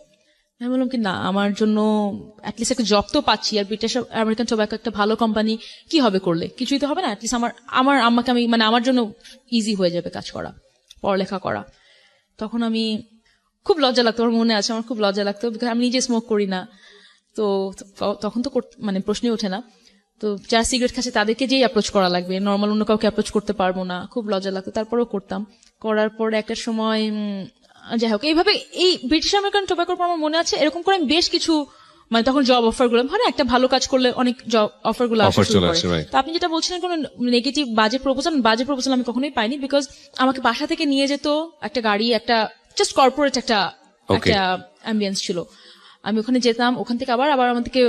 আমি বললাম কি না, আমার জন্য অ্যাটলিস্ট একটা জব তো পাচ্ছি, আর ব্রিটিশ আমেরিকান টোব্যাকো একটা ভালো কোম্পানি, কি হবে করলে, কিছুই তো হবে না, অ্যাটলিস্ট আমার আম্মাকে আমি মানে আমার জন্য ইজি হয়ে যাবে কাজ করা, পড়ালেখা করা। তখন আমি খুব লজ্জা লাগতো, আমার মনে আছে আমার খুব লজ্জা লাগতো, বিকজ আমি নিজে স্মোক করি না, তো তখন তো মানে প্রশ্নই ওঠে না। তো যারা সিগারেট খাচ্ছে তাদেরকে যেই অ্যাপ্রোচ করা লাগবে, নর্মাল অন্য কাউকে অ্যাপ্রোচ করতে পারবো না, খুব লজ্জা লাগতো। তারপরেও করতাম, করার পরে একটা সময় যাই হোক এইভাবে এই ব্রিটিশ আমেরিকান টোব্যাকোর পর আমার মনে আছে এরকম করে আমি বেশ কিছু মানে তখন জব অফার গুলো মানে একটা ভালো কাজ করলে অনেক জব অফার গুলো আসা শুরু করে। তো আপনি যেটা বলছিলেন কোন নেগেটিভ বাজে প্রপোজাল আমি কখনোই পাইনি, বিকজ আমাকে বাসা থেকে নিয়ে যেত একটা গাড়ি, একটা জাস্ট কর্পোরেট একটা অ্যাম্বিয়েন্স ছিল, আমি ওখানে যেতাম, ওখান থেকে আবার আমাদেরকে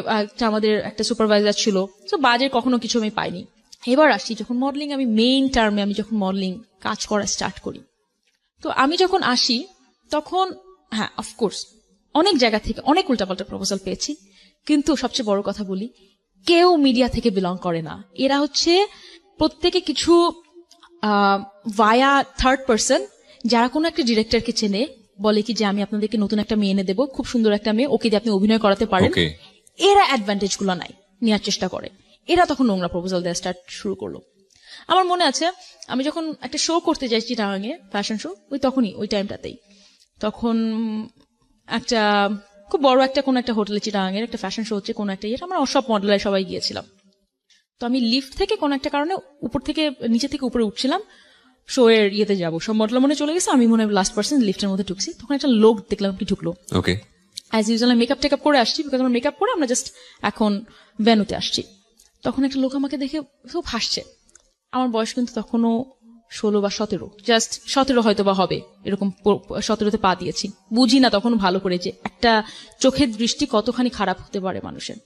আমাদের একটা সুপারভাইজার ছিল, তো বাজে কখনো কিছু আমি পাইনি। এবার আসছি যখন মডেলিং, আমি মেইন টার্মে আমি যখন মডেলিং কাজ করা স্টার্ট করি, তো আমি যখন আসি তখন হ্যাঁ অফকোর্স অনেক জায়গা থেকে অনেক উল্টাপাল্টা প্রপোজাল পেয়েছি, কিন্তু সবচেয়ে বড় কথা বলি, কেউ মিডিয়া থেকে বিলং করে না। এরা হচ্ছে প্রত্যেকে কিছু ভায়া থার্ড পার্সন, যারা কোনো একটা ডিরেক্টরকে চেনে, বলে কি যে আমি আপনাদেরকে নতুন একটা মেয়ে এনে দেবো, খুব সুন্দর একটা মেয়ে, ওকে দিয়ে আপনি অভিনয় করাতে পারেন। এরা অ্যাডভান্টেজ গুলো নাই, নেওয়ার চেষ্টা করে। এরা তখন নোংরা প্রপোজাল দেওয়া স্টার্ট শুরু করলো। আমার মনে আছে আমি যখন একটা শো করতে যাই চিটাগাঙে, ফ্যাশন শো, ওই টাইমটাতেই, তখন একটা খুব বড় একটা কোন একটা হোটেলে চিটাগাঙের একটা ফ্যাশন শো হচ্ছে, কোন একটা আমরা সব মডেলার সবাই গিয়েছিলাম। তো আমি লিফট থেকে কোন একটা কারণে উপর থেকে নিচে থেকে উপরে উঠছিলাম, শো এর যাবো, সব মডেল মনে চলে গেছে, আমি মনে হয় লাস্ট পার্সন লিফটের মধ্যে ঢুকছি, তখন একটা লোক দেখলাম কি ঢুকলো। ওকে, অ্যাজ ইউজুয়াল মেকআপ টেকআপ করে আসছি, বিকজ আমার মেকআপ করে আমরা জাস্ট এখন ভেন্যুতে আসছি। তখন একটা লোক আমাকে দেখে খুব হাসছে। আমার বয়স কিন্তু তখনও 16 বা 17, জাস্ট 17 হয়তো বা হবে, এরকম 17তে পা দিয়েছি। বুঝি না তখন ভালো করে যে একটা চোখের দৃষ্টি কতখানি খারাপ হতে পারে মানুষের।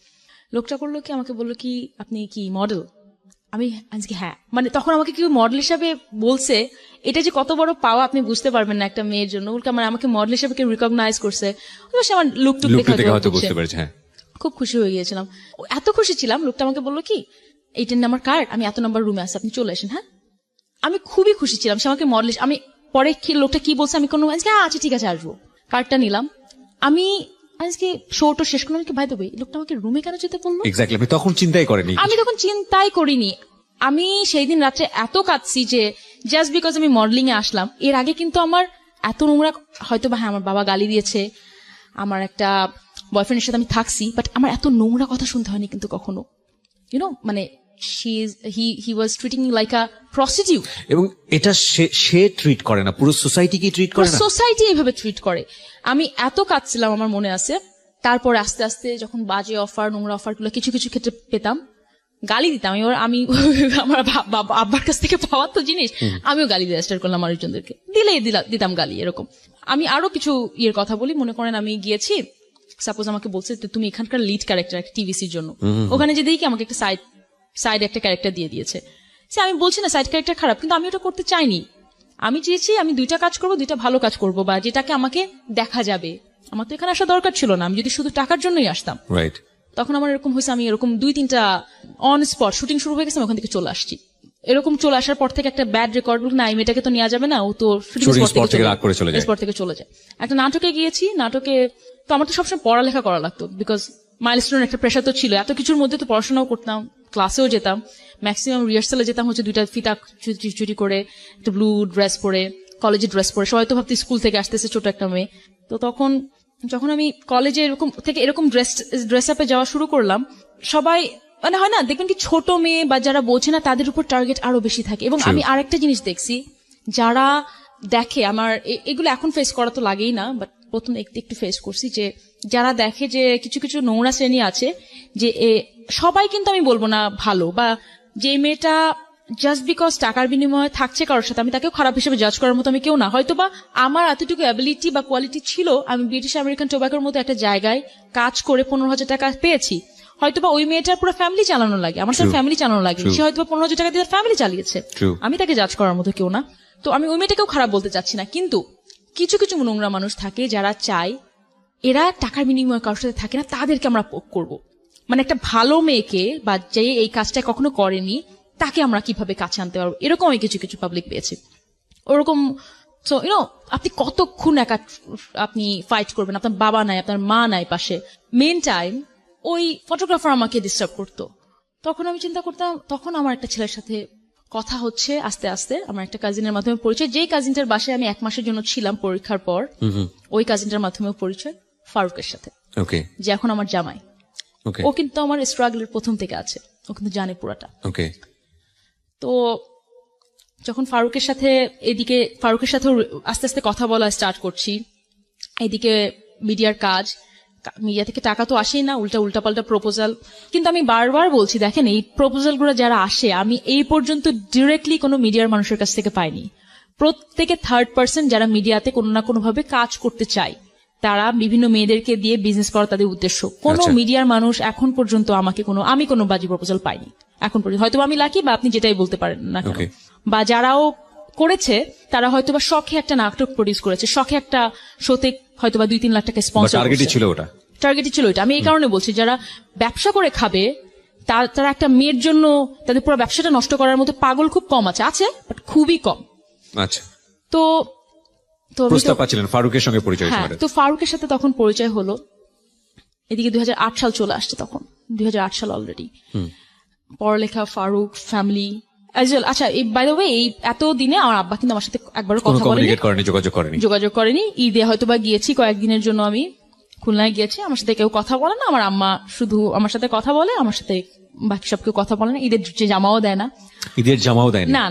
লোকটা করলো কি, আমাকে বললো কি আপনি কি মডেল? আমি আজকে হ্যাঁ, মানে তখন আমাকে কি মডেল হিসাবে বলছে, এটা যে কত বড় পাওয়া আপনি বুঝতে পারবেন না একটা মেয়ের জন্য। মানে আমাকে মডেল হিসাবে কেউ রিকগনাইজ করছে, আমার লুকটুক দেখে হয়তো বুঝতে পেরেছে। হ্যাঁ, খুব খুশি হয়ে গিয়েছিলাম, এত খুশি ছিলাম। লোকটা আমাকে বললো কি এই 10 নাম্বার কার্ড, আমি এত নাম্বার রুমে আসি, আপনি চলে আসেন। হ্যাঁ, আমি খুবই খুশি ছিলাম, সে আমাকে মডেল, আমি পরে লোকটা কি বলছে আমি কোনো আজকে আচ্ছা ঠিক আছে আসবো, কার্ডটা নিলাম। আমি আজকে শোটা শেষ করলাম, ভাই দেবো লোকটা আমাকে রুমে কেন যেতে বললো? এক্স্যাক্টলি, আমি তখন চিন্তাই করিনি। আমি তখন চিন্তাই করিনি। আমি সেই দিন রাত্রে এত কাঁদছি যে জাস্ট বিকজ আমি মডেলিং এ আসলাম। এর আগে কিন্তু আমার এত নোংরা, হয়তো বা হ্যাঁ আমার বাবা গালি দিয়েছে, আমার একটা বয়ফ্রেন্ডের সাথে আমি থাকছি, বাট আমার এত নোংরা কথা শুনতে হয়নি কিন্তু কখনো, ইউনো, মানে he was treating me like a prostitute. এবং এটা সে ট্রিট করে না, পুরো সোসাইটি কি ট্রিট করে না, সোসাইটি এইভাবে ট্রিট করে। আমি এত কাঁদছিলাম, আমার মনে আছে। তারপরে আস্তে আস্তে যখন বাজে অফার, নোংরা অফার গুলো কিছু কিছু ক্ষেত্রে পেতাম, গালি দিতাম। আমি আমার আব্বার কাছ থেকে পাওয়ার তো জিনিস, আমিও গালি দেওয়া স্টার্ট করলাম মানুষজনদেরকে, দিতাম গালি। এরকম আমি আরো কিছু কথা বলি। মনে করেন আমি গিয়েছি, সাপোজ আমাকে বলছে তুমি এখানকার লিড ক্যারেক্টার একটা টিভিসির জন্য, ওখানে যে দেখি আমাকে একটা সাইড একটা ক্যারেক্টার দিয়ে দিয়েছে। সে আমি বলছি না সাইড ক্যারেক্টার খারাপ, কিন্তু আমি ওটা করতে চাইনি। আমি চেয়েছি আমি 2টা কাজ করবো, 2টা ভালো কাজ করবো, বা যেটাকে আমাকে দেখা যাবে। আমার তো এখানে আসা দরকার ছিল না, আমি যদি শুধু টাকার জন্যই আসতাম। রাইট। তখন আমার এরকম হয়েছে, আমি এরকম 2-3টা অন স্পট শুটিং শুরু হয়ে গেছে, ওখান থেকে চলে আসছি। এরকম চলে আসার পর থেকে একটা ব্যাড রেকর্ড, না এই মেয়েটাকে তো নেওয়া যাবে না, ও তো শুটিং স্পট থেকে চলে যায়। একটা নাটকে গিয়েছি, নাটকে তো আমার তো সবসময় পড়ালেখা করা লাগতো, বিকজ মাইলস্টোনের একটা প্রেশার তো ছিল। এত কিছুর মধ্যে তো পড়াশোনাও করতাম, ক্লাসেও যেতাম, ম্যাক্সিমাম রিহার্সালে যেতাম হচ্ছে 2টা ফিতা চুরি করে, একটা ব্লু ড্রেস পরে, কলেজে ড্রেস পরে, সবাই তো ভাবতে স্কুল থেকে আসতেছে ছোট একটা মেয়ে। তো তখন যখন আমি কলেজে এরকম ড্রেস আপে যাওয়া শুরু করলাম, সবাই মানে হয় না, দেখবেন কি ছোট মেয়ে বা যারা বোঝে না তাদের উপর টার্গেট আরো বেশি থাকে। এবং আমি আরেকটা জিনিস দেখছি, যারা দেখে আমার এগুলো এখন ফেস করা তো লাগেই না, বাট প্রথম একটু ফেস করছি, যে যারা দেখে যে কিছু কিছু নোংরা শ্রেণী আছে, যে সবাই কিন্তু আমি বলবো না ভালো, বা যে মেয়েটা জাস্ট বিকজ টাকার বিনিময়ে থাকছে কারোর সাথে, আমি তাকে খারাপ হিসেবে জাজ করার মতো আমি কেউ না। হয়তোবা আমার এতটুকু অ্যাবিলিটি বা কোয়ালিটি ছিল, আমি ব্রিটিশ আমেরিকান টোব্যাকোর মতো একটা জায়গায় কাজ করে 15,000 টাকা পেয়েছি। হয়তোবা ওই মেয়েটার পুরো ফ্যামিলি চালানো লাগে, আমার সাথে ফ্যামিলি চালানো লাগে, সে হয়তো 15,000 টাকা দিয়ে ফ্যামিলি চালিয়েছে, আমি তাকে জাজ করার মতো কেউ না। তো আমি ওই মেয়েটাকেও খারাপ বলতে চাচ্ছি না, কিন্তু কিছু কিছু নোংরা মানুষ থাকে যারা চায় এরা টাকার বিনিময়ে কারোর সাথে থাকে না, তাদেরকে আমরা পোক করবো। মানে একটা ভালো মেয়েকে বা যে এই কাজটা কখনো করেনি তাকে আমরা কিভাবে কাছে আনতে পারবো, এরকম আমি কিছু কিছু পাবলিক পেয়েছি। ওরকম সো আপনি কতক্ষণ একা আপনি ফাইট করবেন, আপনার বাবা নাই, আপনার মা নাই পাশে। মেন টাইম ওই ফটোগ্রাফার আমাকে ডিস্টার্ব করতো, তখন আমি চিন্তা করতাম, তখন আমার একটা ছেলের সাথে কথা হচ্ছে আস্তে আস্তে, আমার একটা কাজিনের মাধ্যমে পরিচয়, যেই কাজিনটার বাসায় আমি 1 মাসের জন্য ছিলাম পরীক্ষার পর, ওই কাজিনটার মাধ্যমে পরিচয় ফারুকের সাথে, যে এখন আমার জামাই। ও কিন্তু আমার স্ট্রাগলের প্রথম থেকে আছে, ও কিন্তু জানে পুরাটা। তো যখন ফারুকের সাথে আস্তে আস্তে কথা বলা স্টার্ট করছি, এদিকে মিডিয়ার কাজ, মিডিয়া থেকে টাকা তো আসেই না, উল্টাপাল্টা প্রপোজাল। কিন্তু আমি বারবার বলছি, দেখেন এই প্রপোজাল গুলো যারা আসে, আমি এই পর্যন্ত ডিরেক্টলি কোনো মিডিয়ার মানুষের কাছ থেকে পাইনি। প্রত্যেকে থার্ড পার্সন যারা মিডিয়াতে কোনো না কোনো ভাবে কাজ করতে চায়, তারা বিভিন্ন মেয়েদেরকে দিয়ে বিজনেস করা তাদের উদ্দেশ্য। কোনো মিডিয়ার মানুষ এখন পর্যন্ত আমি কোনো বাজি প্রপোজাল পাইনি এখন পর্যন্ত। হয়তো আমি লাকি, বা আপনি যেটাই বলতে পারেন না কেন, বা যারাও করেছে তারা হয়তো বা শখে একটা নাটক প্রডিউস করেছে, শখে একটা শোতে হয়তো বা 2-3 লাখ টাকা স্পন্সর, টার্গেটই ছিল ওটা। আমি এই কারণে বলছি, যারা ব্যবসা করে খাবে তারা একটা মেয়ের জন্য তাদের পুরো ব্যবসাটা নষ্ট করার মতো পাগল খুব কম আছে, বাট খুবই কম। আচ্ছা, তো প্রস্তাব পাচ্ছিলেন ফারুকের সঙ্গে পরিচয়। হ্যাঁ, তো ফারুকের সাথে তখন পরিচয় হলো, এদিকে 2008 সাল চলে আসছে, তখন 2008 সাল অলরেডি। পড়ালেখা, ফারুক, ফ্যামিলি অ্যাজ ওয়েল। আচ্ছা, বাই দ্য ওয়ে, এই এত দিনে আমার আব্বা কিন্তু আমার সাথে একবারও কথা বলেনি, যোগাযোগ করেনি। ঈদে হয়তো বা গিয়েছি কয়েকদিনের জন্য, আমি খুলনায় গিয়েছি, আমার সাথে কেউ কথা বলে না। আমার আম্মা শুধু আমার সাথে কথা বলে, আমার সাথে বাকি সব কেউ কথা বলে না। ঈদের যে জামাও দেয় না,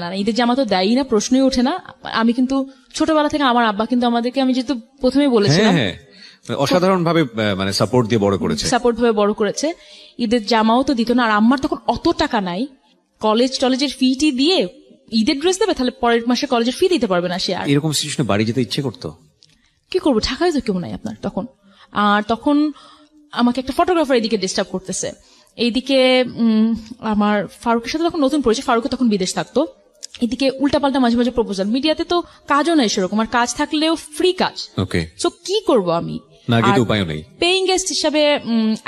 না, ঈদের জামা তো দেয়ই না, প্রশ্নই ওঠে না। আমি কিন্তু ছোটবেলা থেকে আমার আব্বা কিন্তু আমাদেরকে, আমি যেহেতু প্রথমে বলেছিলাম, অসাধারণ ভাবে মানে সাপোর্ট ভাবে বড় করেছে। ঈদের জামাও তো দিত না, আর আম্মার তখন অত টাকা নাই, কলেজের ফি দিয়ে ঈদের ড্রেস দেবে, তাহলে পরের মাসে কলেজের ফি দিতে পারবে না সে। আর এরকম সিচুয়েশনে বাড়ি যেতে ইচ্ছে করতো, কি করবো, ঢাকায় তো কেউ নাই আপনার তখন। আর তখন আমাকে একটা ফটোগ্রাফার এদিকে ডিস্টার্ব করতেছে, এইদিকে আমার ফারুকের সাথে তখন নতুন পরিচয়, ফারুকে তখন বিদেশ থাকতো। এদিকে উল্টাপাল্টা মাঝে মাঝে প্রপোজাল, মিডিয়াতে তো কাজও নাই সেরকম, আর কাজ থাকলেও ফ্রি কাজ। সো কি করব আমি, পেইং গেস্ট হিসাবে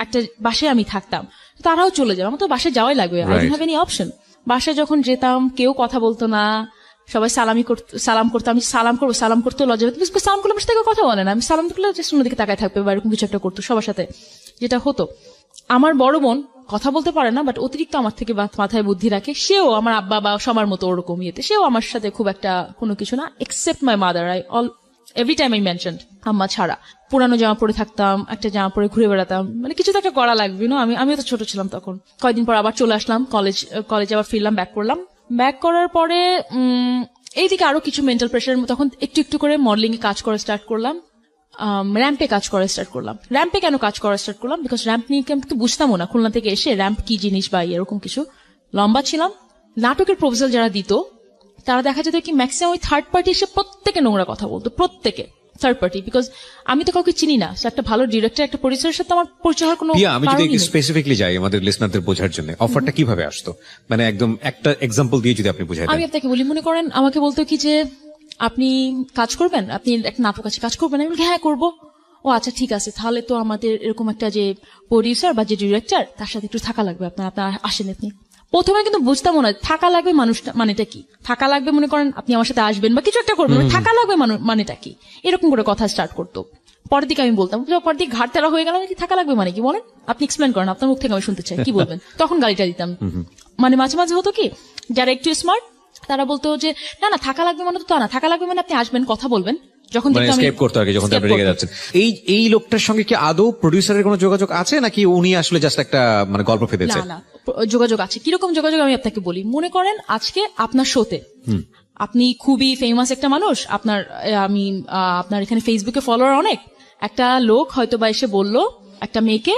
একটা বাসায় আমি থাকতাম, তারাও চলে যাবে, আমার তো বাসায় যাওয়াই লাগবে, I don't have any option. বাসায় যখন যেতাম কেউ কথা বলতো না, সবাই সালাম করতো, আমি সালাম করতো লজ্জা পেত, সালাম করলে আমার সাথে কথা বলে না, আমি সালাম করলে জাস্ট অন্যদিকে তাকায় থাকবে বা এরকম কিছু একটা করতো সবার সাথে, যেটা হতো। আমার বড় বোন কথা বলতে পারে না, বাট অতিরিক্ত আমার থেকে মাথায় বুদ্ধি রাখে, সেও আমার আব্বা বা সবার মতো ওরকম ইয়েতে, সেও আমার সাথে খুব একটা কোনো কিছু না, except my mother. Every time I mentioned আম্মা ছাড়া, পুরানো জামা পরে থাকতাম, একটা জামা পরে ঘুরে বেড়াতাম, মানে কিছু তো একটা করা লাগবে না। আমিও তো ছোট ছিলাম তখন। কয়েকদিন পর আবার চলে আসলাম কলেজে, আবার ফিরলাম, ব্যাক করার পরে এইদিকে আরো কিছু মেন্টাল প্রেশার, তখন একটু একটু করে মডেলিং এ কাজ করা স্টার্ট করলাম, র্যাম্পে কাজ করা স্টার্ট করলাম। র্যাম্পে কেন কাজ করা স্টার্ট করলাম, বিকজ র্যাম্প নিয়ে আমি তো বুঝতামও না, খুলনা থেকে এসে র্যাম্প কি জিনিস বা এরকম কিছু। লম্বা ছিলাম, নাটকের প্রপোজাল যারা দিত তারা দেখা যেত কি ম্যাক্সিমাম ওই থার্ড পার্টি এসে প্রত্যেকে নোংরা কথা বলতো, প্রত্যেকে থার্ড পার্টি, বিকজ আমি তো কাউকে চিনি না। একটা ভালো ডিরেক্টর, একটা প্রডিউসারের সাথে আমার পরিচয় হওয়ার কোনো, আমি যদি স্পেসিফিকলি যাই আমাদের লিসনারদের বোঝার জন্য, অফারটা কিভাবে আসতো, মানে একদম একটা এক্সাম্পল দিয়ে যদি আপনি বুঝাই দেন। আমি আপনাকে বলি, মনে করেন আমাকে বলতো কি যে আপনি কাজ করবেন, আপনি একটা নাটক আছে কাজ করবেন, আমি বলি হ্যাঁ করবো। ও আচ্ছা ঠিক আছে, তাহলে তো আমাদের এরকম একটা যে প্রডিউসার বা যে ডিরেক্টর তার সাথে একটু থাকা লাগবে, আপনার আসেন। আপনি প্রথমে কিন্তু বুঝতাম না থাকা লাগবে মানুষটা মানেটা কি, থাকা লাগবে মনে করেন আপনি আমার সাথে আসবেন বা কিছু একটা করবেন, থাকা লাগবে মানেটা কি, এরকম করে কথা স্টার্ট করতো। পরের দিকে আমি বলতাম, পরের দিকে ঘাট তেরা হয়ে গেল, থাকা লাগবে মানে কি বলেন, আপনি এক্সপ্লেন করেন, আপনার মুখ থেকে আমি শুনতে চাই কি বলবেন। তখন গালিটা দিতাম। মানে মাঝে মাঝে হতো কি, যারা একটু স্মার্ট তারা বলতো যে না না থাকা লাগবে মানে তো তা না, থাকা লাগবে মানে আপনি আসবেন, কথা বলবেন, যখন মানে দেখতে আমি escape করতে আর কি, যখন escape আপনি রেগে করতে। যাচ্ছেন। এই লোকটার সঙ্গে কি আদৌ প্রডিউসারের কোনো যোগাযোগ আছে, নাকি উনি আসলে জাস্ট একটা মানে গল্প ফেঁদেছে? না না, যোগাযোগ আছে। কিরকম যোগাযোগ আমি আপনাকে বলি। মনে করেন আজকে আপনার শোতে আপনি খুবই ফেমাস একটা মানুষ, আপনার আপনার এখানে ফেসবুকে ফলোয়ার অনেক, একটা লোক হয়তো বা এসে বলল একটা মেয়েকে,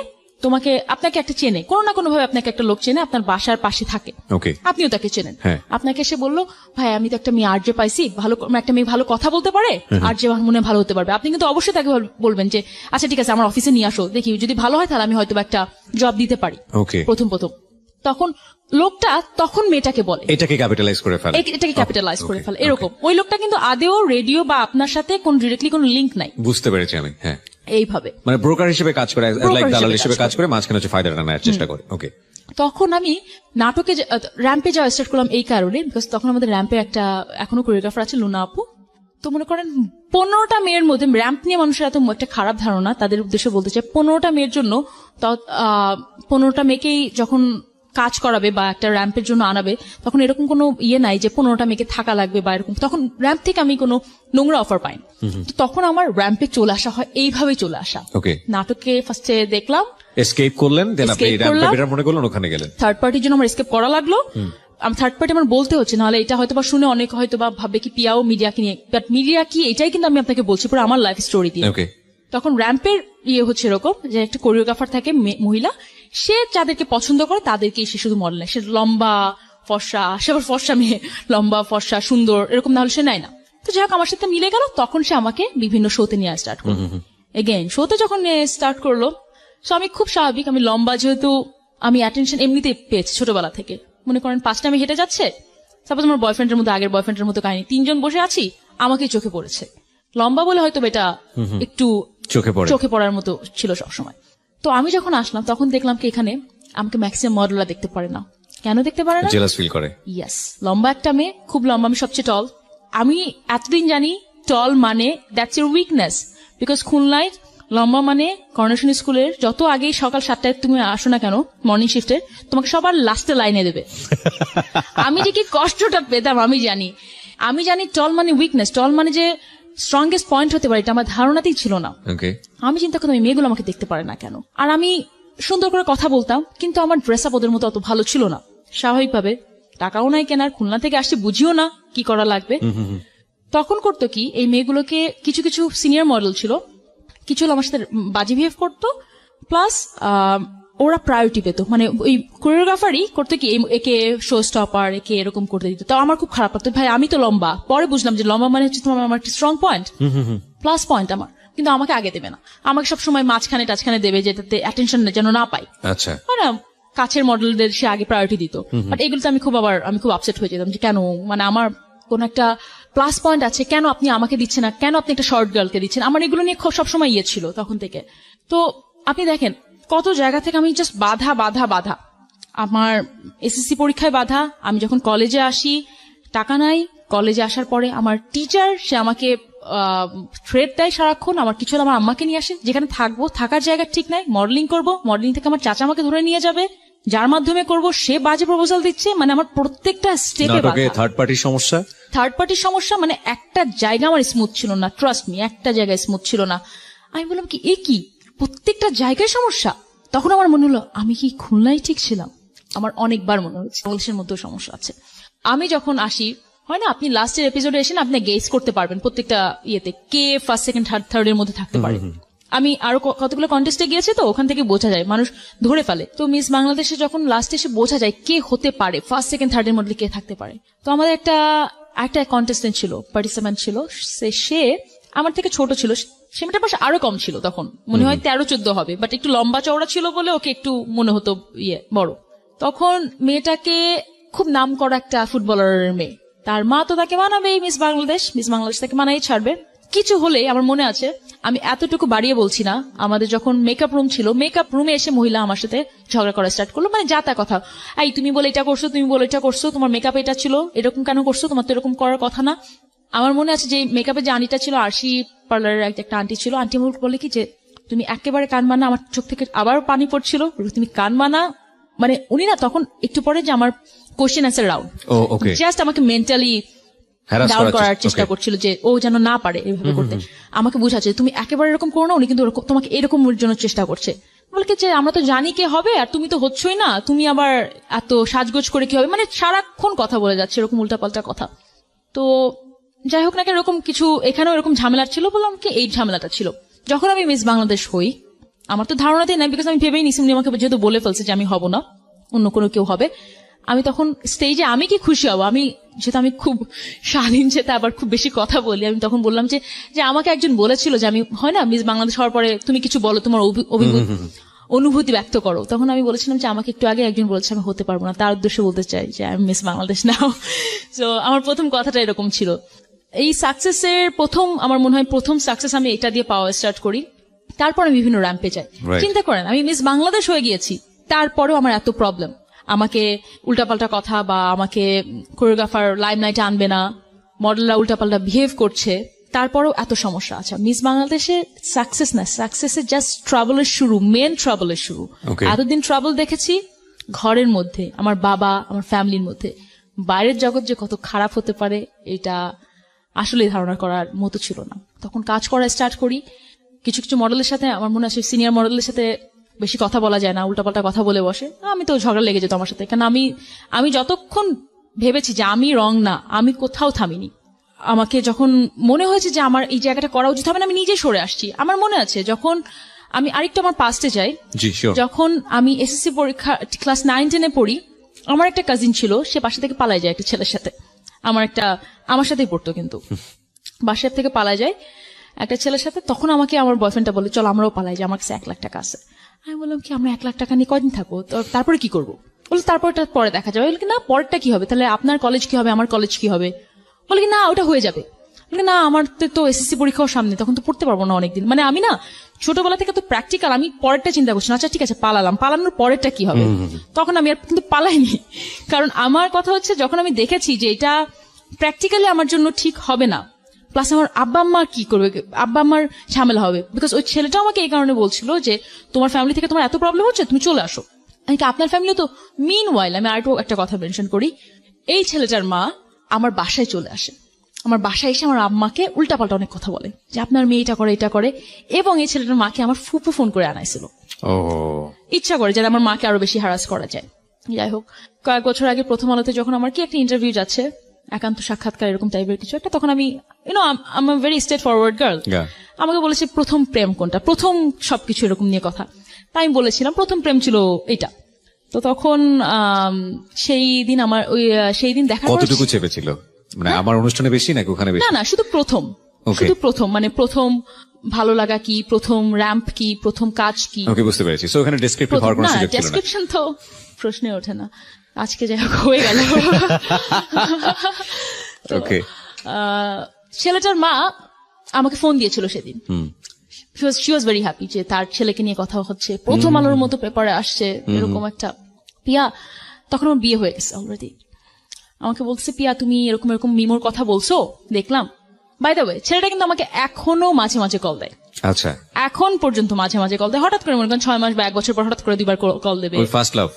আপনাকে একটা চেনে, কোনো না কোনো ভাবে আপনাকে একটা লোক চেনে, আপনার বাসার পাশে থাকে, ওকে, আপনিও তাকে চেনেন। হ্যাঁ। আপনাকে এসে বললো ভাই আমি তো একটা মেয়ে আরজে পাইছি, একটা মেয়ে ভালো কথা বলতে পারে, আরজে মনে হয় ভালো হতে পারবে। আপনি কিন্তু অবশ্যই তাকে বলবেন যে আচ্ছা ঠিক আছে আমার অফিসে নিয়ে আসো, দেখি যদি ভালো হয় তাহলে আমি হয়তো একটা জব দিতে পারি ওকে। প্রথম। তখন লোকটা তখন মেয়েটাকে বলে, এটাকে ক্যাপিটালাইজ করে ফেলে, এটাকে ক্যাপিটালাইজ করে ফেলে এরকম। ওই লোকটা কিন্তু আদেও রেডিও বা আপনার সাথে কোন ডিরেক্টলি কোনো লিঙ্ক নাই। বুঝতে পেরেছি আমি, হ্যাঁ। এইভাবে মানে ব্রোকার হিসেবে কাজ করে, Broker লাইক দালাল হিসেবে হিসেবে কাজ কাজ করে, মাঝখানে হচ্ছে ফায়দাটা নেওয়ার চেষ্টা করে। ওকে। তখন আমি নাটকে র্যাম্পে যাওয়া স্টার্ট করলাম এই কারণে, বিকজ তখন আমাদের র্যাম্পে একটা এখনো কোরিওগ্রাফার আছে লুনা আপু। তো মনে করেন 15টা মেয়ের মধ্যে, র্যাম্প নিয়ে মানুষের এত একটা খারাপ ধারণা, তাদের উদ্দেশ্যে বলতে চাই 15টা মেয়ের জন্য 15টা মেয়েকেই যখন কাজ করাবে বা একটা র্যাম্পের জন্য আনাবে, তখন এরকম কোনো নাই যে 15টা মেয়েকে থাকা লাগবে বা এরকম। তখন র্যাম্প থেকে আমি কোনো নোংরা অফার পাই, তখন আমার র্যাম্পে চলে আসা হয় এইভাবেই চলে আসা। ওকে। নাটকে ফার্স্টে দেখলাম, এসকেপ করলেন, দেন আপনি Escape র্যাম্পটা করলাম। বেটার মনে করলেন, ওখানে গেলেন। থার্ড পার্টির জন্য আমার এসকেপ করা লাগলো। আমি থার্ড পার্টি আমার বলতে হচ্ছে, নাহলে এটা হয়তো বা শুনে অনেক হয়তো বা ভাববে কি পিয়াও মিডিয়াকে নিয়ে, বাট মিডিয়া কি এটাই কিন্তু আমি আপনাকে বলছি পুরো আমার লাইফ স্টোরি দিয়ে। ওকে। তখন র্যাম্পের হচ্ছে এরকম যে একটা কোরিওগ্রাফার থাকে মহিলা, সে যাদেরকে পছন্দ করে তাদেরকে সে শুধু মডেল নেয়। সে লম্বা ফর্সা, সে আবার ফর্সা মেয়ে, লম্বা ফর্সা সুন্দর এরকম না হলে সে নেয় না। তো যাই হোক আমার সাথে মিলে গেল, তখন সে আমাকে বিভিন্ন শোতে নিয়ে স্টার্ট করলো। এগেইন শোতে যখন স্টার্ট করলো, তো আমি খুব স্বাভাবিক, আমি লম্বা যেহেতু আমি অ্যাটেনশন এমনিতে পেয়েছি ছোটবেলা থেকে। মনে করেন 5টা আমি হেঁটে যাচ্ছে, সাপোজ আমার বয়ফ্রেন্ডের মতো, আগের বয়ফ্রেন্ডের মতো কাহিনী, 3জন বসে আছি, আমাকেই চোখে পড়েছে। লম্বা বলে হয়তো এটা একটু চোখে পড়ার মতো ছিল সবসময়। তো আমি যখন আসলাম তখন দেখলাম কি এখানে আমাকে ম্যাক্সিমাম মডেলরা দেখতে পারে না। কেন দেখতে পারে না? জেলাস ফিল করে। ইয়েস, লম্বা একটা মেয়ে, খুব লম্বা, আমি সবচেয়ে টল। আমি এতদিন জানি টল মানে দ্যাটস ইউর উইকনেস, বিকজ খুলনায় লম্বা মানে কর্নেশন স্কুলের যত আগেই সকাল 7টায় তুমি আসো না কেন মর্নিং শিফটের, তোমাকে সবার লাস্টে লাইনে দেবে। আমি যে কি কষ্টটা পেতাম আমি জানি টল মানে উইকনেস, টল মানে যে স্ট্রংগেস্ট পয়েন্ট হতে পারে, এটা আমার ধারণাতেই ছিল না। আমি চিন্তা করতাম এই মেয়েগুলো আমাকে দেখতে পারে না কেন। আর আমি সুন্দর করে কথা বলতাম, কিন্তু আমার ড্রেস আপ ওদের মতো অত ভালো ছিল না। স্বাভাবিকভাবে টাকাও নাই কেনার, খুলনা থেকে আসছে বুঝিও না কি করা লাগবে। তখন করতো কি, এই মেয়েগুলোকে কিছু কিছু সিনিয়র মডেল ছিল, কিছু আমার সাথে বাজে বিহেভ করতো, প্লাস ওরা প্রায়োরিটি পেত। মানে ওই কোরিওগ্রাফারই করতো কি, একে শো স্টপার, একে এরকম করতে দিত। তো আমার খুব খারাপ লাগতো, ভাই আমি তো লম্বা। পরে বুঝলাম যে লম্বা মানে হচ্ছে তোমার আমার একটা স্ট্রং পয়েন্ট, প্লাস পয়েন্ট আমার, কিন্তু আমাকে আগে দেবে না, আমাকে সবসময় মাঝখানে টাঝখানে দেবে, যেটাতে অ্যাটেনশন যেন না পাই। আচ্ছা, হয় না, কাছের মডেলদের সে আগে প্রায়োরিটি দিত। বাট এগুলোতে আমি খুব আপসেট হয়ে যেতাম যে কেন, মানে আমার কোন একটা প্লাস পয়েন্ট আছে, কেন আপনি আমাকে দিচ্ছেন না, কেন আপনি একটা শর্ট গার্লকে দিচ্ছেন। আমার এগুলো নিয়ে সবসময় ছিল তখন থেকে। তো আপনি দেখেন কত জায়গা থেকে আমি জাস্ট বাধা। আমার এসএসসি পরীক্ষায় বাধা, আমি যখন কলেজে আসি টাকা নাই, কলেজে আসার পরে আমার টিচার সে আমাকে থ্রেট দেয় সারাক্ষণ, আমার কিছু আমার আম্মাকে নিয়ে আসে, যেখানে থাকবো থাকার জায়গা ঠিক নাই, মডেলিং করব, মডেলিং থেকে আমার চাচা আমাকে ধরে নিয়ে যাবে, যার মাধ্যমে করব সে বাজে প্রপোজাল দিচ্ছে। মানে আমার প্রত্যেকটা স্টেপে থার্ড পার্টির সমস্যা, মানে একটা জায়গা আমার স্মুথ ছিল না, ট্রাস্ট মি, একটা জায়গায় স্মুথ ছিল না। আমি বললাম কি এ কি, প্রত্যেকটা জায়গায় সমস্যা। তখন আমার মনে হলো আমি কি খুলনায় ঠিক ছিলাম। আমার অনেকবার মনে হচ্ছে বাংলাদেশের মধ্যেও সমস্যা আছে। আমি যখন আসি, হয় না আপনি লাস্টের এপিসোডে এসে আপনি গেস করতে পারবেন প্রত্যেকটা ইয়েতে কে ফার্স্ট সেকেন্ড থার্ড এর মধ্যে থাকতে পারে। আমি আরো কতগুলো কন্টেস্টে গিয়েছি, তো ওখান থেকে বোঝা যায়, মানুষ ধরে ফেলে। তো মিস বাংলাদেশে যখন লাস্টে এসে বোঝা যায় কে হতে পারে ফার্স্ট সেকেন্ড থার্ড এর মধ্যে কে থাকতে পারে। তো আমাদের একটা কন্টেস্টেন্ট ছিল, পার্টিসিপেন্ট ছিল, সে আমার থেকে ছোট ছিল, সে মেয়েটার পাশে আরো কম ছিল, তখন মনে হয় 13-14 হবে, বাট একটু লম্বা চওড়া ছিল বলে ওকে একটু মনে হতো বড়। তখন মেয়েটাকে খুব নাম করা একটা ফুটবলারের মেয়ে, তার মা তো তাকে মানাবেই, মিস বাংলাদেশ তাকে মানাই ছাড়বে। কিছু হলে আমার মনে আছে, আমি এতটুকু বাড়িয়ে বলছি না, আমাদের যখন মেকআপ রুম ছিল, মেকআপ রুমে এসে মহিলা আমার সাথে ঝগড়া করা স্টার্ট করলো, মানে যা তা কথা, এই তুমি বলে এটা করছো, তুমি বলে এটা করছো, তোমার মেকআপ এটা ছিল, এরকম কেন করছো, তোমার তো এরকম করার কথা না। আমার মনে আছে যে মেকআপের যে আন্টিটা ছিল, আরশি পার্লারের একটা আন্টি ছিল, আন্টি বলে কি যে তুমি একেবারে কান মানা, আমার চোখ থেকে আবার পানি পড়ছিল, তুমি কান মানা মানে উনি না তখন একটু পরে যে আমার কোশ্চেন অ্যান্সার রাউন্ড ও ওকে, জাস্ট আমাকে মেন্টালি হ্যারাস ডাউন করার চেষ্টা okay. করছিল যে ও যেন না পারে এইভাবে করতে। আমাকে বুঝাচ্ছে তুমি একেবারে এরকম করো না, উনি কিন্তু তোমাকে এরকম জন্য চেষ্টা করছে। বলে কি যে আমরা তো জানি কে হবে আর তুমি তো হচ্ছই না, তুমি আবার এত সাজগোজ করে কি হবে, মানে সারাক্ষণ কথা বলে যাচ্ছে এরকম উল্টাপাল্টা কথা। তো যাই হোক না কেন এরকম কিছু এখানেও এরকম ঝামেলা ছিল, বললাম কি এই ঝামেলাটা ছিল। যখন আমি মিস বাংলাদেশ হই আমার তো ধারণাতেই নাই, বিকজ আমি ভেবেই নিছি উনি আমাকে যেহেতু বলে ফেলছে যে আমি হব না, অন্য কোনো কেউ হবে। আমি তখন স্টেজে আমি কি খুশি হব, আমি যেহেতু আমি খুব স্বাধীন যেতে আবার খুব বেশি কথা বলি, আমি তখন বললাম যে আমাকে একজন বলেছিল যে আমি হয় না মিস বাংলাদেশ হওয়ার পরে তুমি কিছু বলো, তোমার অনুভূতি ব্যক্ত করো। তখন আমি বলেছিলাম যে আমাকে একটু আগে একজন বলেছে আমি হতে পারবো না, তার উদ্দেশ্যে বলতে চাই যে আমি মিস বাংলাদেশ নাও। তো আমার প্রথম কথাটা এরকম ছিল। এই সাকসেসের প্রথম আমার মনে হয় প্রথম সাকসেস আমি এটা দিয়ে পাওয়া স্টার্ট করি, তারপর আমি বিভিন্ন র্যাম্পে যাই। চিন্তা করেন আমি মিস বাংলাদেশ হয়ে গিয়েছি, তারপরেও আমার এত প্রবলেম, আমাকে উল্টাপাল্টা কথা বা আমাকে কোরিওগ্রাফার লাইমলাইটে আনবে না, মডেলরা উল্টাপাল্টা বিহেভ করছে, তারপরেও এত সমস্যা আছে। মিস বাংলাদেশে সাকসেস না, সাকসেসের জাস্ট ট্রাভেলের শুরু, মেন ট্রাভেলের শুরু। এতদিন ট্রাভেল দেখেছি ঘরের মধ্যে, আমার বাবা আমার ফ্যামিলির মধ্যে, বাইরের জগৎ যে কত খারাপ হতে পারে এটা আসলে ধারণা করার মতো ছিল না। তখন কাজ করা স্টার্ট করি, কিছু কিছু মডেলের সাথে আমার মনে আছে সিনিয়র মডেলের সাথে বেশি কথা বলা যায় না, উল্টাপাল্টা কথা বলে বসে, আমি তো ঝগড়া লেগে যেত আমার সাথে। কারণ আমি যতক্ষণ ভেবেছি যে আমি রং না, আমি কোথাও থামিনি। আমাকে যখন মনে হয়েছে যে আমার এই জায়গাটা করা উচিত হবে না, আমি নিজে সরে আসছি। আমার মনে আছে যখন আমি আরেকটু আমার পাস্টে যাই, যখন আমি এসএসসি পরীক্ষা ক্লাস 9-10 পড়ি, আমার একটা কাজিন ছিল, সে বাসা থেকে পালায় যায় একটা ছেলের সাথে, আমার সাথেই পড়তো কিন্তু বাসার থেকে পালায় যায় একটা ছেলের সাথে। তখন আমাকে আমার বয়ফ্রেন্ডটা বলে চল আমরাও পালাই, যে আমার কাছে 1 লাখ টাকা আছে। আমি বললাম কি আমরা 1 লাখ টাকা নিয়ে কয়দিন থাকবো, তারপরে কি করবো? বলে তারপরটা পরে দেখা যাবে। বলে কি না পরেরটা কি হবে, তাহলে আপনার কলেজ কি হবে, আমার কলেজ কি হবে? বলে কি না ওটা হয়ে যাবে। বলে না আমার তো এসএসসি পরীক্ষাও সামনে, তখন তো পড়তে পারবো না অনেকদিন। মানে আমি না ছোটবেলা থেকে তো প্র্যাকটিক্যাল, আমি পরেরটা চিন্তা করছি না। আচ্ছা ঠিক আছে পালানোর পরেরটা কি হবে। তখন আমি আর কিন্তু পালাইনি, কারণ আমার কথা হচ্ছে যখন আমি দেখেছি যে এটা প্র্যাকটিক্যালি আমার জন্য ঠিক হবে না, প্লাস আমার আব্বা আম্মা কি করবে, আব্বা আম্মার ঝামেলা হবে। বিকজ ওই ছেলেটাও আমাকে এই কারণে বলছিল যে তোমার ফ্যামিলি থেকে তোমার এত প্রবলেম হচ্ছে, তুমি চলে আসো। আপনার ফ্যামিলি তো মিন ওয়াইল, আমি আরেকটু একটা কথা মেনশন করি, এই ছেলেটার মা আমার বাসায় চলে আসে, আমার বাসায় এসে আমার আম্মাকে উল্টাপাল্টা অনেক কথা বলে যে আপনার মেয়ে এটা করে, এবং এই ছেলেটার মাকে আমার ফুপু ফোন করে আনাইছিল, ইচ্ছা করে যাতে আমার মাকে আরো বেশি হ্যারাস করা যায়। যাই হোক, কয়েক বছর আগে প্রথম আলোতে যখন আমার কি একটা ইন্টারভিউ যাচ্ছে, একান্ত সাক্ষাৎকার এরকম টাইপের কিছু একটা, তখন আমি I am very straight forward girl, আমাকে বলেছে প্রথম প্রেম কোনটা, প্রথম সবকিছু এরকম নিয়ে কথা। তাই আমি বলেছিলাম প্রথম প্রেম ছিল এটা। তো তখন সেই দিন দেখা কতটুকু চেপেছিল, মানে আমার অনুষ্ঠানে বেশি নাকি ওখানে বেশি? না শুধু প্রথম মানে প্রথম ভালো লাগা কি, প্রথম র্যাম্প কি, প্রথম কাজ কি। ওকে, বুঝতে পেরেছি। সো এখানে ডেসক্রিপটিভ হওয়ার কোনো সুযোগ ছিল না। ডেসক্রিপশন তো প্রশ্নে ওঠে না, আজকে যাই হোক হয়ে গেল। ওকে, ছেলেটার মা আমাকে ফোন দিয়েছিল সেদিন, শি ওয়াজ ভেরি হ্যাপি যে তার ছেলেকে নিয়ে কথা হচ্ছে, প্রথম আলোর মতো পেপারে আসছে এরকম একটা। পিয়া, তখন আমার বিয়ে হয়ে গেছে অলরেডি, আমাকে বলছে পিয়া তুমি এরকম এরকম মিমোর কথা বলছো দেখলাম। বাই দ্য ওয়ে ছেলেটা কিন্তু আমাকে এখনো মাঝে মাঝে কল দেয়। আচ্ছা, এখন পর্যন্ত মাঝে মাঝে কল দেয়, হঠাৎ করে মনে করেন 6 মাস বা 1 বছর পর হঠাৎ করে 2বার কল দেবে। First love.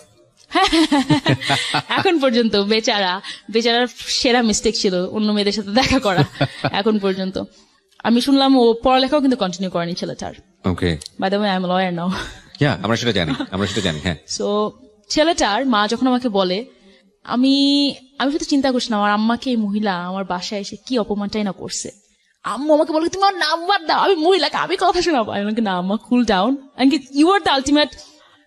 এখন পর্যন্ত বেচারার সেরা মিস্টেক ছিল অন্য মেয়েদের সাথে দেখা করা। এখন পর্যন্ত আমি শুনলাম ও পড়ালেখাও কিন্তু কন্টিনিউ করেনি ছেলেটার। Okay, by the way I am lawyer now. আমরা সেটা জানি। হ্যাঁ, সো ছেলেটার মা যখন আমাকে বলে, আমি শুধু চিন্তা করছি না আমার আম্মাকে এই মহিলা আমার বাসায় এসে কি অপমানটাই না করছে। আম্মু আমাকে বলে তুমি আমার নাম্বার দাও, আমি মহিলাকে আমি কথা শোনাবো। আমি বলি না আম্মা, cool down, you are the ultimate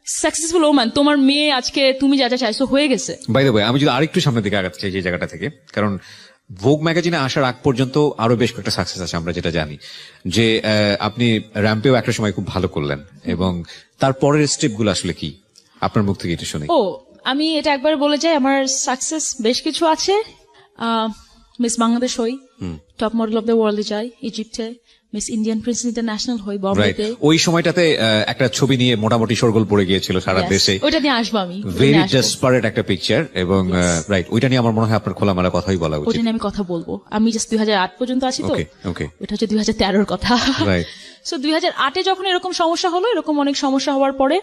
successful woman, তোমার মেয়ে আজকে তুমি যা যা চাইছো হয়ে গেছে। বাই দ্য ওয়ে আমি যদি আরেকটু সামনের দিকে আগাতে চাই যে জায়গাটা থেকে, কারণ ভোগ ম্যাগাজিনে আসার আগ পর্যন্ত আরো বেশ কয়েকটা সাকসেস আছে আমরা যেটা জানি, যে আপনি র্যাম্পেও একটা সময় খুব ভালো করলেন, এবং তারপরের স্টেপ গুলো আসলে কি আপনার মুখ থেকে এটা শুনি। আমি এটা একবার বলে যাই, আমার সাকসেস বেশ কিছু আছে। মিস বাংলাদেশ হই, টপ মডেল অফ দ্য ওয়ার্ল্ডে যাই ইজিপ্টে, মিস ইন্ডিয়ান প্রিন্সেস ইন্টারন্যাশনাল হই বম্বেতে। ওই সময়টাতে একটা ছবি নিয়ে মোটামুটি শোরগোল পড়ে গিয়েছিল সারা দেশে, ওইটা নিয়ে আসবো আমি, ভেরি ডেসপারেট একটা পিকচার, এবং রাইট ওইটা নিয়ে আমার মনে হয় আপনার খোলামেলা কথাই বলা উচিত। ওইটা নিয়ে আমি কথা বলবো, আমি জাস্ট 2008 পর্যন্ত আছি তো, ওইটা হচ্ছে 2013-র কথা। সো 2008-এ যখন এরকম সমস্যা হলো, এরকম অনেক সমস্যা হওয়ার পরে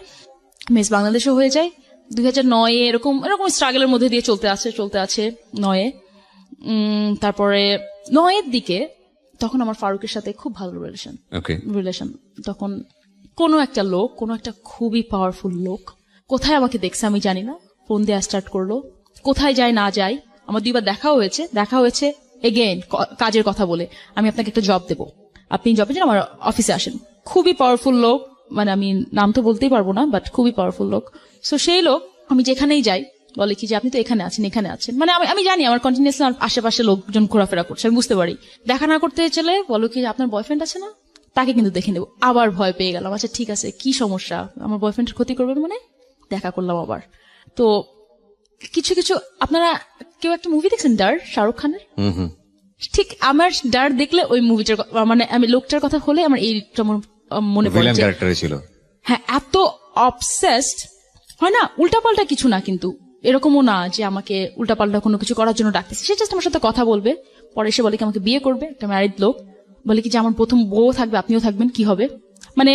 মিস বাংলাদেশও হয়ে যায়, 2009 এরকম এরকম স্ট্রাগলের মধ্যে দিয়ে চলতে আছে 9-এ। তারপরে 9-এর দিকে তখন আমার ফারুকের সাথে খুব ভালো ওকে রিলেশন। তখন কোনো একটা খুবই পাওয়ারফুল লোক কোথায় আমাকে দেখছে আমি জানি না, ফোন দেওয়া স্টার্ট করলো, কোথায় যায় না যায়। আমার 2বার দেখা হয়েছে এগেইন কাজের কথা বলে, আমি আপনাকে একটা জব দেবো, আপনি জবের জন্য আমার অফিসে আসেন। খুবই পাওয়ারফুল লোক, মানে আমি নাম তো বলতেই পারবো না, বাট খুবই পাওয়ারফুল লোক। সো সেই লোক আমি যেখানেই যাই বলে কি যে আপনি তো এখানে আছেন, মানে আমি জানি আমার কন্টিনিউসলি আশেপাশে লোকজন ঘোরাফেরা করছে, আমি বুঝতে পারি। দেখা না করতে চলে বলো কি আপনার বয়ফ্রেন্ড আছে না, তাকে কিন্তু দেখে নেবো। আবার ভয় পেয়ে গেলাম, আচ্ছা ঠিক আছে কি সমস্যা, আমার বয়ফ্রেন্ডের ক্ষতি করবেন মানে। দেখা করলাম আবার। তো কিছু আপনারা কেউ একটা মুভি দেখছেন ডার, শাহরুখ খানের? ঠিক আমার ডার দেখলে ওই মুভিটার মানে আমি লোকটার কথা হলে আমার এইটা মনে পড়ে ছিল। হ্যাঁ, এত অবসেসড হয় না, উল্টাপাল্টা কিছু না, কিন্তু এরকমও না যে আমাকে উল্টাপাল্টা কোনো কিছু করার জন্য ডাকতেছে। সে জাস্ট আমার সাথে কথা বলবে, পরে এসে বলে কি আমাকে বিয়ে করবে, একটা ম্যারিড লোক, বলে কি যে আমার প্রথম বউ থাকবে, আপনিও থাকবেন, কি হবে। মানে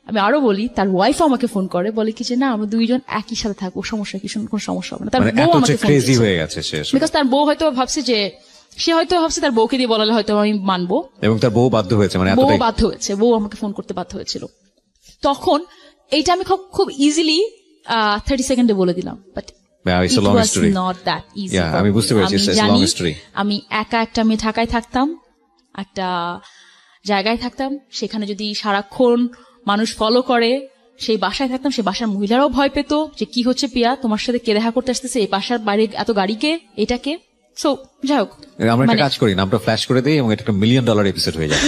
আমি আরো বলি, তার ওয়াইফও আমাকে ফোন করে, বলে কি যে না আমরা 2জন একই সাথে থাকবো, সমস্যা কি, কোনো সমস্যা হবে না। তার বউ আমাকে ফোন করেছে, বিকজ তার বউ হয়তো ভাবছে যে তার বউকে দিয়ে বলালে হয়তো আমি মানবো, এবং তার বউ বাধ্য হয়েছে, মানে বউ আমাকে ফোন করতে বাধ্য হয়েছিল। তখন এইটা আমি খুব ইজিলি 30 সেকেন্ডে বলে দিলাম, বাট আমি আমি ঢাকায় থাকতাম, একটা জায়গায় থাকতাম, সেখানে যদি সারাক্ষণ মানুষ ফলো করে, সেই বাসায় থাকতাম, সেই বাসার মহিলারাও ভয় পেত যে কি হচ্ছে পিয়া, তোমার সাথে কে দেখা করতে আসতেছে, এই বাসার বাইরে এত গাড়িকে, এটাকে। সো যাই হোক, আমরা একটা কাজ করি, নামটা ফ্ল্যাশ করে দিই এবং এটা একটা $1 মিলিয়ন এপিসোড হয়ে যায়।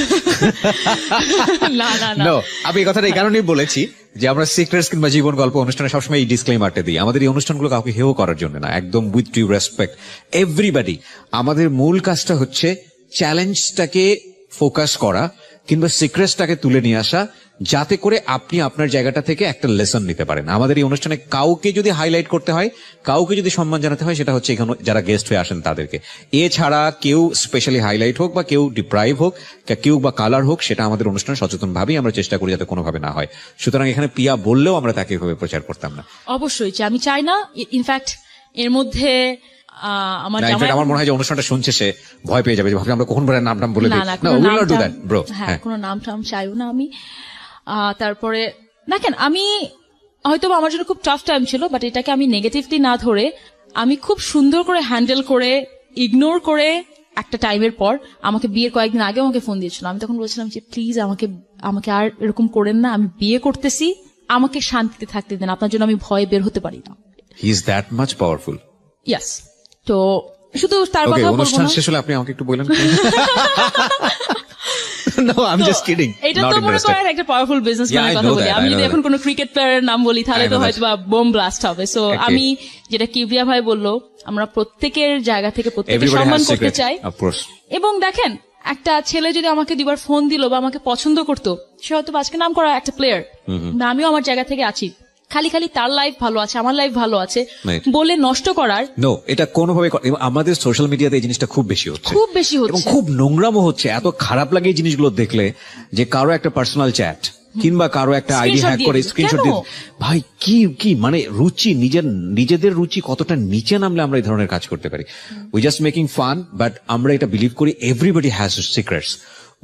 না আমি এই কথাটা এই কারণেই বলেছি যে আমরা সিক্রেটস কিংবা জীবন গল্প অনুষ্ঠানে সবসময় এই ডিসক্লেইমারটা দিই। আমাদের এই অনুষ্ঠানগুলো কাউকে হেয় করার জন্য না, একদম উইথ ডিউ রেসপেক্ট এভরিবডি। আমাদের মূল কাজটা হচ্ছে চ্যালেঞ্জটাকে ফোকাস করা কিংবা সিক্রেটসটাকে তুলে নিয়ে আসা, যাতে করে আপনি আপনার জায়গাটা থেকে একটা লেসন নিতে পারেন। আমাদের এই অনুষ্ঠানে কাউকে যদি হাইলাইট করতে হয়, কাউকে যদি সম্মান জানাতে হয়, সেটা হচ্ছে এখানে যারা গেস্ট হয়ে আসেন তাদেরকে। এছাড়া কেউ স্পেশালি হাইলাইট হোক বা কেউ ডিপ্রাইভ হোক, কেউ বা কালার হোক, সেটা আমাদের অনুষ্ঠানে সচেতন ভাবেই আমরা চেষ্টা করি যাতে কোনোভাবে না হয়। সুতরাং এখানে পিয়া বললেও আমরা তাকে এভাবে প্রচার করতাম না। অবশ্যই যে আমি চাই না, ইনফ্যাক্ট এর মধ্যে আমার মনে হয় যে অনুষ্ঠানটা শুনছে সে ভয় পেয়ে যাবে, যে আমরা কখন নাম বলে দিই। হ্যাঁ, কোনো নাম টাম চাইও না আমি। তারপরে দেখেন, আমি হয়তো আমার জন্য খুব টাফ টাইম ছিল, বাট এটাকে আমি নেগেটিভলি না ধরে আমি খুব সুন্দর করে হ্যান্ডেল করে, ইগনোর করে, একটা টাইমের পর আমাকে বিয়ের কয়েকদিন আগে আমাকে ফোন দিয়েছিল। আমি তখন বলছিলাম যে প্লিজ আমাকে আর এরকম করেন না, আমি বিয়ে করতেছি, আমাকে শান্তিতে থাকতে দেন, আপনার জন্য আমি ভয়ে বের হতে পারি না। He is that much powerful. Yes. তো শুধু তার কথা বলবো না। অনুষ্ঠান শেষ হলে আপনি আমাকে একটু বলেন। No, I'm just kidding. এটা তো মনে করেন একটা পাওয়ারফুল বিজনেসম্যানের কথা বলি। আমি যদি এখন কোনো ক্রিকেট প্লেয়ারের নাম বলি তাহলে তো হয়তো বা বোম ব্লাস্ট হবে। সো আমি যেটা কিবরিয়া ভাই বললো, আমরা প্রত্যেকের জায়গা থেকে প্রত্যেককে সম্মান করতে চাই। এবং দেখেন, একটা ছেলে যদি আমাকে 2বার ফোন দিল বা আমাকে পছন্দ করতো, সে হয়তো আজকে নাম করা একটা প্লেয়ার, আমিও আমার জায়গা থেকে আছি, খালি তার লাইফ ভালো আছে, আমার লাইফ ভালো আছে বলে নষ্ট করার এটা কোনোভাবে। আমাদের সোশ্যাল মিডিয়াতে এই জিনিসটা খুব বেশি হচ্ছে এবং খুব নোংরামও হচ্ছে। এত খারাপ লাগে এই জিনিসগুলো দেখলে, যে কারো একটা পার্সোনাল চ্যাট কিংবা কারো একটা আইডি হ্যাক করে স্ক্রিনশট দিয়ে, ভাই কি মানে রুচি, নিজেদের রুচি কতটা নিচে নামলে আমরা এই ধরনের কাজ করতে পারি। We just making fun, but আমরা এটা বিলিভ করি everybody has secrets.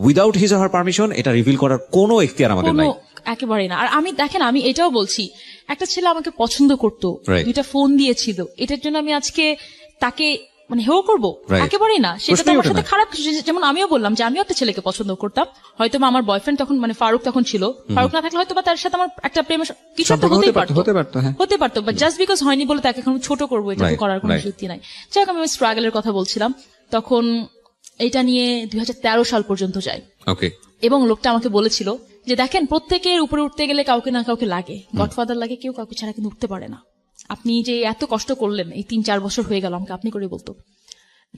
Without his or her permission এটা রিভিল করার কোনো এখতিয়ার আমাদের নাই, একেবারেই না। আর আমি দেখেন, আমি এটাও বলছি, একটা ছেলে আমাকে পছন্দ করতো, 2টা ফোন দিয়েছিল, এটার জন্য আমি আজকে তাকে মানে হেও করবো? একেবারেই না। সেটা তো আমার সাথে খারাপ কিছু। যেমন আমিও বললাম যে আমিও একটা ছেলেকে পছন্দ করতাম, হয়তো আমার বয়ফ্রেন্ড তখন মানে ফারুক তখন ছিল, ফারুক না থাকলে হয়তো বা তার সাথে আমার একটা প্রেমের কিছু একটা হতে পারতো, বাট জাস্ট বিকজ হয়নি বলে তাকে এখন ছোট করবো, এটা করার কোনো যুক্তি নাই। যাই হোক, আমি স্ট্রাগলের কথা বলছিলাম। তখন এটা নিয়ে 2013 সাল পর্যন্ত যায়, এবং লোকটা আমাকে বলেছিল যে দেখেন, প্রত্যেকের উপরে উঠতে গেলে কাউকে না কাউকে লাগে, গডফাদার লাগে, কেউ কাউকে ছাড়া কিন্তু উঠতে পারে না। আপনি যে এত কষ্ট করলেন, এই 3-4 বছর হয়ে গেল, আমাকে আপনি করে বলতো,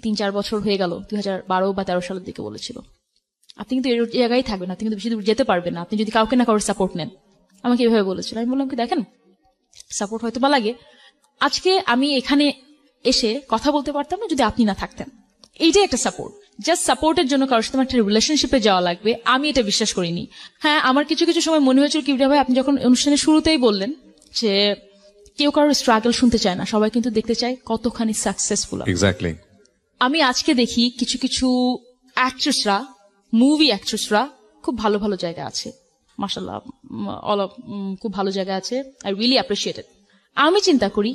3-4 বছর হয়ে গেল, 2012 বা 13 সালের দিকে বলেছিল, আপনি কিন্তু এই জায়গায় থাকবেন, আপনি কিন্তু বেশি দূর যেতে পারবেন না, আপনি যদি কাউকে না কাউকে সাপোর্ট নেন। আমাকে এভাবে বলেছিল। আমি বললাম কি দেখেন, সাপোর্ট হয়তো বা লাগে, আজকে আমি এখানে এসে কথা বলতে পারতাম না যদি আপনি না থাকতেন। এইটাই একটা সাপোর্ট। জাস্ট সাপোর্টের জন্য কারোর সাথে একটা রিলেশনশিপে যাওয়া লাগবে, আমি এটা বিশ্বাস করিনি। হ্যাঁ, আমার কিছু সময় মনে হয়েছিল কিবরিয়া ভাই, আপনি যখন অনুষ্ঠানের শুরুতেই বললেন যে কেউ কারোর স্ট্রাগল শুনতে চায় না, সবাই কিন্তু দেখতে চায় কতখানি সাকসেসফুল। এক্স্যাক্টলি। আমি আজকে দেখি কিছু কিছু অ্যাক্ট্রেসরা, মুভি অ্যাক্ট্রেসরা খুব ভালো ভালো জায়গা আছে, মাশাআল্লাহ, খুব ভালো জায়গা আছে। আই রিয়েলি অ্যাপ্রিশিয়েট ইট। আমি চিন্তা করি,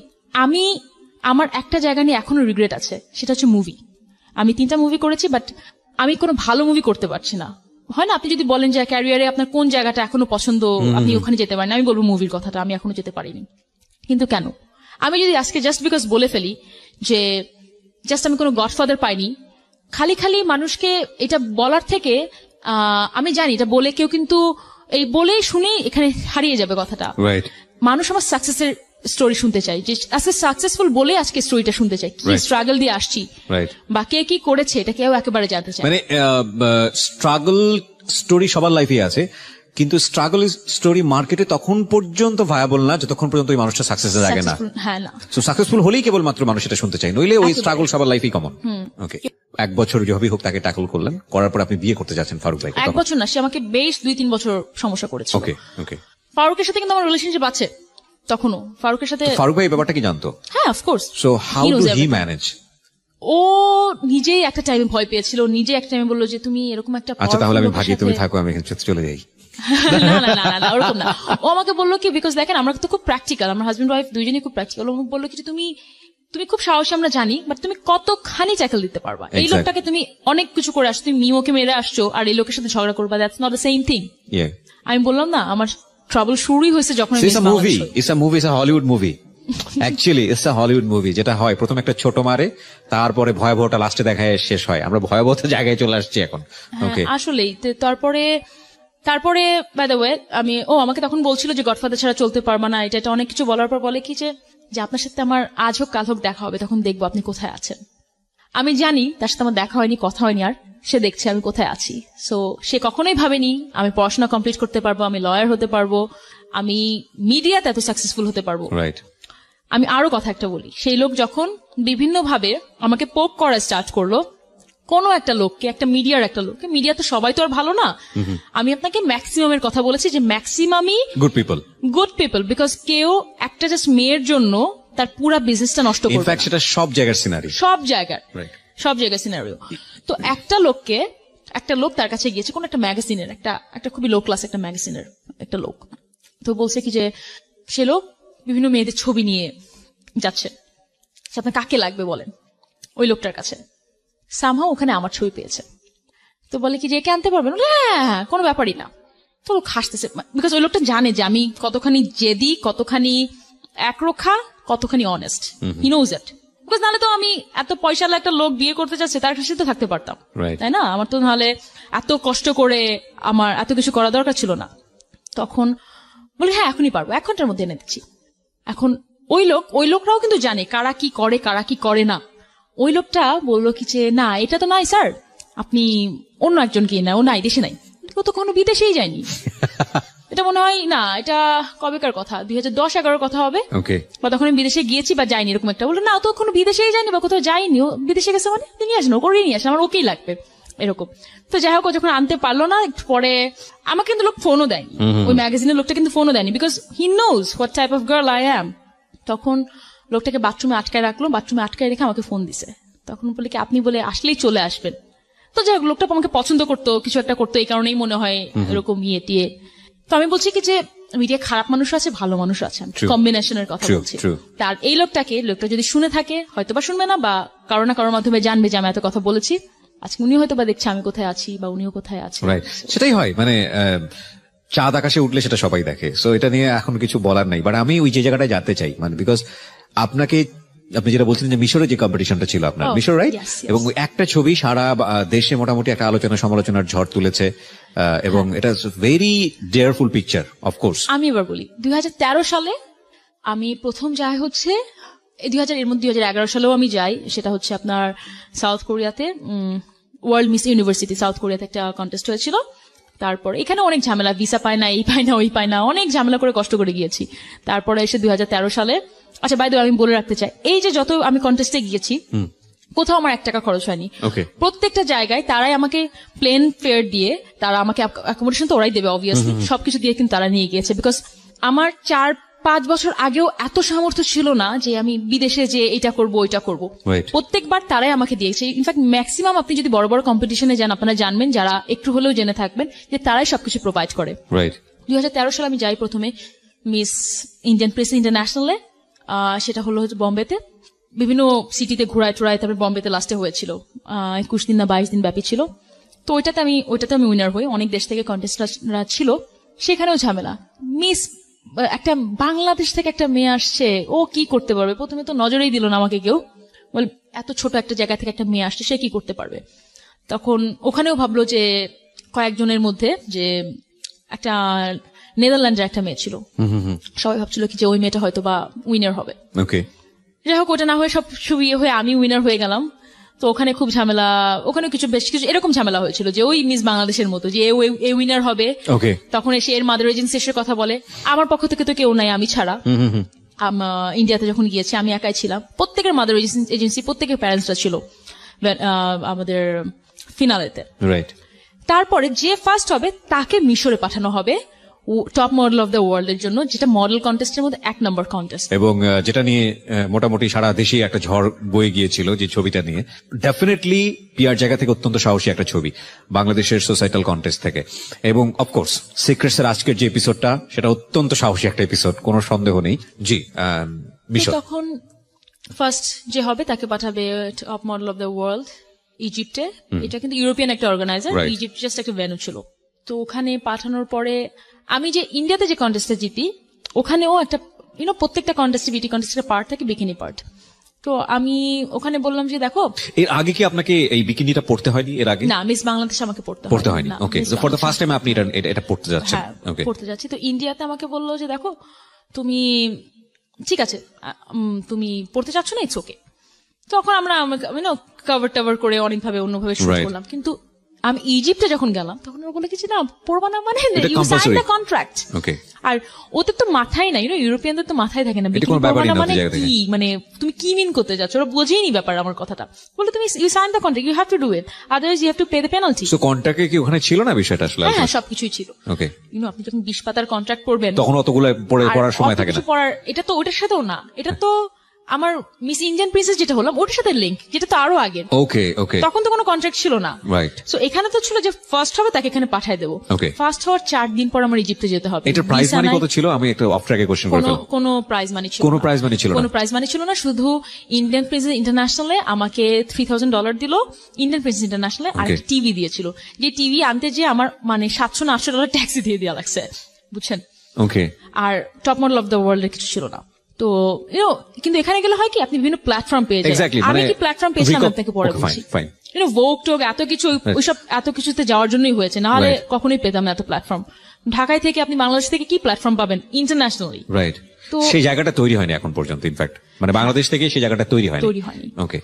আমার একটা জায়গা নিয়ে এখনো রিগ্রেট আছে, সেটা হচ্ছে মুভি। আমি 3টা মুভি করেছি, বাট আমি কোনো ভালো মুভি করতে পারছি না। হয় না, আপনি যদি বলেন যে ক্যারিয়ারে আপনার কোন জায়গাটা এখনো পছন্দ, আপনি ওখানে যেতে পারেন, আমি বলবো মুভির কথাটা, আমি এখনো যেতে পারিনি। কিন্তু কেন? আমি যদি আজকে জাস্ট বিকজ বলে ফেলি যে জাস্ট আমি কোনো গডফাদার পাইনি, খালি খালি মানুষকে এটা বলার থেকে আমি জানি এটা বলে কেউ কিন্তু এই বলেই শুনেই এখানে হারিয়ে যাবে কথাটা। রাইট। মানুষ আমার সাকসেসের স্টোরি শুনতে চাই, যে আজকে সাকসেসফুল বলে আজকে স্টোরিটা শুনতে চাই, কি স্ট্রাগল দিয়ে আসছি বা কে কি করেছে এটা কেউ একেবারে জানতে চায়। মানে স্ট্রাগল স্টোরি সবার লাইফে আছে, কিন্তু স্ট্রাগল স্টোরি মার্কেটে তখন পর্যন্ত ভায়াবল না যতক্ষণ পর্যন্ত ওই মানুষটা সাকসেসে লাগে না। হ্যাঁ, না। সো সাকসেসফুল হলেই কেবলমাত্র মানুষ এটা শুনতে চায়, নইলে ওই স্ট্রাগল সবার লাইফেই কমন। ওকে, 1 বছর যেভাবেই হোক তাকে ট্যাকল করলেন, করার পর আপনি বিয়ে করতে যাচ্ছেন ফারুক ভাই। 1 বছর না, সে আমাকে বেশ 2-3 বছর সমস্যা করেছে। ওকে ওকে। ফারুকের সাথে কিন্তু আমার রিলেশনশিপ আছে তখনও। ফারুকের সাথে ফারুক ভাই এই ব্যাপারটা কি জানতো? হ্যাঁ, of course. So how do he manage? ও নিজেই একটা টাইমে ভয় পেয়েছিল, নিজে একটা টাইমে বললো যে তুমি এরকম একটা, আচ্ছা তাহলে আমি ভাগি, তুমি থাকো, আমি এখানে চলে যাই। না না না না, ওরকম না। ও আমাকে বললো কি, বিকজ দেখেন আমরা তো খুব প্র্যাকটিক্যাল, আমার হাজবেন্ড ওয়াইফ দুইজনই খুব প্র্যাকটিক্যাল। ও বললো কি তুমি খুব সাহসী আমরা জানি, বাট তুমি কতখানি ট্যাকল দিতে পারবা? এই লোকটাকে তুমি অনেক কিছু করে আসছো, তুমি মিমোকে মেরে আসছো, আর এই লোকের সাথে ঝগড়া করবা, that's not the same thing. আমি বললাম না, আমার ট্রাবল শুরুই হয়েছে যখন Hollywood movie. Actually it's a Hollywood movie, যেটা হয় প্রথম একটা ছোট মারে, তারপরে ভয়াবহটা লাস্টে দেখায় শেষ হয়। আমরা ভয়াবহতা জায়গায় চলে আসছি এখন। ওকে, আসলেই। তারপরে বাই দ্য ওয়ে আমাকে তখন বলছিল যে গডফাদার ছাড়া চলতে পারবা না, এটা অনেক কিছু বলার পর বলে কি যে আপনার সাথে আমার আজ হোক কাল হোক দেখা হবে, তখন দেখবো আপনি কোথায় আছেন। আমি জানি তার সাথে আমার দেখা হয়নি, কথা হয়নি, আর সে দেখছে আমি কোথায় আছি। সো সে কখনোই ভাবেনি আমি পড়াশোনা কমপ্লিট করতে পারবো, আমি লয়ার হতে পারবো, আমি মিডিয়াতে এত সাকসেসফুল হতে পারবো। রাইট। আমি আরো কথা একটা বলি, সেই লোক যখন বিভিন্ন ভাবে আমাকে পোক করা স্টার্ট করলো, কোনো একটা লোককে, একটা মিডিয়ার একটা লোককে, মিডিয়া তো সবাই তো আর ভালো না, আমি আপনাকে ম্যাক্সিমামের কথা বলেছি যে ম্যাক্সিমামই গুড পিপল, বিকজ কেউ একটা জাস্ট মেয়ের জন্য তার পুরো বিজনেসটা নষ্ট করবে। ইনফ্যাক্ট সেটা সব জায়গার সিনারি, সব জায়গার সিনারিও। তো একটা লোক তার কাছে গিয়েছে, কোন একটা ম্যাগাজিনের, একটা খুবই লো ক্লাস একটা ম্যাগাজিনের একটা লোক। তো বলছে কি যে সে লোক বিভিন্ন মেয়েদের ছবি নিয়ে যাচ্ছে, আপনার কাকে লাগবে বলেন। ওই লোকটার কাছে সামহাও ওখানে আমার ছবি পেয়েছে, তো বলে কি যে একে আনতে পারবেন? হ্যাঁ, কোনো ব্যাপারই না। তো লোক হাসতেছে, বিকজ ওই লোকটা জানে যে আমি কতখানি জেদি, কতখানি একরোখা, কতখানি honest. He knows it. Because নাহলে তো আমি এত পয়সাওয়ালা একটা লোক বিয়ে করতে চাচ্ছে, তার কাছে তো থাকতে পারতাম, তাই না? আমার তো নাহলে এত কষ্ট করে আমার এত কিছু করা দরকার ছিল না। তখন বলি হ্যাঁ এখনই পারবো, 1 ঘন্টার মধ্যে এনে দিচ্ছি। এখন ওই লোকরাও কিন্তু জানে কারা কি করে, কারা কি করে না। ওই লোকটা বললো কি যে না এটা তো নাই স্যার, আপনি অন্য একজনকে না, ও নাই, দেশে নাই, ও তো কোনো বিদেশেই যায়নি। এটা মনে হয় না, এটা কবেকার কথা, 2010-11 কথা হবে, বা তখন আমি বিদেশে গিয়েছি বা যাইনি, এরকম একটা। বললো না তো কোনো বিদেশেই যায়নি বা কোথাও যায়নি, ও বিদেশে গেছে, মানে নিয়ে আসেন, ও করে নিয়ে আসেন, আমার ওকেই লাগবে, এরকম। তো যাই হোক, যখন আনতে পারলো না, পরে আমাকে কিন্তু লোক ফোনও দেয়নি, ওই ম্যাগাজিনের লোকটা কিন্তু ফোনও দেয়নি, because he knows what type of girl I am. তখন লোকটাকে বাথরুমে আটকায় রাখলো, বাথরুমে আটকায় রেখে আমাকে ফোন দিছে। তখন বলে কি আপনি বলে আসলেই চলে আসবেন। তো যাই হোক, লোকটা আমাকে পছন্দ করতো, কিছু একটা করতো, এই কারণেই মনে হয় এরকম টিয়ে। তো আমি বলছি কি যে মিডিয়া খারাপ মানুষ আছে, ভালো মানুষ আছে, কম্বিনেশনের কথা বলছি। তার এই লোকটা যদি শুনে থাকে, হয়তো বা শুনবে না, বা কারো না কারোর মাধ্যমে জানবে যে আমি এত কথা বলেছি, আজকে উনি হয়তো বা দেখছে আমি কোথায় আছি, বা উনিও কোথায় আছে। সেটাই হয়, মানে চাঁদ আকাশে উঠলে সেটা সবাই দেখে। সো এটা নিয়ে এখন কিছু বলার নাই, বাট আমি ওই যে জায়গাটায় যেতে চাই, মানে বিকজ আপনি যেটা বলছিলেন যে মিশরে যে কম্পিটিশনটা ছিল আপনার, মিশর, রাইট? এবং একটা ছবি সারা দেশে মোটামুটি একটা আলোচনা সমালোচনার ঝড় তুলেছে, এবং এটা ভেরি ডেয়ারফুল পিকচার, অফকোর্স। আমি এবার বলি 2013 সালে আমি প্রথম যাই হচ্ছে, 2011 সালেও আমি যাই, সেটা হচ্ছে আপনার সাউথ কোরিয়াতে, ওয়ার্ল্ড মিস ইউনিভার্সিটি সাউথ কোরিয়াতে একটা কন্টেস্ট হয়েছিল। তারপর এখানে অনেক ঝামেলা, ভিসা পায় না, এই পায় না, ওই পায় না, অনেক ঝামেলা করে কষ্ট করে গিয়েছি। তারপরে এসে 2013 সালে, আচ্ছা বাই দ্য ওয়ে আমি বলে রাখতে চাই, এই যে যত আমি কন্টেস্টে গিয়েছি, কোথাও আমার 1 টাকা খরচ হয়নি। প্রত্যেকটা জায়গায় তারাই আমাকে প্লেন ফেয়ার দিয়ে, তারা আমাকে অ্যাকোমোডেশন তো ওরাই দেবে অবভিয়াসলি, সবকিছু দিয়ে কিন্তু তারা নিয়ে গিয়েছে, বিকজ আমার 5 বছর আগেও এত সামর্থ্য ছিল না যে আমি বিদেশে যে এটা করব ওইটা করব। Right. প্রত্যেকবার তারাই আমাকে দিয়েছে। ইনফ্যাক্ট ম্যাক্সিমাম আপনি যদি বড় বড় কম্পিটিশনে যান আপনারা জানবেন, যারা একটু হলেও জেনে থাকবেন যে তারাই সবকিছু প্রোভাইড করে। রাইট 2013 সালে আমি যাই প্রথমে মিস ইন্ডিয়ান প্রেস ইন্টারন্যাশনালে, সেটা হলো হচ্ছে বম্বেতে। বিভিন্ন সিটিতে ঘোরায় টোরায়, তারপরে বম্বেতে লাস্টে হয়েছিল 21 দিন না 22 দিন ব্যাপী ছিল। তো ওইটাতে আমি উইনার হই। অনেক দেশ থেকে কন্টেস্টরা ছিল, সেখানেও ঝামেলা। মিস একটা বাংলাদেশ থেকে একটা মেয়ে আসছে, ও কি করতে পারবে? প্রথমে তো নজরেই দিল না আমাকে কেউ, বল এত ছোট একটা জায়গা থেকে একটা মেয়ে আসছে, সে কি করতে পারবে? তখন ওখানেও ভাবলো যে কয়েকজনের মধ্যে যে একটা নেদারল্যান্ডের একটা মেয়ে ছিল, সবাই ভাবছিল কি যে ওই মেয়েটা হয়তো বা উইনার হবে। ওকে যাই হোক, ওটা না হয়ে সব সুবিয়ে হয়ে আমি উইনার হয়ে গেলাম। তো ওখানে খুব ঝামেলা, ওখানে বেশ কিছু এরকম ঝামেলা হয়েছিল যে ওই মিস বাংলাদেশের মতো যে এ উইনার হবে, ওকে তখন এসে এর মাদার এজেন্সি এসে কথা বলে। আমার পক্ষ থেকে তো কেউ নাই, আমি ছাড়া। ইন্ডিয়াতে যখন গিয়েছি আমি একাই ছিলাম। প্রত্যেকের মাদার এজেন্সি, প্রত্যেকের প্যারেন্টসরা ছিল আমাদের ফিনালেতে। রাইট তারপরে যে ফার্স্ট হবে তাকে মিশরে পাঠানো হবে top model of the world এর জন্য, যেটা মডেল কন্টেস্টের মধ্যে 1 নম্বর কন্টেস্ট। এবং যেটা নিয়ে মোটামুটি সারা দেশে একটা ঝড় বয়ে গিয়েছিল যে ছবিটা নিয়ে। ডেফিনেটলি পিআর জায়গা থেকে অত্যন্ত সাহসী একটা ছবি বাংলাদেশের সোসাইটাল কন্টেস্ট থেকে। এবং অফকোর্স সিক্রেটস এর আজকের যে এপিসোডটা, সেটা অত্যন্ত সাহসী একটা এপিসোড, কোনো সন্দেহ নেই। জি মিশর। তখন ফার্স্ট যে হবে তাকে পাঠাবে top model of the world ইজিপ্টে। এটা কিন্তু ইউরোপিয়ান একটা অর্গানাইজার, Right. ইজিপ্ট জাস্ট একটা ভেন্যু ছিল। তো ওখানে পাঠানোর পরে আমি যে ইন্ডিয়াতে যে কন্টেস্টে জিতি, ওখানেও একটা প্রত্যেকটা কন্টেস্টে বিটি কন্টেস্টের পার্ট থাকে, বিকিনি পার্ট। তো আমি ওখানে বললাম যে দেখো, এর আগে কি আপনাকে এই বিকিনিটা পড়তে হয়নি? এর আগে না মিস বাংলাদেশ আমাকে পড়তে হয়নি। না, ওকে, Miss so for the Bangladesh- first time আপনি এটা পড়তে যাচ্ছেন। হ্যাঁ, ওকে পড়তে যাচ্ছি। তো ইন্ডিয়াতে আমাকে বললো যে দেখো তুমি ঠিক আছে, তুমি পড়তে চাচ্ছ না, ইটস ওকে। তখন আমরা কভার টাভার করে অনেকভাবে অন্যভাবে শুট Right. করলাম। কিন্তু আমি ইজিপ্টে যখন গেলাম তখন ওরা বলে কিছু না পড়বা না, মানে এটা you sign compulsory. The contract. Okay আর ওদের তো মাথায় নাই, ইউরোপিয়ানদের তো মাথায় থাকে না এটা bikini কোনো ব্যাপারই পরবা না না মানে ওদের জায়গা থেকে। কি, মানে তুমি কি মিন করতে যাচ্ছ? ওরা বোঝেইনি ব্যাপার আমার কথাটা। বলে তুমি you sign the contract, you have to do it, otherwise you have to pay the penalty. So কন্ট্রাক্টে কি ওখানে ছিল না বিষয়টা আসলে? হ্যাঁ, সবকিছুই ছিল। ওকে, আপনি যখন 20 পাতার কন্ট্রাক্ট করবেন তখন অতগুলো আর পড়ার সময় অত থাকে না। কিছু পড়ার, এটা তো ওটার সাথেও না, এটা তো আমার মিস ইন্ডিয়ান প্রিন্সেস যেটা হলাম ওটার সাথে লিঙ্ক, যেটা তো আরো আগের। ওকে ওকে তখন তো কোনো কন্ট্রাক্ট ছিল না। রাইট। সো এখানে তো ছিল যে ফার্স্ট হবে তাকে এখানে পাঠিয়ে দেবো। Okay. ফার্স্ট হওয়ার 4 দিন পর আমার ইজিপ্টে যেতে হবে। এটার প্রাইস Visa মানি নাই, কত ছিল? আমি একটা অফ ট্র্যাকে কোশ্চেন করে ফেললাম। কোনো প্রাইজ মানি ছিল কোনো না। prize money ছিল না? কোনো প্রাইজ মানি ছিল না, শুধু ইন্ডিয়ান প্রিন্সেস ইন্টারন্যাশনালে আমাকে $3000 দিল, ইন্ডিয়ান প্রিন্সেস ইন্টারন্যাশনালে আর Okay. একটা টিভি দিয়েছিল। যে টিভি আনতে যে আমার মানে $700 না $800 ট্যাক্সি দিয়ে দেওয়া লাগছে, বুঝছেন? ওকে আর top model of the world এর কিছু ছিল না। তো কিন্তু এখানে গেলে হয় কি, আপনি বিভিন্ন প্ল্যাটফর্ম পেয়ে যান। এক্স্যাক্টলি, আমি কি প্ল্যাটফর্ম পেয়েছিলাম আপনাকে পরে বলছি। ফাইন। ভোগ টোগ এত কিছু, ওইসব এত কিছুতে যাওয়ার জন্যই হয়েছে, না হলে Right. কখনোই পেতাম না এত প্ল্যাটফর্ম। ঢাকায় থেকে আপনি বাংলাদেশ থেকে কি প্ল্যাটফর্ম পাবেন ইন্টারন্যাশনালি? রাইট। তো সেই জায়গাটা তৈরি হয়নি এখন পর্যন্ত, ইনফ্যাক্ট মানে বাংলাদেশ থেকে সেই জায়গাটা তৈরি হয়নি। তৈরি হয়নি। ওকে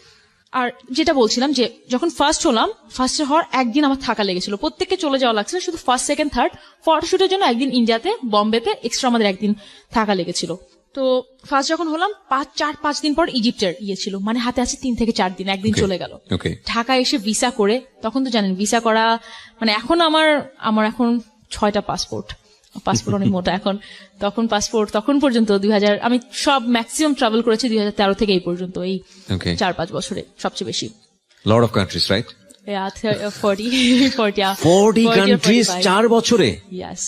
আর যেটা বলছিলাম যে যখন ফার্স্ট হলাম, ফার্স্ট হওয়ার একদিন আমার থাকা লেগেছিল, প্রত্যেককে চলে যাওয়া লাগছিল, শুধু ফার্স্ট সেকেন্ড থার্ড ফটোশুটের জন্য একদিন ইন্ডিয়াতে বম্বেতে এক্সট্রা আমাদের একদিন থাকা লেগেছিল। তো ফার্স্ট যখন হলাম 4-5 দিন পর ইজিপ্টের ছিল, মানে হাতে আছে 3 থেকে 4 দিন, একদিন চলে গেল। ওকে ঢাকায় এসে ভিসা করে, তখন তো জানেন ভিসা করা মানে এখন আমার এখন 6টা পাসপোর্ট অনেক মোটা এখন। তখন পর্যন্ত 2000 আমি সব ম্যাক্সিমাম ট্রাভেল করেছি 2013 থেকে এই পর্যন্ত, এই ওকে 4-5 বছরে সবচেয়ে বেশি। Lot of countries, right? 40 countries 4 বছরে। ইয়েস,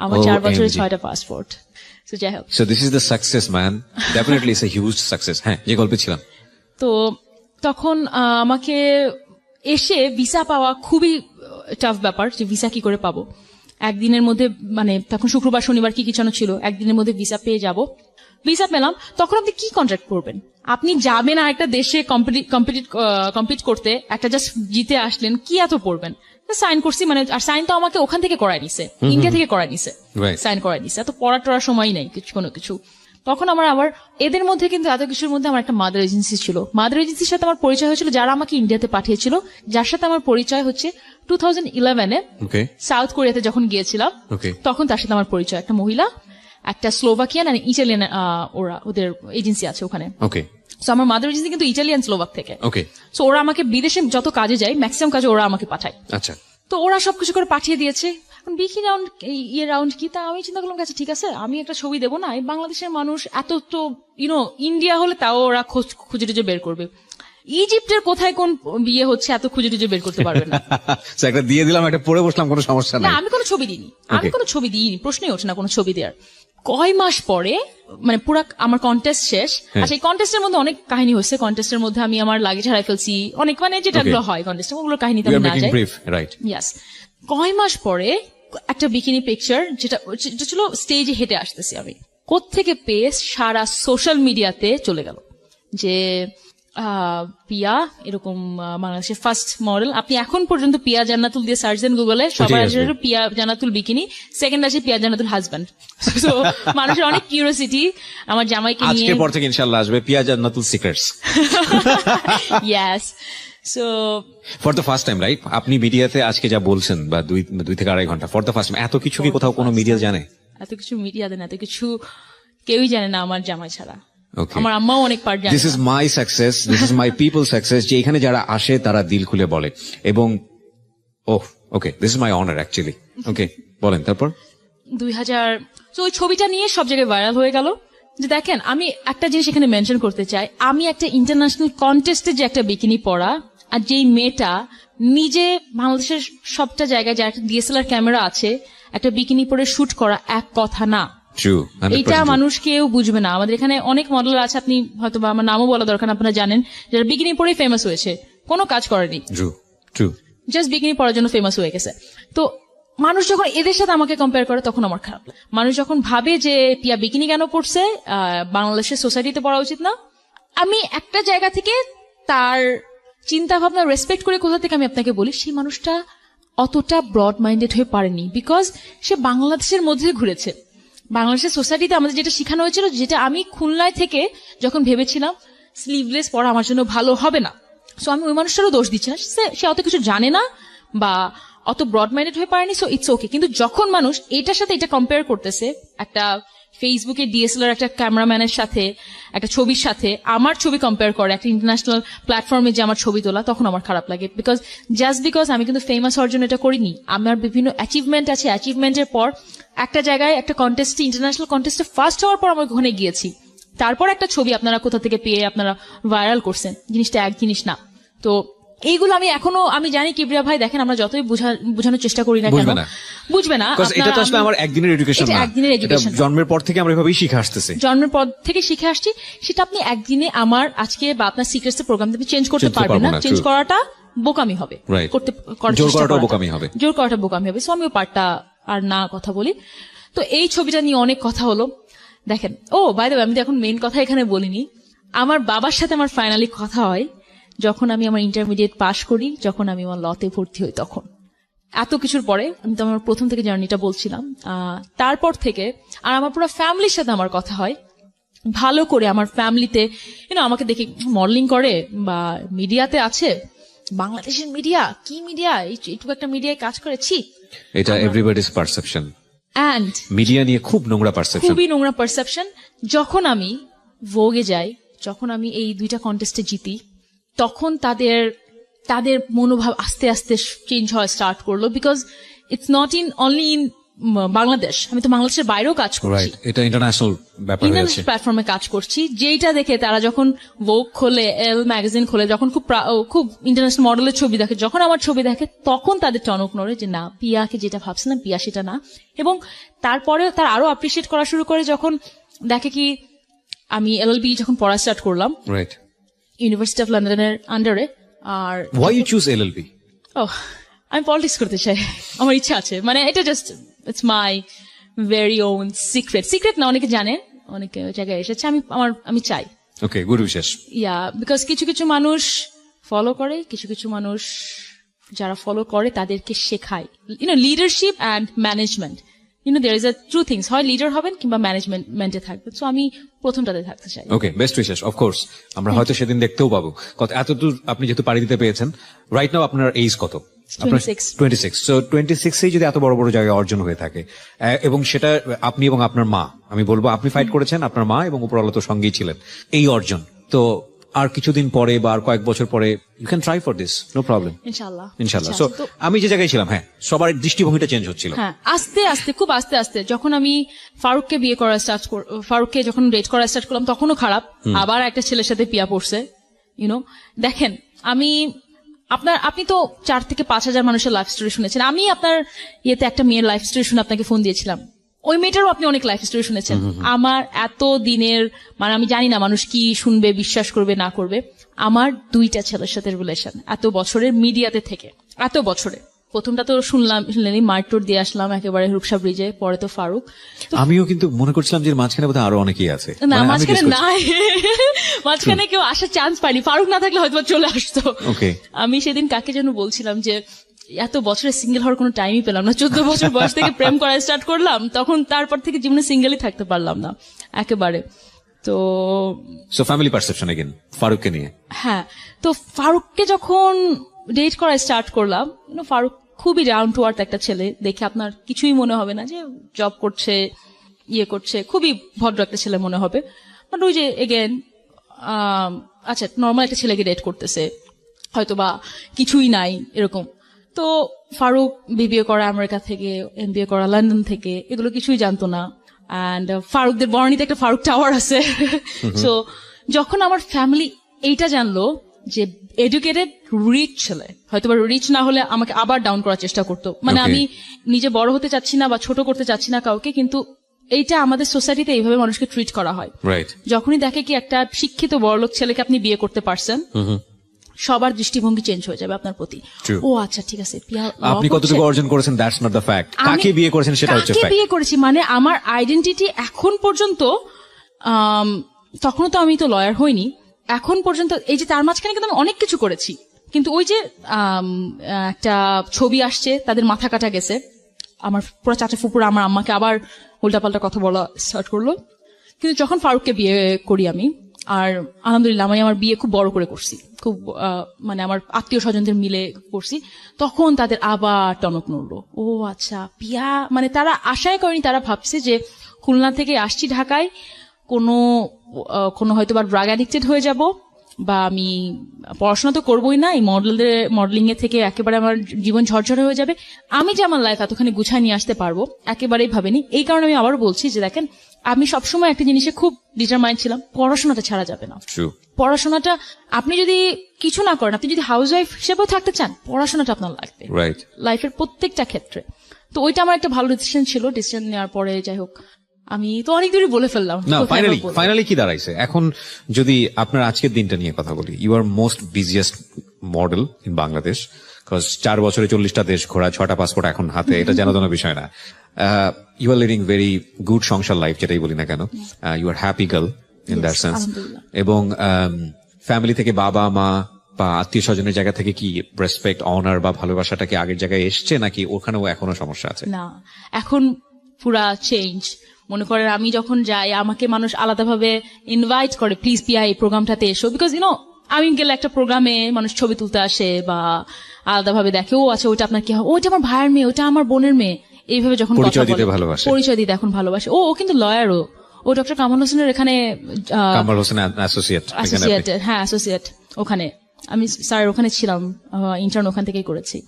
আমার 4 বছরে OMG. 6টা পাসপোর্ট। তো যাই হোক, so this is the success man, definitely it's a huge success. হ্যাঁ, যে গল্পে ছিলাম। তো তখন আমাকে এসে ভিসা পাওয়া খুবই টাফ ব্যাপার, যে ভিসা কি করে পাবো একদিনের মধ্যে, মানে তখন শুক্রবার শনিবার কি যেন ছিল, একদিনের মধ্যে ভিসা পেয়ে যাব। ভিসা পেলাম, তখন আপনি কি কন্ট্রাক্ট করবেন? আপনি যাবেন আর একটা দেশে কম্পিট করতে, একটা জাস্ট জিতে আসলেন, কি এত পড়বেন? সাইন করছি, মানে আর সাইন তো আমাকে ওখান থেকে করায় নিছে, ইন্ডিয়া থেকে করায় নিছে, Right. সাইন করায় নিছে, এত পড়ার টড়ার সময় নাই কোনো কিছু। তখন আবার এদের মধ্যে কিন্তু এত কিছুর মধ্যে আমার একটা মাদার এজেন্সি ছিল। মাদার এজেন্সির সাথে আমার পরিচয় হয়েছিল, যারা আমাকে ইন্ডিয়াতে পাঠিয়েছিল, যার সাথে আমার পরিচয় হচ্ছে 2011-এ ওকে সাউথ কোরিয়াতে যখন গিয়েছিলাম, ওকে তখন তার সাথে আমার পরিচয়। একটা মহিলা, একটা স্লোভাকিয়ান আর ইটালিয়ান, ওদের এজেন্সি আছে ওখানে। ওকে সো আমার মাদার এজেন্সি কিন্তু ইটালিয়ান স্লোভাক থেকে। ওকে সো ওরা আমাকে বিদেশে যত কাজে যায় ম্যাক্সিমাম কাজে ওরা আমাকে পাঠায়। আচ্ছা তো ওরা সবকিছু করে পাঠিয়ে দিয়েছে। এখন বিকিনি রাউন্ড রাউন্ড কি, তা আমি চিন্তা করলাম আচ্ছা ঠিক আছে আমি একটা ছবি দেবো না, এই বাংলাদেশের মানুষ এত তো ইন্ডিয়া হলে তাও ওরা খুঁজে টুজে বের করবে, ইজিপ্টের কোথায় কোন বিয়ে হচ্ছে এত খুঁজে টুজে বের করতে পারবে না। So, একটা দিয়ে দিলাম, একটা পরে বসলাম, কোনো সমস্যা না নাই। আমি কোনো ছবি দিইনি, প্রশ্নই ওঠে না কোনো ছবি দেওয়ার। কয় মাস পরে মানে পুরা আমার কন্টেস্ট শেষ, আচ্ছা এই কন্টেস্টের মধ্যে অনেক কাহিনী হয়েছে, কন্টেস্টের মধ্যে আমি আমার লাগেজ হারাই ফেলছি অনেক, মানে যেটাগুলো হয় কন্টেস্টে ওগুলোর কাহিনীতে We আমি are না making যাই। brief, right? ইয়াস, কয় মাস পরে একটা বিকিনি পিকচার যেটা ছিল স্টেজে হেঁটে আসতেছি আমি, কোত্থেকে পেয়ে সারা সোশ্যাল মিডিয়াতে চলে গেল যে পিয়া এরকম বাংলাদেশের ফার্স্ট মডেল। আপনি এখন পর্যন্ত পিয়া জান্নাতুল দিয়ে সার্চ দেন গুগলে, সবার আসবে। আসে পিয়া জান্নাতুল বিকিনি, সেকেন্ড আসে পিয়া জান্নাতুল হাজব্যান্ড। তো মানুষের অনেক কিউরিওসিটি আমার জামাইকে নিয়ে। আজকের পর থেকে ইনশাআল্লাহ আসবে Pia Jannatul secrets. Yes, so for the first time, right? আপনি মিডিয়াতে আজকে যা বলছেন বা 2 থেকে 2.5 ঘন্টা, ফর দ্য ফার্স্ট টাইম, এত কিছু কি কোথাও কোনো মিডিয়া জানে? এত কিছু মিডিয়া দেন, এত কিছু কেউই জানে না আমার জামাই ছাড়া। Okay. আমার আম্মাও অনেক পার্ট জানে this is my success, this is my people success, যে এখানে যারা আসে তারা দিল খুলে বলে। এবং okay, this is my honour actually. Okay, বলেন তারপর। 2000, তো ওই ছবিটা নিয়ে সব জায়গায় ভাইরাল হয়ে গেল। যে দেখেন আমি একটা জিনিস এখানে মেনশন করতে চাই, আমি একটা ইন্টারন্যাশনাল কন্টেস্টে যে একটা বিকিনি পরা, আর যেই মেয়েটা নিজে বাংলাদেশের সবটা জায়গায় যার একটা ডিএসএলআর ক্যামেরা আছে, একটা বিকিনি পরে শুট করা এক কথা না। ট্রু, এইটা মানুষ কেউ বুঝবে না। আমাদের এখানে অনেক মডেল আছে, আপনি হয়তো বা আমার নামও বলা দরকার, আপনারা জানেন, যারা বিকিনি পরেই ফেমাস হয়েছে, কোনো কাজ করেনি, ট্রু ট্রু, জাস্ট বিকিনি পরার জন্য ফেমাস হয়ে গেছে। তো মানুষ যখন এদের সাথে আমাকে কম্পেয়ার করে তখন আমার খারাপ লাগে। মানুষ যখন ভাবে যে পিয়া বিকিনি কেন পড়ছে, বাংলাদেশের সোসাইটিতে পড়া উচিত না, আমি একটা জায়গা থেকে তার চিন্তা ভাবনা রেসপেক্ট করে কোথা থেকে আমি আপনাকে বলি, সেই মানুষটা অতটা ব্রড মাইন্ডেড হয়ে পারেনি, বিকজ সে বাংলাদেশের মধ্যে ঘুরেছে। বাংলাদেশের সোসাইটিতে আমাদের যেটা শেখানো হয়েছিল, যেটা আমি খুলনায় থেকে যখন ভেবেছিলাম স্লিভলেস পরা আমার জন্য ভালো হবে না, সো আমি ওই মানুষটারও দোষ দিচ্ছি না, সে অত কিছু জানে না বা অত ব্রড মাইন্ডেড হয়ে পারেনি, সো ইটস ওকে। কিন্তু যখন মানুষ এটার সাথে এটা কম্পেয়ার করতেছে, একটা ফেসবুকে ডিএসএলআর একটা ক্যামেরাম্যানের সাথে একটা ছবির সাথে আমার ছবি কম্পেয়ার করে একটা ইন্টারন্যাশনাল প্ল্যাটফর্মে যে আমার ছবি তোলা, তখন আমার খারাপ লাগে। বিকজ আমি কিন্তু ফেমাস হওয়ার জন্য এটা করিনি, আমার বিভিন্ন অ্যাচিভমেন্ট আছে, অ্যাচিভমেন্টের পর একটা জায়গায় একটা কন্টেস্টে, ইন্টারন্যাশনাল কন্টেস্টে ফার্স্ট হওয়ার পর আমি ওখানে গিয়েছি, তারপর একটা ছবি আপনারা কোথা থেকে পেয়ে আপনারা ভাইরাল করছেন, জিনিসটা এক জিনিস না। তো এইগুলো আমি এখনো, আমি জানি কিবরিয়া ভাই, দেখেন আমরা যতই বোঝানোর চেষ্টা করি না কেন, বুঝবে না। এটা তো আসলে আমার একদিনের এডুকেশন না, একদিনের এডুকেশন, জন্মের পর থেকে আমরা এভাবেই শিখে আসতেছি, জন্মের পর থেকে শিখে আসছি। সেটা আপনি একদিনে আমার আজকে বা আপনার সিক্রেটস এর প্রোগ্রাম আপনি চেঞ্জ করতে পারবেন না, চেঞ্জ করাটা বোকামি হবে, জোর করাটা বোকামি হবে, জোর করাটা বোকামি হবে। সো আমি ওই পার্টটা আর না কথা বলি। তো এই ছবিটা নিয়ে অনেক কথা হলো। দেখেন, বাই দ্য ওয়ে, আমি তো এখন মেইন কথা এখানে বলিনি। আমার বাবার সাথে আমার ফাইনালি কথা হয় যখন আমি আমার ইন্টারমিডিয়েট পাশ করি, যখন আমি আমার লতে ভর্তি হই, তখন এত কিছুর পরে আমি তো আমার প্রথম থেকে জার্নিটা বলছিলাম, তারপর থেকে আর আমার পুরো ফ্যামিলির সাথে আমার কথা হয় ভালো করে। আমার ফ্যামিলিতে আমাকে দেখে মডেলিং করে বা মিডিয়াতে আছে, বাংলাদেশের মিডিয়া কি মিডিয়া, এইটুকু একটা মিডিয়ায় কাজ করেছি, এটা এভরিবডিজ পারসেপশন, এন্ড মিডিয়া নিয়ে খুব নোংরা পারসেপশন, খুবই নোংরা পারসেপশন। যখন আমি ভোগে যাই, যখন আমি এই 2টা কন্টেস্টে জিতি, তখন তাদের মনোভাব আস্তে আস্তে চেঞ্জ হয় স্টার্ট করলো, because it's not only in Bangladesh, আমি তো বাংলাদেশের বাইরেও কাজ করছি, এটা ইন্টারন্যাশনাল ব্যাপার হয়েছে, ইন্টারন্যাশনাল প্ল্যাটফর্মে কাজ করছি, যেটা দেখে তারা যখন ভোগ খোলে, এল ম্যাগাজিন খোলে, যখন খুব ইন্টারন্যাশনাল মডেলের ছবি দেখে, যখন আমার ছবি দেখে, তখন তাদের টনক নড়ে যে না, পিয়াকে যেটা ভাবছিলাম পিয়া সেটা না। এবং তারপরে তার আরো অ্যাপ্রিসিয়েট করা শুরু করে যখন দেখে কি আমি এলএলবি যখন পড়া স্টার্ট করলাম, রাইট, ইউনিভার্সিটি অফ লন্ডনের আন্ডারে। আর why you choose LLB? আমি পলিটিক্স করতে চাই, আমার ইচ্ছা আছে, মানে এটা just it's my very on secret না, অনেকে জানে, অনেকে জায়গায় এসেছে, আমি চাই। ওকে, গুড উইশেস। বিকজ কিছু কিছু মানুষ ফলো করে, কিছু কিছু মানুষ যারা ফলো করে তাদেরকে শেখায় leadership and management, there is a two things, হয় লিডার হবেন কিংবা ম্যানেজমেন্টে থাকবেন। সো আমি প্রথমটাতে থাকতে চাই। ওকে, বেস্ট উইশেস। অফ কোর্স আমরা হয়তো সেদিন দেখতেও পাবো। এতদূর আপনি যেহেতু পাড়ি দিতে পেয়েছেন, রাইট নাও আপনার এজ কত? 26। সো 26 যদি এত বড় বড় জায়গায় অর্জন হয়ে থাকে, এবং সেটা আপনি এবং আপনার মা, আমি বলবো আপনি ফাইট করেছেন, আপনার মা এবং উপরওয়ালা তো সঙ্গেই ছিলেন, এই অর্জন তো আর কিছুদিন পরে বা আর কয়েক বছর পরে you can try for this, no problem, ইনশাআল্লাহ। ইনশাল্লাহ। সো আমি যে জায়গায় ছিলাম, হ্যাঁ, সবার দৃষ্টিভঙ্গিটা চেঞ্জ হচ্ছিল। হ্যাঁ, আস্তে আস্তে, খুব আস্তে আস্তে যখন আমি ফারুককে বিয়ে করা ফারুককে যখন ডেট করা স্টার্ট করলাম তখনও খারাপ, আবার একটা ছেলের সাথে পিয়া পড়ছে, ইউনো। দেখেন, আপনি তো 4 থেকে 5 হাজার মানুষের লাইফ স্টোরি শুনেছেন, আমি আপনার ইয়েতে একটা মেয়ের লাইফ স্টোরি শুনে আপনাকে ফোন দিয়েছিলাম, ওই মেয়েটারও আপনি অনেক লাইফ স্টোরি শুনেছেন। আমার এত দিনের, মানে আমি জানি না মানুষ কি শুনবে, বিশ্বাস করবে না করবে, আমার 2টা ছেলের সাথে রিলেশন এত বছরের, মিডিয়াতে থেকে এত বছরে। প্রথমটা তো শুনলেনি, মারটোর দিয়ে আসলাম একেবারে রূপসা ব্রিজে, পরে তো ফারুক। আমিও কিন্তু মনে করছিলাম যে মাঝখানে বোধহয় আরো অনেকেই আছে, না, মানে আমি মাঝখানে guess করছি। নাই, মাঝখানে কেউ আসার চান্স পাইনি, ফারুক না থাকলে হয়তো চলে আসতো। Okay. আমি সেদিন কাকে যেন বলছিলাম যে এত বছরে সিঙ্গেল হওয়ার কোনো টাইমই পেলাম না, 14 বছর বয়স থেকে প্রেম করা স্টার্ট করলাম, তখন তারপর থেকে জীবনে সিঙ্গেলই থাকতে পারলাম না একেবারে। তো সো ফ্যামিলি পারসেপশন এগেন ফারুককে নিয়ে। হ্যাঁ, তো ফারুককে যখন ডেট করা স্টার্ট করলাম, ফারুক খুবই ডাউন টু আর্থ একটা ছেলে, দেখে আপনার কিছুই মনে হবে না যে জব করছে, ইয়ে করছে, খুবই ভদ্র একটা ছেলে মনে হবে। বাট ওই যে এগেন, আচ্ছা, নর্মাল একটা ছেলেকে ডেট করতেছে, হয়তো বা কিছুই নাই এরকম। তো ফারুক বিবিএ করা আমেরিকা থেকে, এমবিএ করা লন্ডন থেকে, এগুলো কিছুই জানতো না। অ্যান্ড ফারুকদের বর্ণিতে একটা ফারুক টাওয়ার আছে। সো যখন আমার ফ্যামিলি এইটা জানলো যে এডুকেটেড রিচ ছেলে, হয়তো বা রিচ না হলে আমাকে আবার ডাউন করার চেষ্টা করতো, মানে Okay. আমি নিজে বড় হতে চাচ্ছি না বা ছোট করতে চাচ্ছি না কাউকে, কিন্তু এইটা আমাদের সোসাইটিতে এইভাবে মানুষকে ট্রিট করা হয়। রাইট। যখনই দেখে কি একটা শিক্ষিত বড়লোক ছেলেকে আপনি বিয়ে করতে পারছেন, সবার দৃষ্টিভঙ্গি চেঞ্জ হয়ে যাবে আপনার প্রতি। True. ও আচ্ছা, ঠিক আছে, পিয়া আপনি কতটুকু অর্জন করেছেন দ্যাটস নট দ্য ফ্যাক্ট, কাকে বিয়ে করেছেন সেটা হচ্ছে কাকে ফ্যাক্ট। বিয়ে করেছি মানে আমার আইডেন্টিটি এখন পর্যন্ত, তখনও তো আমি তো লয়ার হইনি, এখন পর্যন্ত এই যে তার মাঝখানে কিন্তু আমি অনেক কিছু করেছি, কিন্তু ওই যে একটা ছবি আসছে, তাদের মাথা কাটা গেছে, আমার পুরো চাচা ফুপুরা আমার আম্মাকে আবার উল্টাপাল্টা কথা বলা স্টার্ট করলো। কিন্তু যখন ফারুককে বিয়ে করি আমি, আর আলহামদুলিল্লাহ আমি আমার বিয়ে খুব বড় করে করছি, খুব মানে আমার আত্মীয় স্বজনদের মিলে করছি, তখন তাদের আবার টনক নড়লো। ও আচ্ছা, পিয়া, মানে তারা আশাই করেনি, তারা ভাবছে যে খুলনা থেকে আসছি ঢাকায়, কোনো হয়তো বা ড্রাগ অ্যাডিক্টেড হয়ে যাব, বা আমি পড়াশোনা তো করবোই না, এই মডেলিং এ থেকে একেবারে আমার জীবন ঝরঝরে হয়ে যাবে, আমি যে আমার লাইফ এতখানি গুছায় নিয়ে আসতে পারবো একেবারেই ভাবিনি। এই কারণে আমি আবারও বলছি যে দেখেন, আমি সবসময় একটা জিনিসে খুব ডিটারমাইন্ড ছিলাম, পড়াশোনাটা ছাড়া যাবে না। পড়াশোনাটা আপনি যদি কিছু না করেন, আপনি যদি হাউস ওয়াইফ হিসেবেও থাকতে চান, পড়াশোনাটা আপনার লাগবে রাইট, লাইফের প্রত্যেকটা ক্ষেত্রে। তো ওইটা আমার একটা ভালো ডিসিশন ছিল। ডিসিশন নেওয়ার পরে যাই হোক, আমি তো অনেক দূরই বলে ফেললাম। না, ফাইনালি কি দাঁড়াইছে এখন? যদি আপনার আজকের দিনটা নিয়ে কথা বলি, you are most busiest model in Bangladesh, because 4 বছরে 40টা দেশ ঘোরা, 6টা পাসপোর্ট এখন হাতে, এটা জানাজানা বিষয় না। You are leading very good সংসার লাইফ, যেটাই বলি না কেন, you are happy girl in that sense. এবং ফ্যামিলি থেকে বাবা মা বা আত্মীয় স্বজনের জায়গা থেকে কি রেসপেক্ট, অনার বা ভালোবাসাটা কি আগের জায়গায় এসছে, নাকি ওখানেও এখনো সমস্যা আছে? না, এখন পুরা চেঞ্জ। মনে করেন আমি যখন যাই, আমাকে মানুষ আলাদাভাবে ইনভাইট করে, প্লিজ পিয়া এই প্রোগ্রামটাতে এসো, বিকজ আমি গেলে একটা প্রোগ্রামে মানুষ ছবি তুলতে আসে বা আলাদাভাবে দেখে, ও আচ্ছা ওইটা আপনার কি হয়, ওইটা আমার ভাইয়ের মেয়ে, ওইটা আমার বোনের মেয়ে, এইভাবে যখন পরিচয় দিতে ভালোবাসে, পরিচয় দিতে এখন ভালোবাসে। ও কিন্তু লয়ারও, ও ডক্টর কামাল হোসেনের এখানে, কামাল হোসেন অ্যাসোসিয়েট, হ্যাঁ অ্যাসোসিয়েট, ওখানে আমি স্যার ওখানে ছিলাম, ইন্টার্ন ওখান থেকেই করেছি।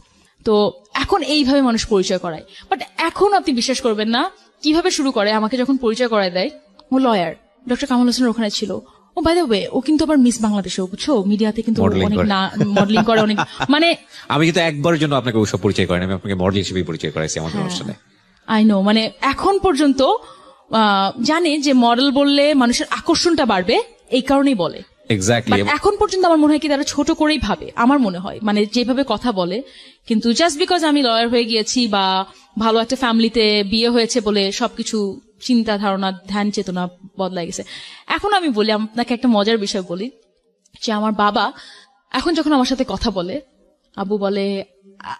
তো এখন এইভাবে মানুষ পরিচয় করায়, বাট এখন আপনি বিশ্বাস করবেন না কিভাবে শুরু করে। আমাকে যখন পরিচয় করায় দেয়, ও লয়ার, ডক্টর কামাল হোসেনের ওখানে ছিল, ও বাই দ্য ওয়ে ও কিন্তু আবার মিস বাংলাদেশেও, বুঝছো, মিডিয়াতে কিন্তু অনেক না মডেলিং করে অনেক, মানে আমি কিন্তু একবারের জন্য আপনাকে ওসব পরিচয় করেন, আমি আপনাকে মডেল হিসেবে পরিচয় করাইছি আমাদের অনুষ্ঠানে। আই নো, মানে এখন পর্যন্ত জানে যে মডেল বললে মানুষের আকর্ষণটা বাড়বে, এই কারণেই বলে। এক্স্যাক্টলি। এখন পর্যন্ত আমার মনে হয় কি তারা ছোট করেই ভাবে, আমার মনে হয়, মানে যেভাবে কথা বলে। কিন্তু জাস্ট বিকজ আমি লয়ার হয়ে গিয়েছি বা ভালো একটা ফ্যামিলিতে বিয়ে হয়েছে বলে সবকিছু চিন্তা ধারণা, ধ্যান চেতনা বদলাই গেছে। এখন আমি বলি, আপনাকে একটা মজার বিষয় বলি, যে আমার বাবা এখন যখন আমার সাথে কথা বলে, আবু বলে,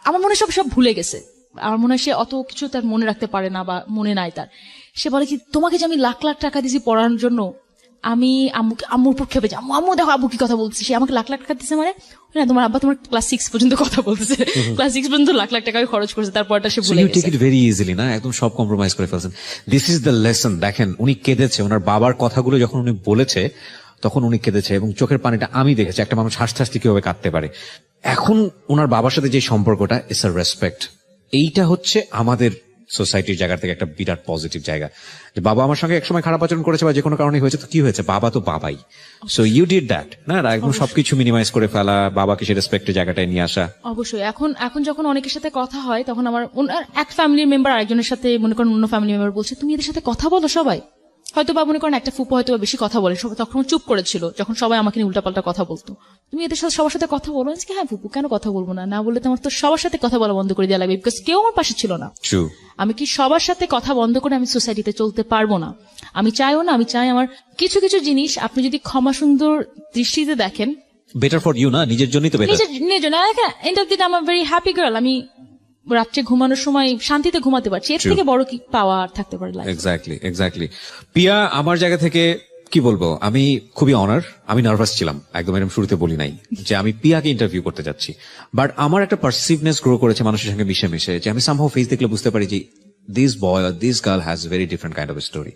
আমার মনে সব ভুলে গেছে, আমার মনে হয় সে অত কিছু তার মনে রাখতে পারে না বা মনে নাই তার। সে বলে কি, তোমাকে যে আমি লাখ লাখ টাকা দিয়েছি পড়ানোর জন্য, আমি আম্মুর উপর খেপে যাই, আম্মু দেখো আব্বু কি কথা বলছে, সে আমাকে লাখ লাখ টাকা দিচ্ছে, মানে না তোমার আব্বা তোমার ক্লাস 6 পর্যন্ত কথা বলতেছে, ক্লাস 6 পর্যন্ত লাখ লাখ টাকা খরচ করছে, তারপরটা সে ভুলে গেছে। টেক ইট ভেরি ইজিলি, না একদম সব কম্প্রোমাইজ করে ফেলছেন। This is the lesson. দেখেন উনি কেঁদেছে, ওনার বাবার কথাগুলো যখন উনি বলেছে, তখন উনি কেঁদেছে এবং চোখের পানিটা আমি দেখেছি একটা মানুষ হাসতে হাসতে কিভাবে কাঁদতে পারে। এখন ওনার বাবার সাথে যে সম্পর্কটা ইটস আ রেসপেক্ট, এইটা হচ্ছে আমাদের সোসাইটির জায়গা থেকে একটা বিরাট পজিটিভ জায়গা। যে বাবা আমার সঙ্গে একসময় খারাপ আচরণ করেছে বা যে কোনো কারণে হয়েছে, তো কি হয়েছে, বাবা তো বাবাই। সো ইউ ডিড দ্যাট, না একদম সবকিছু মিনিমাইজ করে ফেলা, বাবাকে সে রেসপেক্টের জায়গাটায় নিয়ে আসা। অবশ্যই এখন যখন অনেকের সাথে কথা হয় তখন আমার এক ফ্যামিলির মেম্বার আরেকজনের সাথে মনে করেন অন্য ফ্যামিলি মেম্বার বলছে তুমি এদের সাথে কথা বলো সবাই, হয়তো বা মনে করেন একটা ফুপু হয়তো বা বেশি কথা বলে, সবাই তখন চুপ করেছিল যখন সবাই আমাকে নিয়ে উল্টাপাল্টা কথা বলতো, তুমি এদের সাথে সবার সাথে কথা বলো। হ্যাঁ ফুপু কেন কথা বলবো না, না বললে তো আমার তো সবার সাথে কথা বলা বন্ধ করে দেওয়া লাগবে, বিকজ কেউ আমার পাশে ছিল না। True. আমি কি সবার সাথে কথা বন্ধ করে আমি সোসাইটিতে চলতে পারবো না, আমি চাইও না। আমি চাই আমার কিছু কিছু জিনিস আপনি যদি ক্ষমা সুন্দর দৃষ্টিতে দেখেন, বেটার ফর ইউ, না নিজের জন্যই তো বেটার। নিজের এন্ড অফ দি ডে, আমার ভেরি হ্যাপি গার্ল, আমি রাত্রে ঘুমানোর সময় শান্তিতে ঘুমাতে পারছি, এর থেকে বড় কি পাওয়া আর থাকতে পারে লাইফে। এক্স্যাক্টলি। পিয়া, আমার জায়গা থেকে কি বলবো, আমি খুবই অনার, আমি নার্ভাস ছিলাম, একদম এরকম শুরুতে বলি নাই যে আমি পিয়াকে ইন্টারভিউ করতে যাচ্ছি, বাট আমার একটা পারসিভনেস গ্রো করেছে মানুষের সঙ্গে মিশে মিশে, যে আমি সামহাউ ফেস দেখলে বুঝতে পারি যে দিস বয় আর this girl has very different kind of story.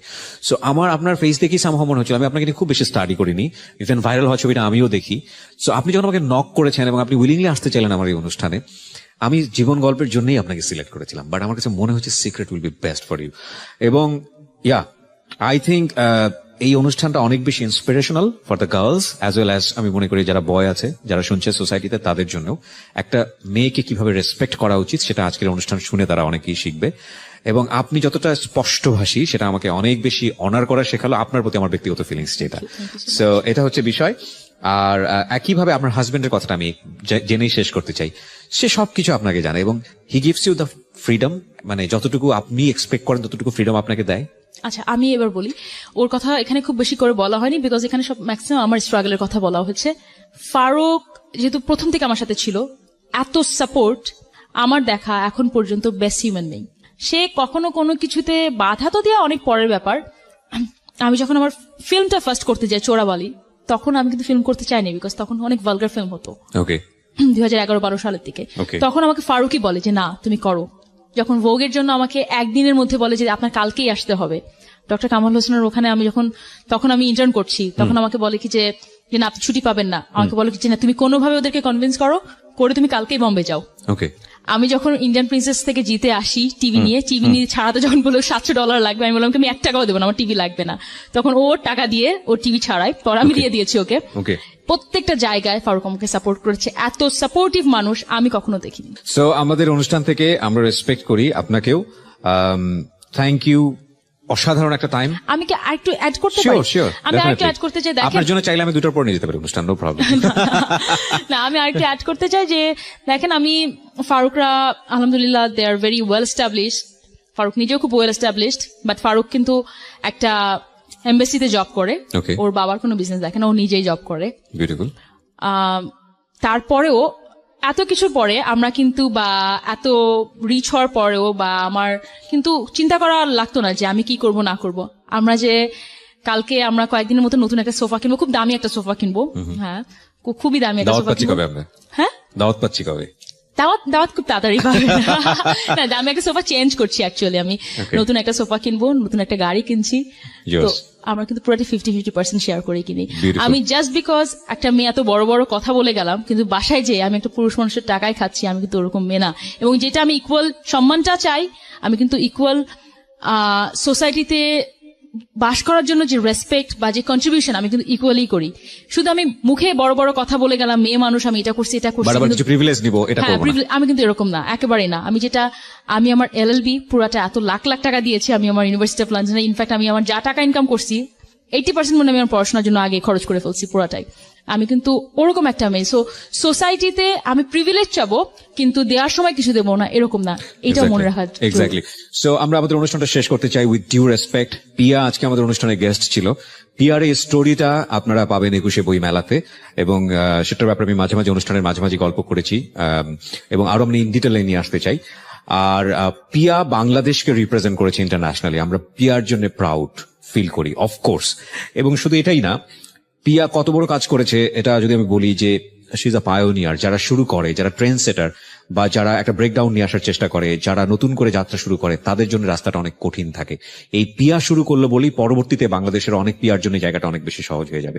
So আমার আপনার ফেস দেখি সামহাউ মনে হচ্ছিল, আমি আপনাকে নিয়ে খুব বেশি স্টাডি করিনি, ইভেন ভাইরাল হওয়া ছবিটা আমিও দেখি। সো আপনি যখন আমাকে নক করেছেন এবং আপনি উইলিংলি আসতে চাইলেন আমার এই অনুষ্ঠানে, আমি জীবন গল্পের জন্যই আপনাকে সিলেক্ট করেছিলাম, বাট আমার কাছে মনে হচ্ছে secret will be best for you. এবং ইয়া, আই থিঙ্ক এই অনুষ্ঠানটা অনেক বেশি inspirational for the girls as well as আমি মনে করি যারা বয় আছে, যারা শুনছে সোসাইটিতে, তাদের জন্য একটা মেয়েকে কিভাবে রেসপেক্ট করা উচিত সেটা আজকের অনুষ্ঠান শুনে তারা অনেকেই শিখবে। এবং আপনি যতটা স্পষ্টভাষী সেটা আমাকে অনেক বেশি অনার করা শেখালো, আপনার প্রতি আমার ব্যক্তিগত ফিলিংস যেটা। সো এটা হচ্ছে বিষয়। আর একইভাবে আপনার হাজবেন্ডের কথাটা আমি জেনেই শেষ করতে চাই, সে সবকিছু আপনাকে জানে এবং he gives you the freedom, মানে যতটুকু আপনি এক্সপেক্ট করেন ততটুকু ফ্রিডম আপনাকে দেয়। আচ্ছা আমি এবার বলি, ওর কথা এখানে খুব বেশি করে বলা হয়নি, বিকজ এখানে সব ম্যাক্সিমাম আমার স্ট্রাগলের কথা বলা হয়েছে। ফারুক যেহেতু প্রথম থেকে আমার সাথে ছিল, এত সাপোর্ট আমার দেখা এখন পর্যন্ত বেস্ট হিউম্যান নেই। সে কখনো কোনো কিছুতে বাধা তো দেওয়া অনেক পরের ব্যাপার। আমি যখন আমার ফিল্মটা ফার্স্ট করতে যাই চোরাবালি, তখন আমি কিন্তু ফিল্ম করতে চাইনি, বিকজ তখন অনেক ভালগার ফিল্ম হতো, ওকে 2011-12 সালের দিকে। Okay. তখন আমাকে ফারুকই বলে যে না তুমি করো। যখন ভোগের জন্য আমাকে একদিনের মধ্যে বলে যে আপনার কালকেই আসতে হবে, ডক্টর কামাল হোসেনের ওখানে আমি তখন আমি ইন্টার্ন করছি, তখন আমাকে বলে কি যে না আপনি ছুটি পাবেন না, আমাকে বলে কি যে না তুমি কোনোভাবে ওদেরকে কনভিন্স করে তুমি কালকেই বম্বে যাও। ওকে। আমি যখন ইন্ডিয়ান প্রিন্সেস থেকে জিতে আসি টিভি নিয়ে ছাড়াতে যখন বললো $700 লাগবে, আমি বললাম আমি 1 টাকাও দেবো না, আমার টিভি লাগবে না। তখন ও টাকা দিয়ে ওর টিভি ছাড়াই, পর আমি দিয়ে দিয়েছি ওকে। ওকে। প্রত্যেকটা জায়গায় ফারুক আমাকে সাপোর্ট করেছে, এত সাপোর্টিভ মানুষ আমি কখনো দেখিনি। সো আমাদের অনুষ্ঠান থেকে আমরা রেসপেক্ট করি আপনাকেও। থ্যাংক ইউ, অসাধারণ একটা টাইম। আমি কি আরেকটু অ্যাড করতে পারি? আমি আরেকটু অ্যাড করতে চাই, দেখেন আপনার জন্য চাইলে আমি 2টার পর নিয়ে যেতে পারি অনুষ্ঠান, নো প্রবলেম। না আমি আরেকটু অ্যাড করতে চাই যে দেখেন আমি ফারুকরা আলহামদুলিল্লাহ they are very well established, Faruk নিজেও খুব ওয়েল এস্টাবলিশড, বাট ফারুক কিন্তু একটা এমবেসিতে জব করে, Okay. ওর বাবার কোনো বিজনেস দেখে না, ও নিজেই জব করে। বিউটিফুল। তারপরেও এত কিছুর পরে আমরা কিন্তু বা এত রিচ হওয়ার পরেও বা আমার কিন্তু চিন্তা করা লাগতো না যে আমি কি করব না করব। আমরা যে কালকে আমরা কয়েকদিনের মতো নতুন একটা সোফা কিনবো, খুব দামি একটা সোফা কিনবো, হ্যাঁ খুবই দামি একটা দাওয়াত সোফা পাচ্ছি কিনবো। কবে আমরা? হ্যাঁ দাওয়াত পাচ্ছি কবে? দাওয়াত খুব তাড়াতাড়ি পাবে না, আমি একটা সোফা চেঞ্জ করছি অ্যাকচুয়ালি, আমি Okay. নতুন একটা সোফা কিনবো, নতুন একটা গাড়ি কিনছি, Yes. তো আমরা কিন্তু পুরোটা 50-50% শেয়ার করে কিনি। Beautiful. আমি জাস্ট বিকজ একটা মেয়ে এত বড় বড় কথা বলে গেলাম, কিন্তু বাসায় যে আমি একটা পুরুষ মানুষের টাকায় খাচ্ছি, আমি কিন্তু ওরকম মেয়ে না। এবং যেটা আমি ইকুয়াল সম্মানটা চাই, আমি কিন্তু ইকুয়াল সোসাইটিতে বাস করার জন্য যে রেসপেক্ট বা যে কন্ট্রিবিউশন আমি কিন্তু ইকুয়ালি করি। শুধু আমি মুখে বড় বড় কথা বলে গেলাম, মেয়ে মানুষ আমি এটা করছি এটা করছি, বারবার কিন্তু- কিছু প্রিভিলেজ নিব, এটা হ্যাঁ, করব না। আমি কিন্তু এরকম না, একেবারেই না। আমি আমার LLB পুরাটা এত লাখ লাখ টাকা দিয়েছি আমি আমার ইউনিভার্সিটি অফ লন্ডনে। ইনফ্যাক্ট আমি আমার যা টাকা ইনকাম করছি 80% মনে আমি আমার পড়াশোনার জন্য আগে খরচ করে ফেলছি পুরাটাই। আমি কিন্তু ওরকম একটা মেয়ে। সো সোসাইটিতে আমি প্রিভিলেজ চাবো, কিন্তু দেওয়ার সময় কিছু দেবো না, এরকম না, এটাও মনে রাখা এক্স্যাক্টলি। সো আমরা আমাদের অনুষ্ঠানটা শেষ করতে চাই উইথ ডিউ রেসপেক্ট। পিয়া আজকে আমাদের অনুষ্ঠানে গেস্ট ছিল। পিয়ার এই স্টোরিটা আপনারা পাবেন 21শে বই মেলাতে, এবং সেটার ব্যাপারে আমি মাঝে মাঝে অনুষ্ঠানের মাঝে মাঝে গল্প করেছি, এবং আরো আমি ইন ডিটেলে নিয়ে আসতে চাই। আর পিয়া বাংলাদেশকে রিপ্রেজেন্ট করেছে ইন্টারন্যাশনালি, আমরা পিয়ার জন্য প্রাউড ফিল করি অফকোর্স। এবং শুধু এটাই না, পিয়া কত বড় কাজ করেছে এটা যদি আমি বলি যে শি ইজ আ পায়োনিয়ার। যারা শুরু করে, যারা ট্রেন্ড সেটার, বা যারা একটা ব্রেকডাউন নিয়ে আসার চেষ্টা করে, যারা নতুন করে যাত্রা শুরু করে, তাদের জন্য রাস্তাটা অনেক কঠিন থাকে। এই পিয়া শুরু করলো বলেই পরবর্তীতে বাংলাদেশের অনেক পিয়ার জন্য জায়গাটা অনেক বেশি সহজ হয়ে যাবে।